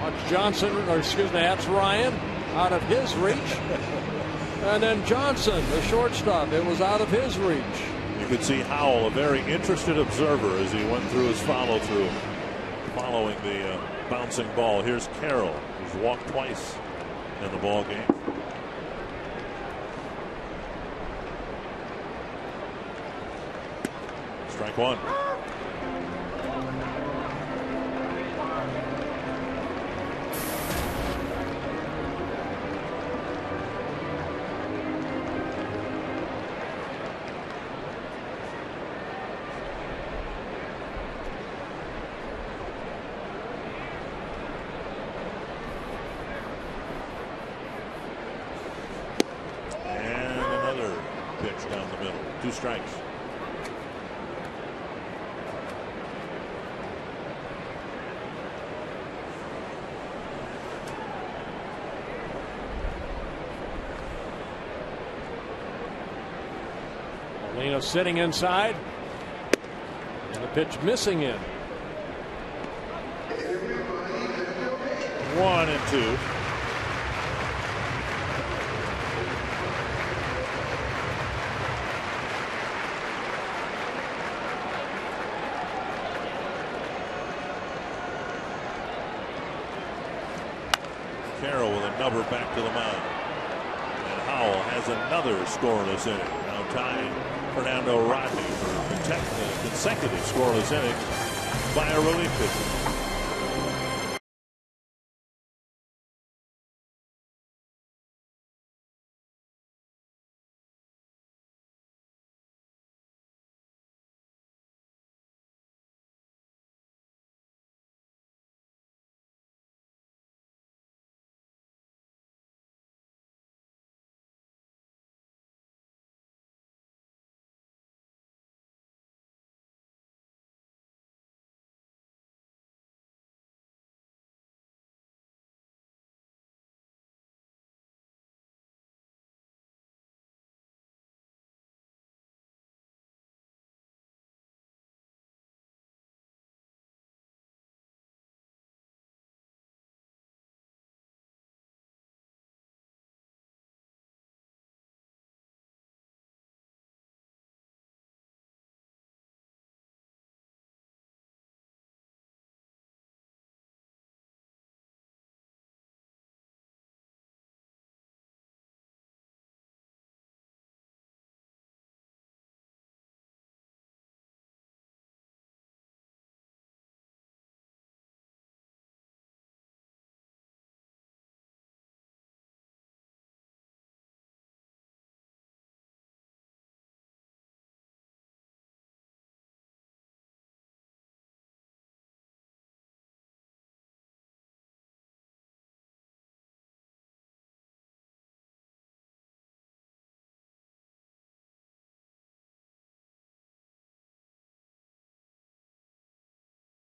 Watch Johnson, or excuse me, that's Ryan out of his reach. And then Johnson, the shortstop, it was out of his reach. You could see Howell, a very interested observer, as he went through his follow through, following the bouncing ball. Here's Carroll, who's walked twice in the ball game. Strike 1. And another pitch down the middle. 2 strikes. Molina sitting inside. And the pitch missing in. 1-2. Carroll with a number back to the mound. And Howell has another scoreless inning. Now tying Fernando Rodney for consecutive scoreless innings by a relief pitcher.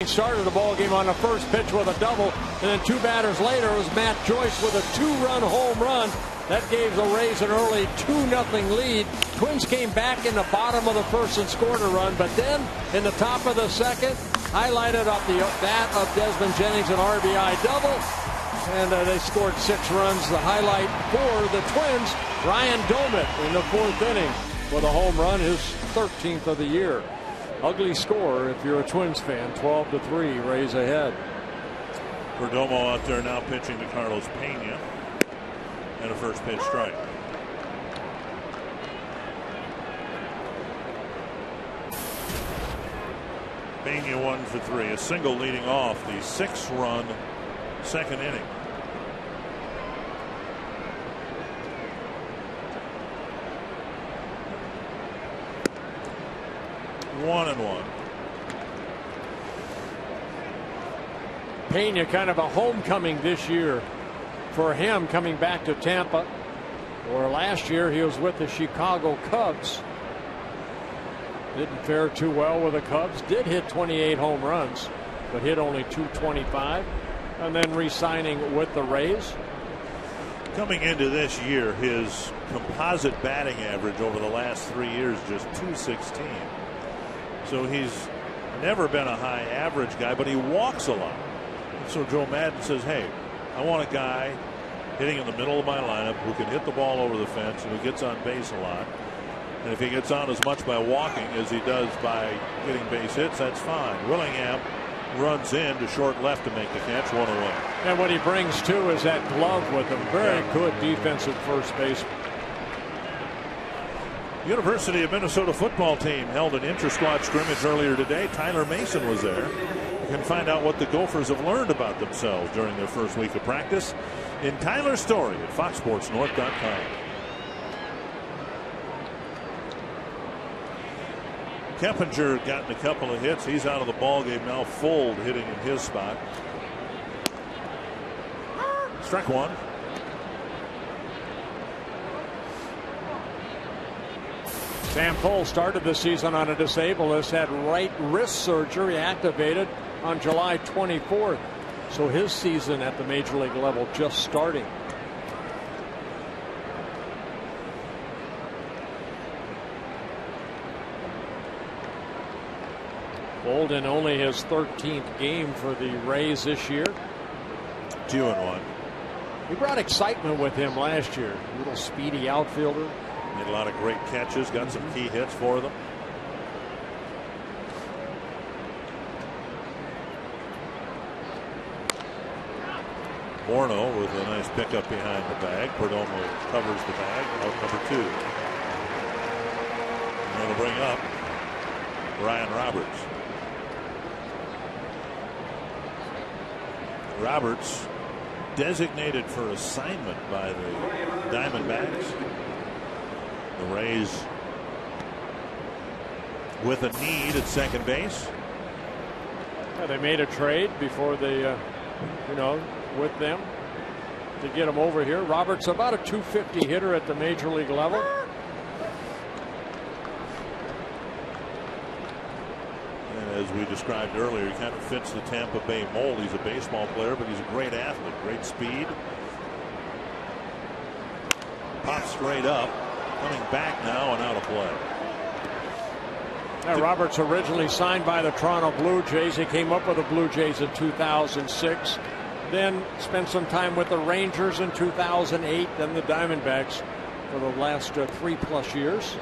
started the ball game on the first pitch with a double, and then 2 batters later it was Matt Joyce with a 2-run home run. That gave the Rays an early 2-0 lead. Twins came back in the bottom of the first and scored a run, but then in the top of the second, highlighted off the bat of Desmond Jennings, an RBI double, and they scored 6 runs. The highlight for the Twins, Ryan Domit in the 4th inning with a home run, his 13th of the year. Ugly score if you're a Twins fan. 12-3, Rays ahead. Perdomo out there now pitching to Carlos Pena. And a first pitch strike. Pena 1 for 3. A single leading off the 6-run second inning. One and one. Pena kind of a homecoming this year for him, coming back to Tampa. Or last year he was with the Chicago Cubs. Didn't fare too well with the Cubs. Did hit 28 home runs, but hit only 225. And then re-signing with the Rays. Coming into this year, his composite batting average over the last 3 years just .216. So he's never been a high average guy, but he walks a lot. So Joe Maddon says, hey, I want a guy hitting in the middle of my lineup who can hit the ball over the fence and who gets on base a lot. And if he gets on as much by walking as he does by getting base hits, that's fine. Willingham runs in to short left to make the catch, 1 away. And what he brings too is that glove with him. Very good defensive first base. University of Minnesota football team held an inter-squad scrimmage earlier today. Tyler Mason was there. You can find out what the Gophers have learned about themselves during their first week of practice in Tyler's story at foxsportsnorth.com. Keppinger gotten a couple of hits. He's out of the ball game now. Fold hitting in his spot. Strike 1. Sam Cole started the season on a disabled list, had right wrist surgery activated on July 24th. So his season at the major league level just starting. Bolden only his 13th game for the Rays this year. 2-1. He brought excitement with him last year. Little speedy outfielder. Made a lot of great catches, got some key hits for them. Borno with a nice pickup behind the bag. Perdomo covers the bag. Out number 2. And that'll bring up Ryan Roberts. Roberts designated for assignment by the Diamondbacks. The Rays with a need at second base. Yeah, they made a trade before they, with them to get him over here. Roberts about a .250 hitter at the major league level. And as we described earlier, he kind of fits the Tampa Bay mold. He's a baseball player, but he's a great athlete, great speed. Pops straight up. Coming back now and out of play. Now, Roberts originally signed by the Toronto Blue Jays. He came up with the Blue Jays in 2006. Then spent some time with the Rangers in 2008. Then the Diamondbacks for the last 3+ years.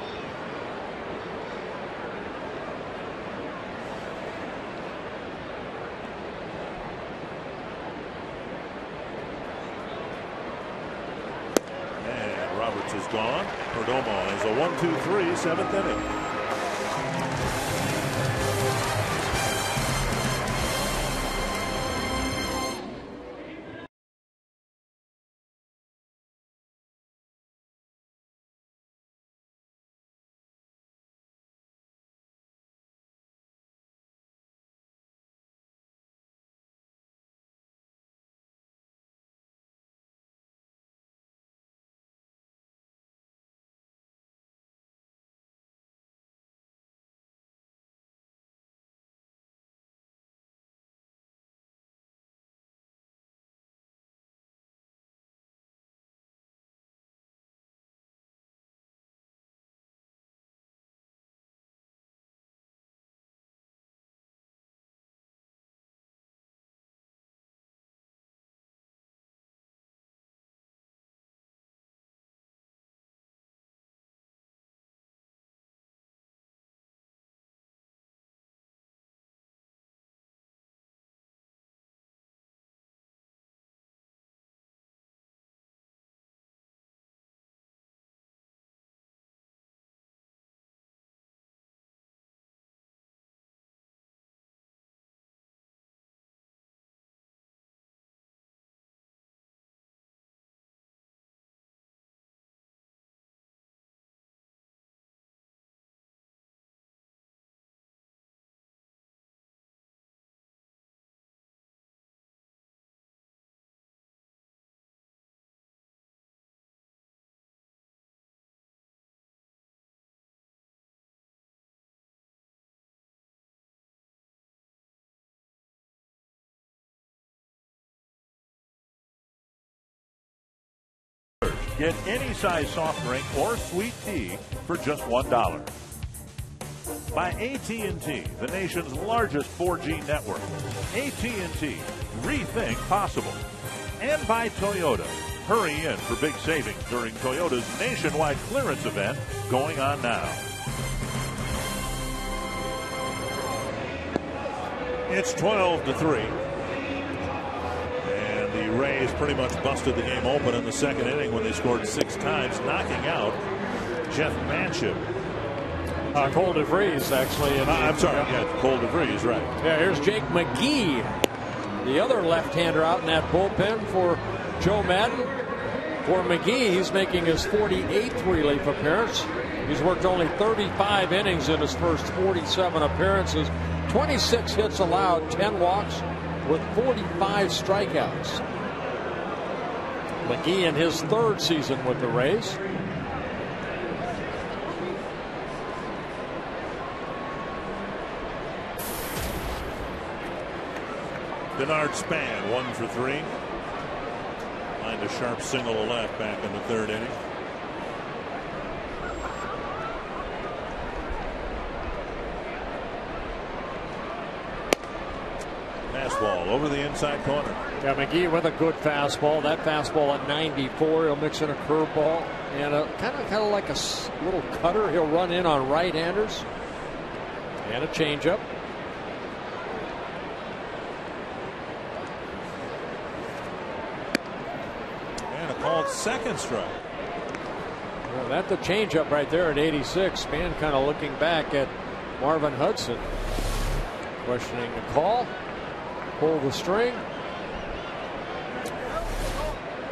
Roberts is gone. Perdomo is a 1-2-3 7th inning. Get any size soft drink or sweet tea for just $1. By AT&T, the nation's largest 4G network. AT&T, rethink possible. And by Toyota. Hurry in for big savings during Toyota's nationwide clearance event going on now. It's 12-3. And the Rays pretty much busted the game open in the second inning when they scored 6 times, knocking out Jeff Manship. Cole DeVries, actually. I'm sorry, Cole DeVries, right. Yeah, here's Jake McGee, the other left-hander out in that bullpen for Joe Madden. For McGee, he's making his 48th relief appearance. He's worked only 35 innings in his first 47 appearances. 26 hits allowed, 10 walks, with 45 strikeouts. McGee in his 3rd season with the Rays. Bernard Span, 1 for 3. Lined a sharp single to left back in the 3rd inning. Fastball over the inside corner. Yeah, McGee with a good fastball. That fastball at 94. He'll mix in a curveball and a kind of like a little cutter. He'll run in on right-handers and a changeup. Called second strike. Well, that's the changeup right there at 86. Span kind of looking back at Marvin Hudson, questioning the call. Pull the string.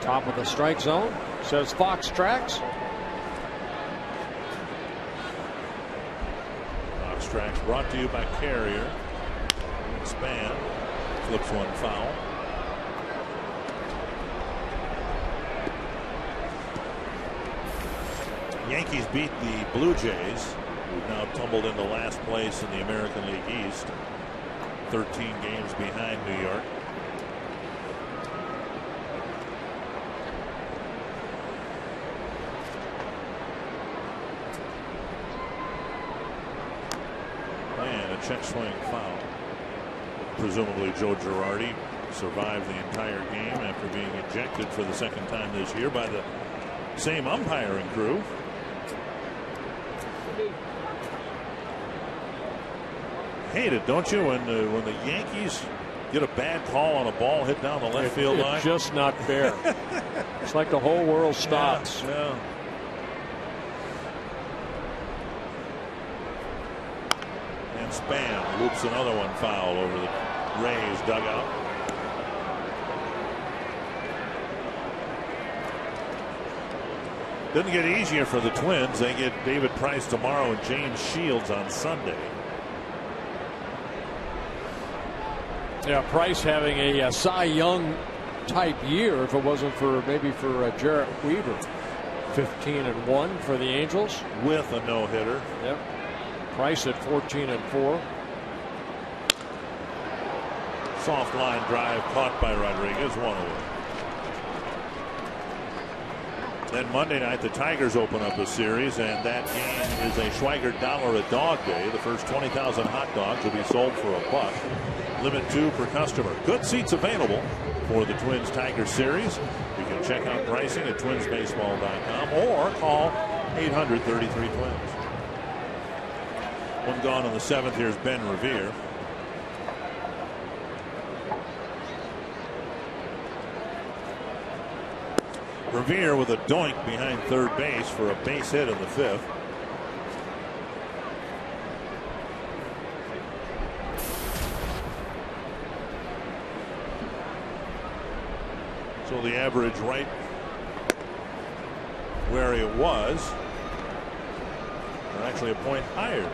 Top of the strike zone. Says Fox tracks. Fox tracks brought to you by Carrier. Span flips one foul. Yankees beat the Blue Jays, who've now tumbled into last place in the American League East. 13 games behind New York. And a check swing foul. Presumably Joe Girardi survived the entire game after being ejected for the 2nd time this year by the same umpiring crew. Hate it, don't you, when the Yankees get a bad call on a ball hit down the left field line? It's just not fair. It's like the whole world stops. Yeah. And Span loops another one foul over the Rays dugout. Doesn't get easier for the Twins. They get David Price tomorrow and James Shields on Sunday. Yeah, Price having a Cy Young type year if it wasn't for maybe for Jarrett Weaver. 15-1 for the Angels with a no-hitter. Yep. Price at 14-4. Soft line drive caught by Rodriguez, 1 away. Then Monday night the Tigers open up a series, and that game is a Schweigert $1 a dog day. The first 20,000 hot dogs will be sold for $1. Limit 2 per customer. Good seats available for the Twins Tigers series. You can check out pricing at twinsbaseball.com or call 800-33-TWINS. One gone in the 7th. Here's Ben Revere. Revere with a doink behind third base for a base hit in the 5th. So the average right where it was, or actually a point higher than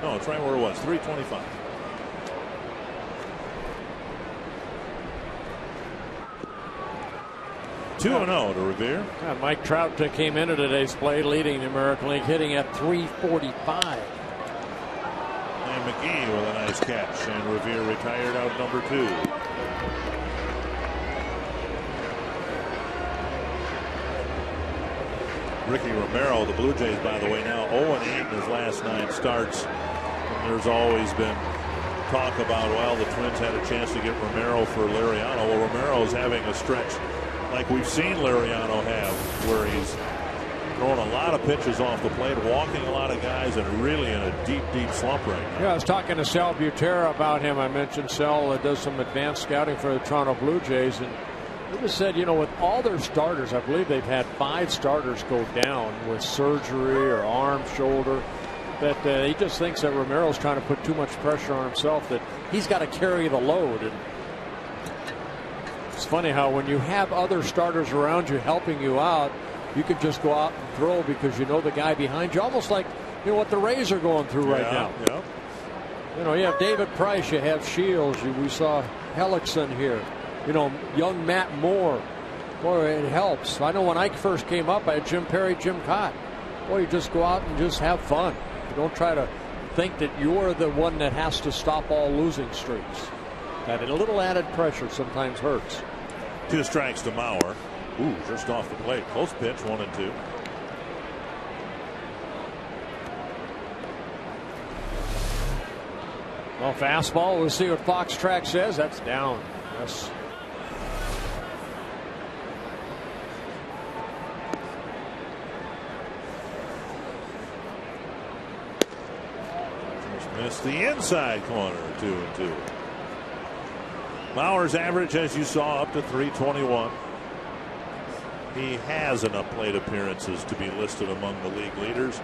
no, it's right where it was, 325. Two and 0 to Revere. Yeah, Mike Trout came into today's play leading the American League, hitting at 345. And McGee with a nice catch, and Revere retired out number 2. Ricky Romero, the Blue Jays, by the way, now 0-8 in his last 9 starts. And there's always been talk about, well, the Twins had a chance to get Romero for Liriano. Well, Romero's having a stretch like we've seen Liriano have, where he's throwing a lot of pitches off the plate, walking a lot of guys, and really in a deep, deep slump right now. Yeah, I was talking to Sal Butera about him. I mentioned Sal does some advanced scouting for the Toronto Blue Jays, and he just said, you know, with all their starters, I believe they've had 5 starters go down with surgery or arm, shoulder, that he just thinks that Romero's trying to put too much pressure on himself, that he's got to carry the load. And it's funny how when you have other starters around you helping you out, you can just go out and throw because you know the guy behind you, almost like, you know, what the Rays are going through right now. Yeah. You know, you have David Price, you have Shields, we saw Hellickson here, you know, young Matt Moore. Boy, it helps. I know when I first came up, I had Jim Perry, Jim Cott. Boy, you just go out and just have fun. You don't try to think that you're the one that has to stop all losing streaks. That a little added pressure sometimes hurts. 2 strikes to Mauer. Ooh, just off the plate. Close pitch, 1-2. Well, fastball. We'll see what Fox Track says. That's down. Yes. Just missed the inside corner. 2-2. Mauer's average, as you saw, up to .321. He has enough plate appearances to be listed among the league leaders.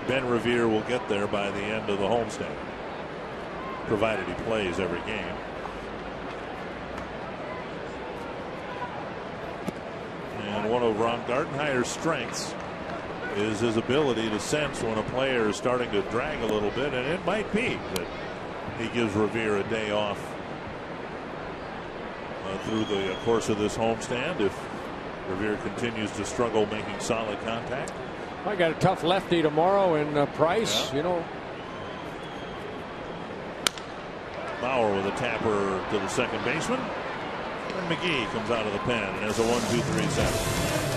Ben Revere will get there by the end of the homestand, provided he plays every game. And one of Ron Gardenhire's strengths is his ability to sense when a player is starting to drag a little bit, and it might be that he gives Revere a day off through the course of this homestand if Revere continues to struggle making solid contact. I got a tough lefty tomorrow in Price. Yeah. You know, Mauer with a tapper to the second baseman, and McGee comes out of the pen and has a 1-2-3 set.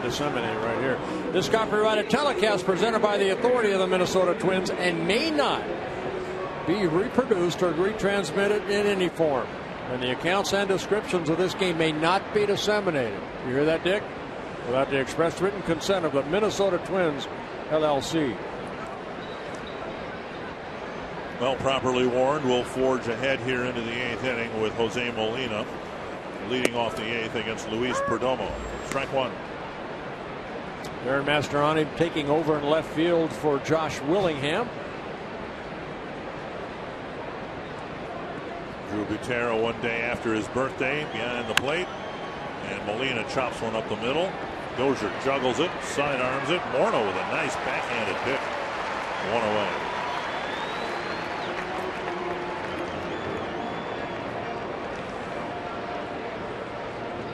disseminate right here. This copyrighted telecast presented by the authority of the Minnesota Twins and may not be reproduced or retransmitted in any form. And the accounts and descriptions of this game may not be disseminated. You hear that, Dick? Without the express written consent of the Minnesota Twins, LLC. Well, properly warned, we'll forge ahead here into the 8th inning with Jose Molina leading off the 8th against Luis Perdomo. Strike one. Aaron Mastroianni taking over in left field for Josh Willingham. Drew Butera one day after his birthday behind the plate, and Molina chops one up the middle. Dozier juggles it, sidearms it. Morneau with a nice backhanded pitch. One away.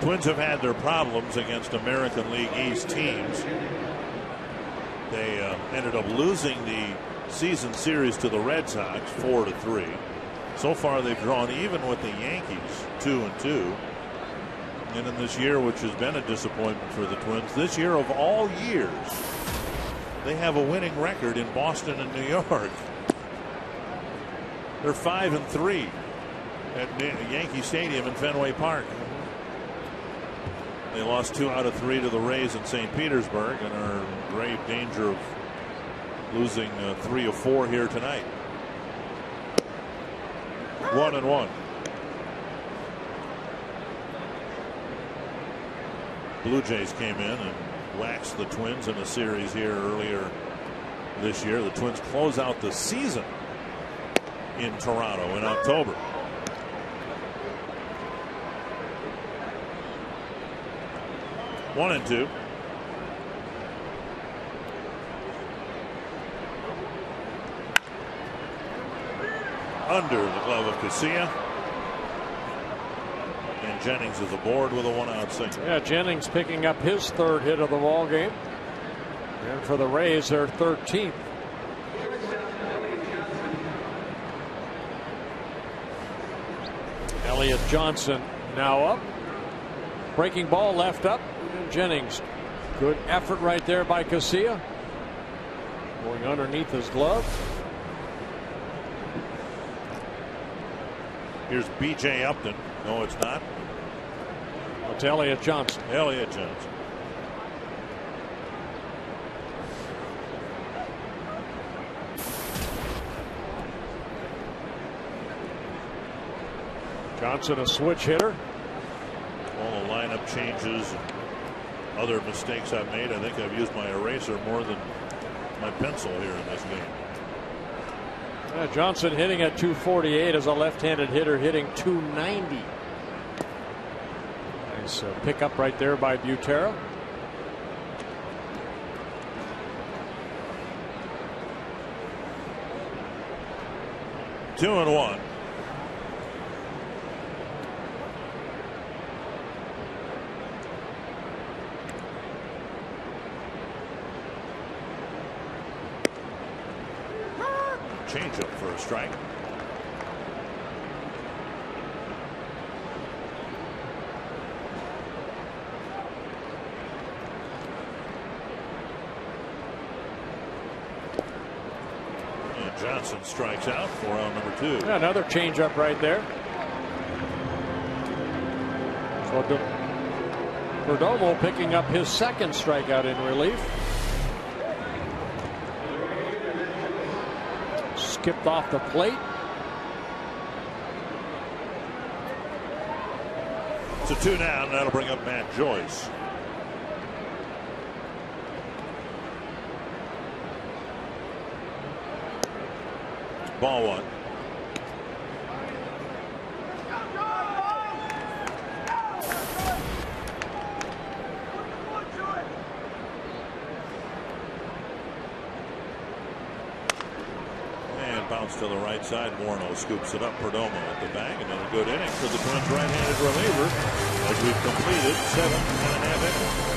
Twins have had their problems against American League East teams. They ended up losing the season series to the Red Sox 4-3. So far, they've drawn even with the Yankees 2-2. And in this year, which has been a disappointment for the Twins, this year of all years, they have a winning record in Boston and New York. They're 5-3 at Yankee Stadium in Fenway Park. They lost 2 out of 3 to the Rays in St. Petersburg and are in grave danger of losing 3 of 4 here tonight. 1-1. Blue Jays came in and waxed the Twins in a series here earlier this year. The Twins close out the season in Toronto in October. One and two. Under the glove of Casilla. And Jennings is aboard with a 1-out single. Yeah, Jennings picking up his 3rd hit of the ball game. And for the Rays, their 13th. Elliott Johnson now up. Breaking ball left up. And Jennings. Good effort right there by Casilla. Going underneath his glove. Here's B.J. Upton. No, it's not. It's Elliott Johnson. Elliott Johnson. Johnson, a switch hitter. All the lineup changes, other mistakes I've made. I think I've used my eraser more than my pencil here in this game. Johnson hitting at 248 as a left-handed hitter, hitting 290. Nice pickup right there by Butera. Two and one. Changeup for a strike. And Johnson strikes out for round number 2. Yeah, another changeup right there. So Perdomo picking up his 2nd strikeout in relief. Skipped off the plate. It's a 2 down. That'll bring up Matt Joyce. Ball 1. Bounce to the right side. Morneau scoops it up. Perdomo at the bag. Another good inning for the Twins right-handed reliever as we've completed 7.5 innings.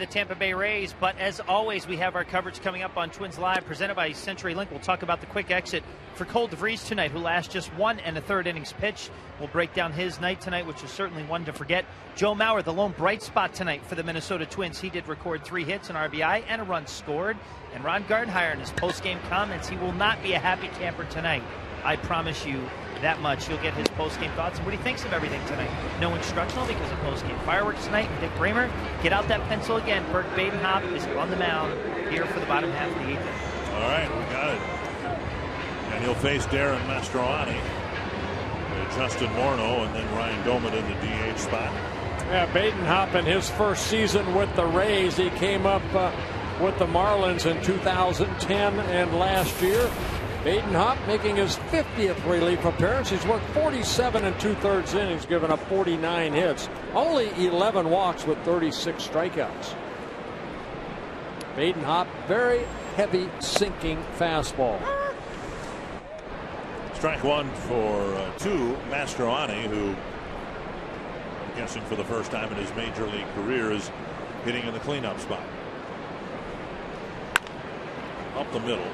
the Tampa Bay Rays. But as always, we have our coverage coming up on Twins Live, presented by CenturyLink. We'll talk about the quick exit for Cole DeVries tonight, who last just 1 1/3 innings pitched. We'll break down his night tonight, which is certainly one to forget. Joe Mauer, the lone bright spot tonight for the Minnesota Twins. He did record 3 hits, an RBI, and a run scored. And Ron Gardenhire in his post-game comments, he will not be a happy camper tonight. I promise you that much. You'll get his post-game thoughts and what he thinks of everything tonight. No instructional because of post-game fireworks tonight. And Dick Bramer, get out that pencil again. Bert Badenhop is on the mound here for the bottom half of the 8th inning. All right, we got it. And he'll face Darren Mastroianni, Justin Morneau, and then Ryan Doman in the DH spot. Yeah, Badenhop in his first season with the Rays, he came up with the Marlins in 2010 and last year. Badenhop making his 50th relief appearance. He's worked 47 2/3 innings, given up 49 hits, only 11 walks with 36 strikeouts. Badenhop, very heavy sinking fastball. Strike one for 2. Mastroianni, who I'm guessing for the first time in his major league career is hitting in the cleanup spot. Up the middle.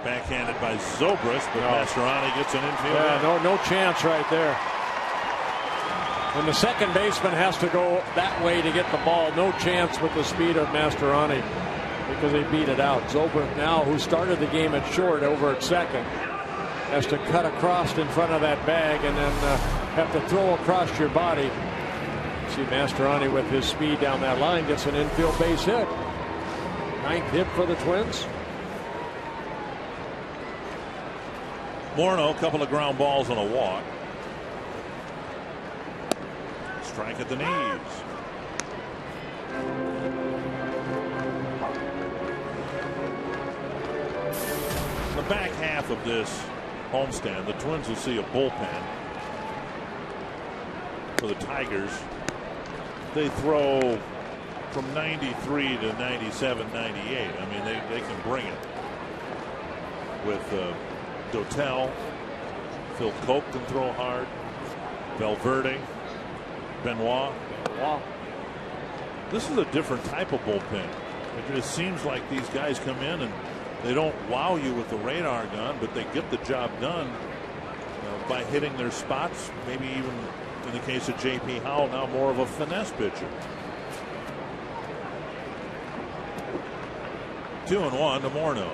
Backhanded by Zobrist, but Mastroianni gets an infield. Yeah, no chance right there. And the second baseman has to go that way to get the ball. No chance with the speed of Mastroianni because he beat it out. Zobrist now, who started the game at short over at second, has to cut across in front of that bag and then have to throw across your body. See Mastroianni with his speed down that line gets an infield base hit. 9th hit for the Twins. Morneau, a couple of ground balls and a walk. Strike at the knees. The back half of this homestand, the Twins will see a bullpen for the Tigers. They throw from 93 to 97, 98. I mean, they can bring it with Dotel. Phil Cope can throw hard. Valverde, Benoit. This is a different type of bullpen. It just seems like these guys come in and they don't wow you with the radar gun, but they get the job done by hitting their spots. Maybe even in the case of J.P. Howell, now more of a finesse pitcher. 2-1 to Morneau.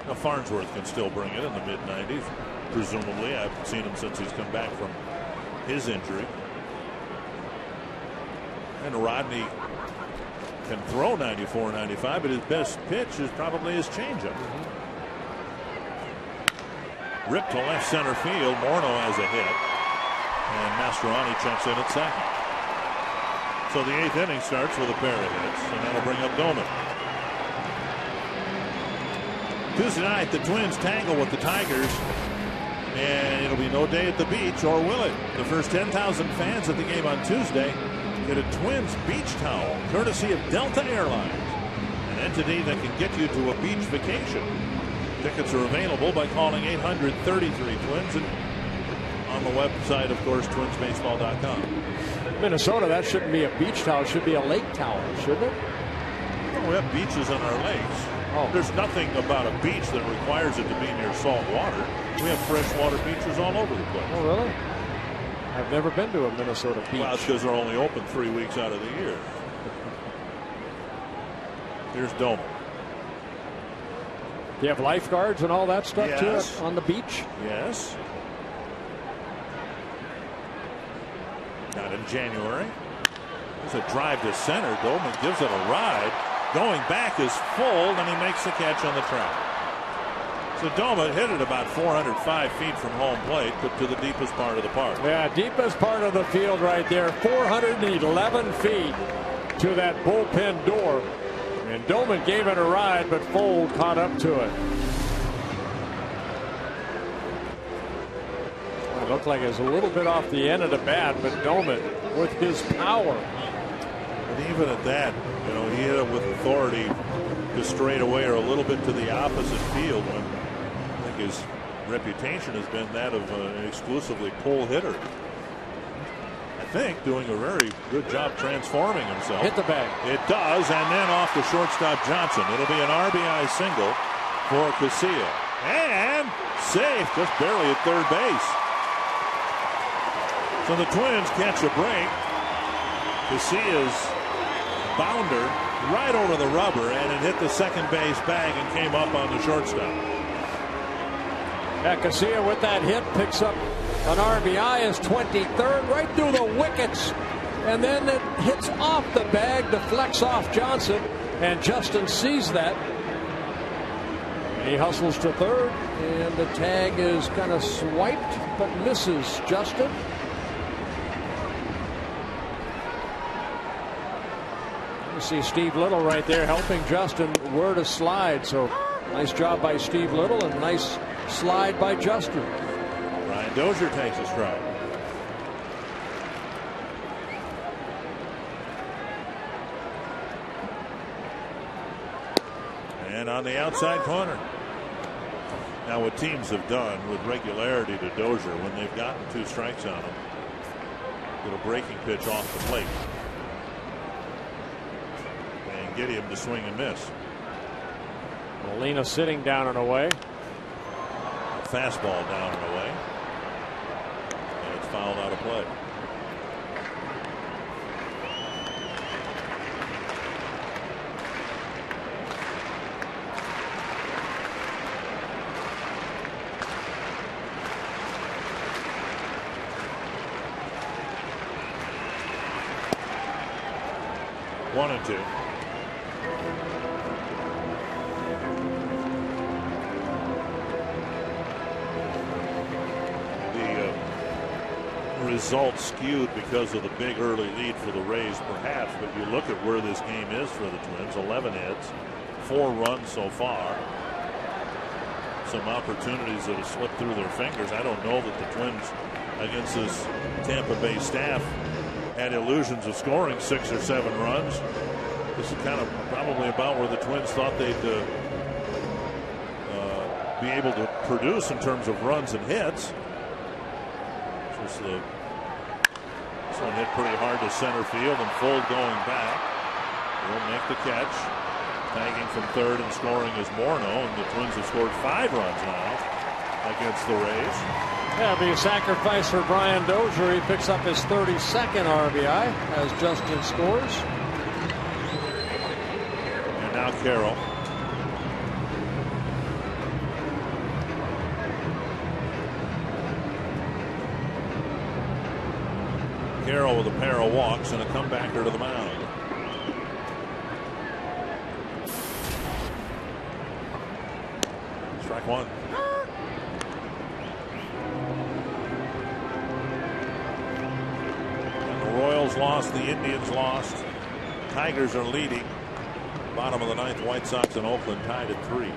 Now Farnsworth can still bring it in the mid-90s, presumably. I haven't seen him since he's come back from his injury. And Rodney can throw 94, 95, but his best pitch is probably his changeup. Ripped to left center field. Morneau has a hit, and Mastroianni checks in at second. So the 8th inning starts with a pair of hits, and that'll bring up Doman. Tuesday night, the Twins tangle with the Tigers, and it'll be no day at the beach, or will it? The first 10,000 fans at the game on Tuesday get a Twins beach towel, courtesy of Delta Airlines, an entity that can get you to a beach vacation. Tickets are available by calling 800-33-TWINS, and on the website, of course, twinsbaseball.com. Minnesota, that shouldn't be a beach towel. It should be a lake towel, shouldn't it? Well, we have beaches on our lakes. There's nothing about a beach that requires it to be near salt water. We have freshwater beaches all over the place. Oh, really? I've never been to a Minnesota beach. Well, it's because they're only open 3 weeks out of the year. Here's Doman. Do you have lifeguards and all that stuff too on the beach? Yes. Not in January. There's a drive to center. Doman gives it a ride. Going back is full, and he makes the catch on the track. So Doman hit it about 405 feet from home plate, but to the deepest part of the park. Yeah, deepest part of the field right there. 411 feet to that bullpen door. And Doman gave it a ride, but Fold caught up to it. It looked like it was a little bit off the end of the bat, but Doman with his power. But even at that, you know, he hit it with authority to straight away or a little bit to the opposite field when I think his reputation has been that of an exclusively pull hitter. I think, doing a very good job transforming himself. Hit the bag. It does, and then off the shortstop Johnson. It'll be an RBI single for Casilla. And safe, just barely at third base. So the Twins catch a break. Casilla's bounder right over the rubber, and it hit the second base bag and came up on the shortstop. Yeah, Casilla with that hit picks up an RBI, his 23rd, right through the wickets. And then it hits off the bag, deflects off Johnson, and Justin sees that. And he hustles to third, and the tag is kind of swiped, but misses Justin. You see Steve Little right there helping Justin where to slide. So nice job by Steve Little and nice slide by Justin. Brian Dozier takes a strike. And on the outside corner. Now what teams have done with regularity to Dozier when they've gotten 2 strikes on him, get a breaking pitch off the plate and get him to swing and miss. Molina sitting down and away. Fastball down and away. And it's fouled out of play. One and two. Results skewed because of the big early lead for the Rays, perhaps, but you look at where this game is for the Twins. 11 hits, 4 runs so far. Some opportunities that have slipped through their fingers. I don't know that the Twins against this Tampa Bay staff had illusions of scoring 6 or 7 runs. This is kind of probably about where the Twins thought they'd be able to produce in terms of runs and hits. Just this one hit pretty hard to center field, and Fuld going back will make the catch. Tagging from third and scoring is Morneau, and the Twins have scored 5 runs now against the Rays. Yeah, it'll be a sacrifice for Brian Dozier. He picks up his 32nd RBI as Justin scores. And now Carroll. Carroll with a pair of walks and a comebacker to the mound. Strike one. And the Royals lost, the Indians lost. Tigers are leading. Bottom of the 9th, White Sox and Oakland tied at 3.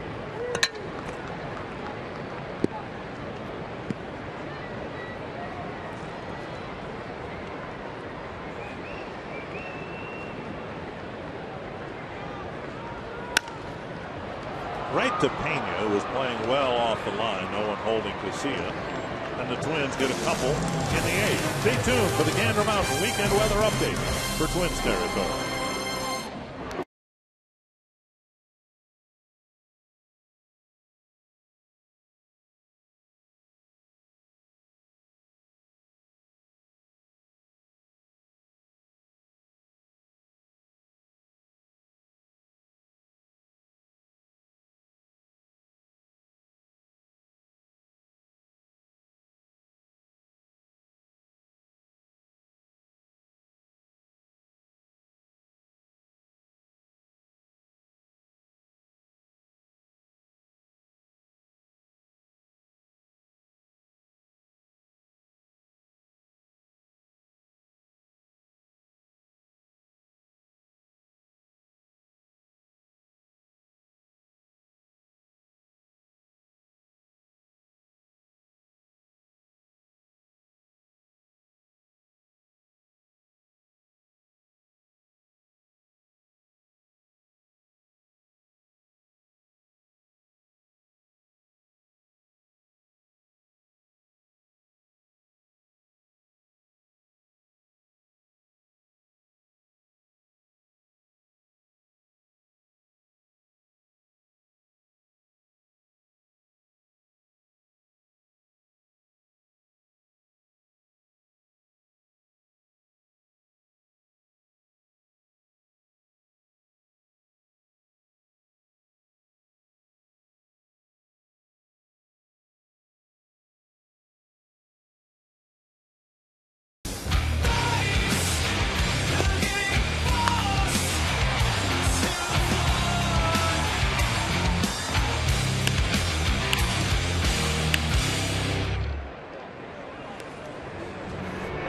Right to Pena, who was playing well off the line. No one holding Casilla. And the Twins get a couple in the 8th. Stay tuned for the Gander Mountain Weekend Weather Update for Twins territory.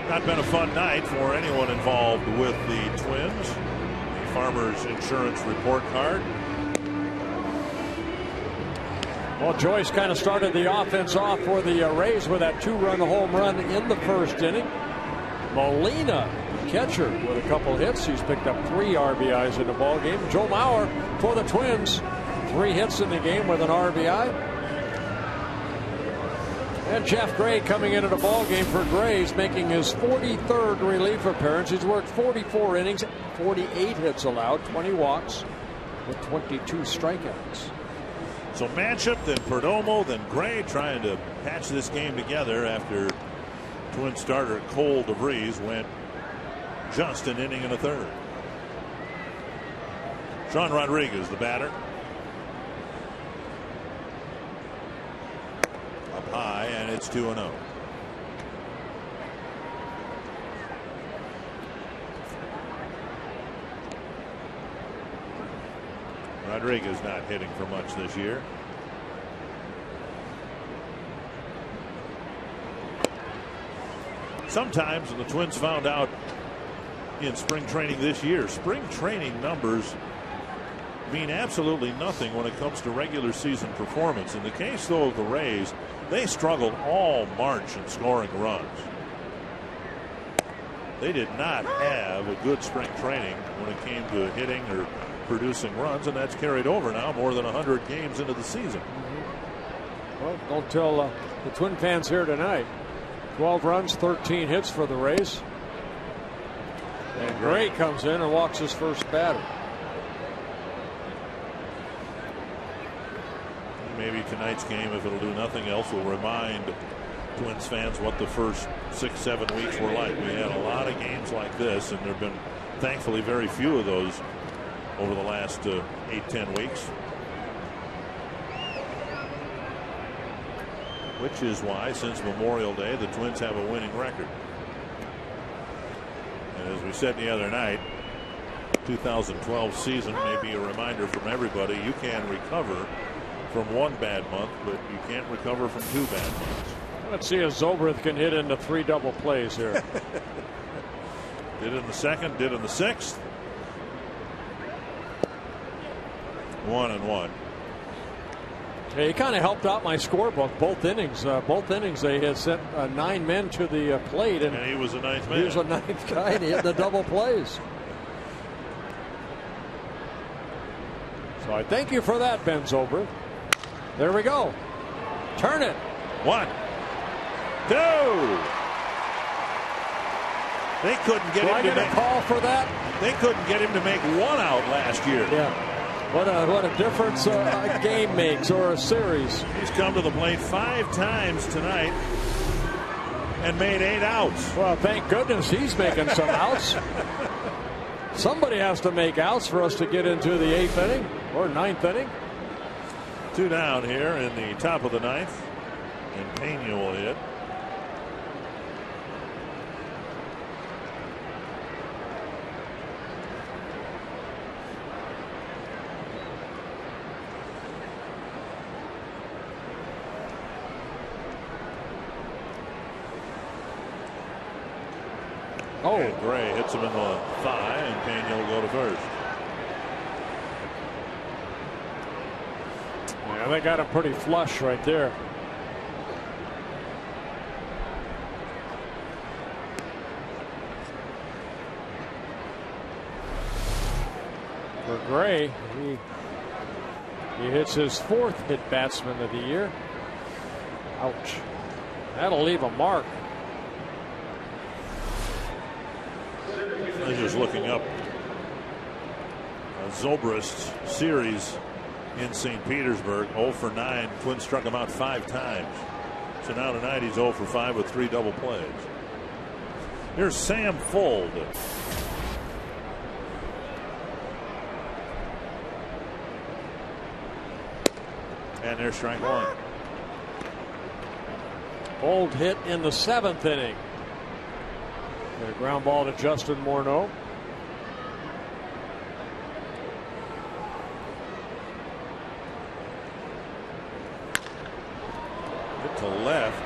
Not been a fun night for anyone involved with the Twins. The Farmers Insurance report card. Well, Joyce kind of started the offense off for the Rays with that 2-run home run in the first inning. Molina, the catcher, with a couple hits. He's picked up 3 RBIs in the ball game. Joe Mauer for the Twins, 3 hits in the game with an RBI. And Jeff Gray coming into the ball game for Grays, making his 43rd relief appearance. He's worked 44 innings, 48 hits allowed, 20 walks, with 22 strikeouts. So Manship, then Perdomo, then Gray trying to patch this game together after Twin starter Cole DeVries went just an inning and a third. Sean Rodriguez, the batter. Up high, and it's 2-0. Rodriguez not hitting for much this year. Sometimes, and the Twins found out in spring training this year, spring training numbers mean absolutely nothing when it comes to regular season performance. In the case, though, of the Rays, they struggled all March in scoring runs. They did not have a good spring training when it came to hitting or producing runs, and that's carried over now more than 100 games into the season. Well, don't tell the Twin fans here tonight. 12 runs, 13 hits for the Rays. And Gray comes in and walks his first batter. Maybe tonight's game, if it'll do nothing else, will remind Twins fans what the first 6-7 weeks were like. We had a lot of games like this, and there have been, thankfully, very few of those over the last 8-10 weeks. Which is why, since Memorial Day, the Twins have a winning record. And as we said the other night, 2012 season may be a reminder from everybody you can recover from one bad month, but you can't recover from 2 bad months. Let's see if Zobrist can hit into 3 double plays here. Did in the second, did in the 6th. 1-1. Yeah, he kind of helped out my scorebook both innings. Both innings they had sent 9 men to the plate, and he was a 9th man. He was a 9th guy, and he hit the double plays. So I thank you for that, Ben Zobrist. There we go. Turn it. 1, 2. They couldn't get him to make a call for that. They couldn't get him to make 1 out last year. Yeah. What a difference a game makes, or a series. He's come to the plate 5 times tonight and made 8 outs. Well, thank goodness he's making some outs. Somebody has to make outs for us to get into the 8th inning or 9th inning. 2 down here in the top of the 9th, and Pena will hit. Oh, and Gray hits him in the thigh, and Pena will go to first. Yeah, they got him pretty flush right there. For Gray, he hits his 4th hit batsman of the year. Ouch. That'll leave a mark. I'm just looking up Zobrist's series in St. Petersburg. 0 for 9. Twins struck him out 5 times. So now tonight he's 0 for 5 with 3 double plays. Here's Sam Fuld. And there's strike 1. Fuld hit in the 7th inning. Got a ground ball to Justin Morneau. Hit to left.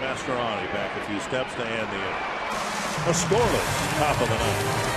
Mascheroni back a few steps to end the inning. A scoreless top of the ninth.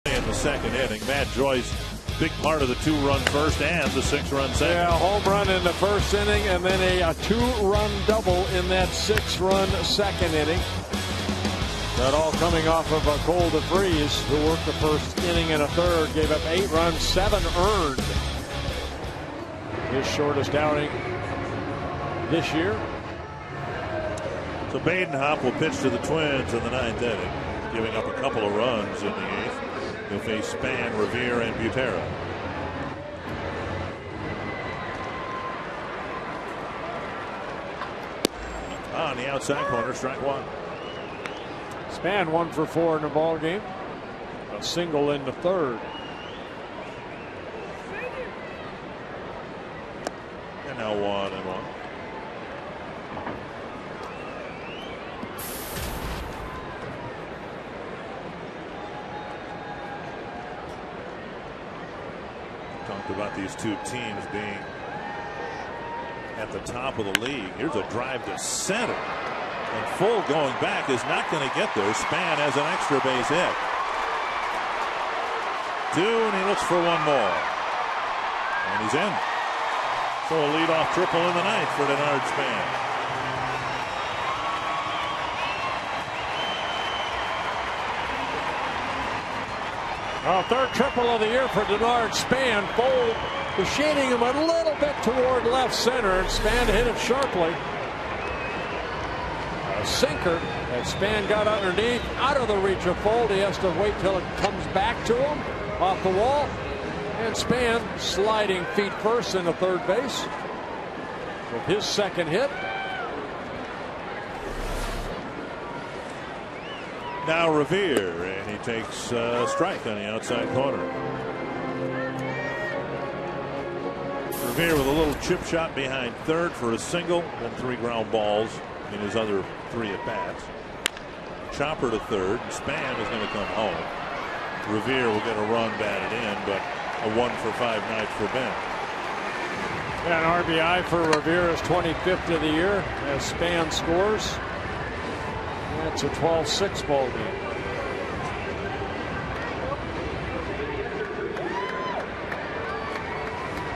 In the second inning, Matt Joyce, big part of the 2-run first and the 6-run second. Yeah, home run in the first inning and then a 2-run double in that 6-run second inning. That all coming off of a Cole DeFries, who worked the first inning and a third, gave up 8 runs, 7 earned. His shortest outing this year. So Badenhop will pitch to the Twins in the 9th inning, giving up a couple of runs in the 8th. He'll face Span, Revere, and Butera. On the outside corner, strike one. Span 1 for 4 in the ball game. A single in the third. And now 1-1. Talked about these two teams being at the top of the league. Here's a drive to center. And Full going back is not going to get there. Span has an extra base hit. 2, and he looks for one more. And he's in. So a leadoff triple in the 9th for Denard Span. Third triple of the year for Denard Span. Fold was shading him a little bit toward left center, and Span hit it sharply. A sinker that Span got underneath, out of the reach of Fold. He has to wait till it comes back to him off the wall. And Span sliding feet first into third base with his second hit. Now Revere, and he takes a strike on the outside corner. Revere with a little chip shot behind third for a single, and 3 ground balls in his other 3 at-bats. Chopper to third. Span is going to come home. Revere will get a run batted in, but a 1-for-5 night for Ben. An RBI for Revere is 25th of the year as Span scores. It's a 12-6 ball game.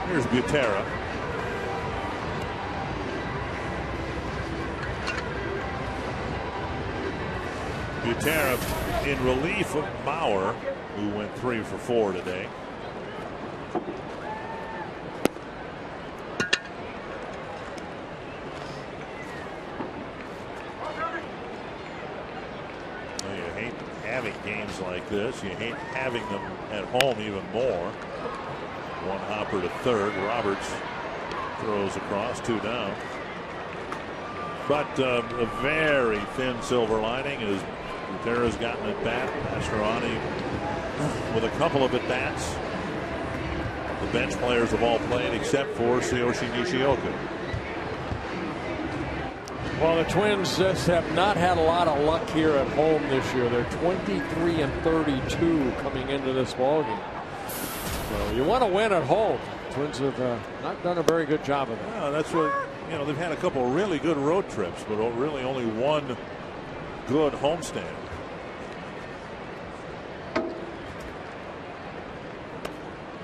Here's Butera. Butera in relief of Bauer, who went 3 for 4 today. Having games like this, you hate having them at home even more. One hopper to third. Roberts throws across, 2 down. But a very thin silver lining is Butera's gotten at bat. Mastroianni with a couple of at bats. The bench players have all played except for Tsuyoshi Nishioka. Well, the Twins just have not had a lot of luck here at home this year. They're 23-32 coming into this ballgame. So you want to win at home. Twins have not done a very good job of that. Well, that's what, you know, they've had a couple of really good road trips, but really only one good homestand.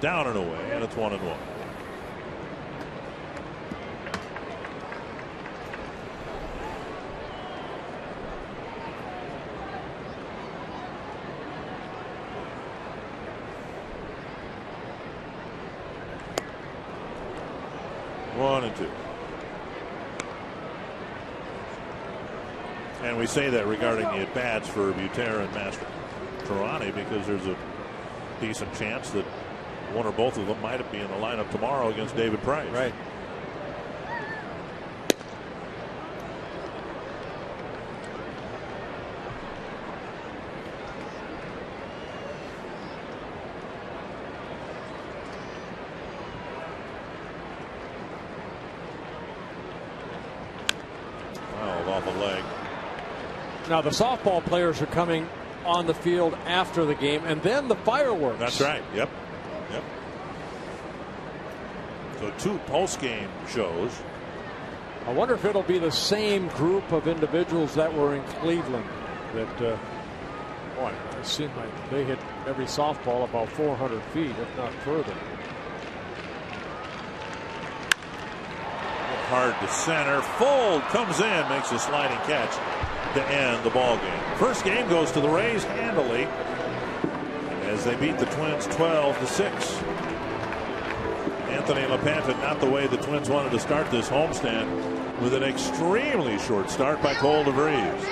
Down and away, and it's 1-1. One and two. And we say that regarding the at-bats for Butera and Mastroianni because there's a decent chance that one or both of them might be in the lineup tomorrow against David Price. Right. Well, off a leg. Now the softball players are coming on the field after the game, and then the fireworks. That's right. Yep. Yep. So 2 post-game shows. I wonder if it'll be the same group of individuals that were in Cleveland. That, boy, it seemed like they hit every softball about 400 feet, if not further. Hard to center. Fold comes in, makes a sliding catch to end the ball game. First game goes to the Rays handily as they beat the Twins 12-6. Anthony LaPanta, not the way the Twins wanted to start this homestand, with an extremely short start by Cole DeVries.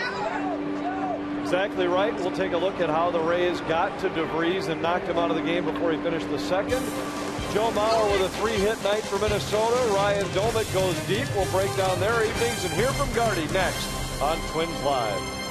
Exactly right. We'll take a look at how the Rays got to DeVries and knocked him out of the game before he finished the second. Joe Mauer with a 3-hit night for Minnesota. Ryan Doumit goes deep. We'll break down their evenings and hear from Gardy next on Twins Live.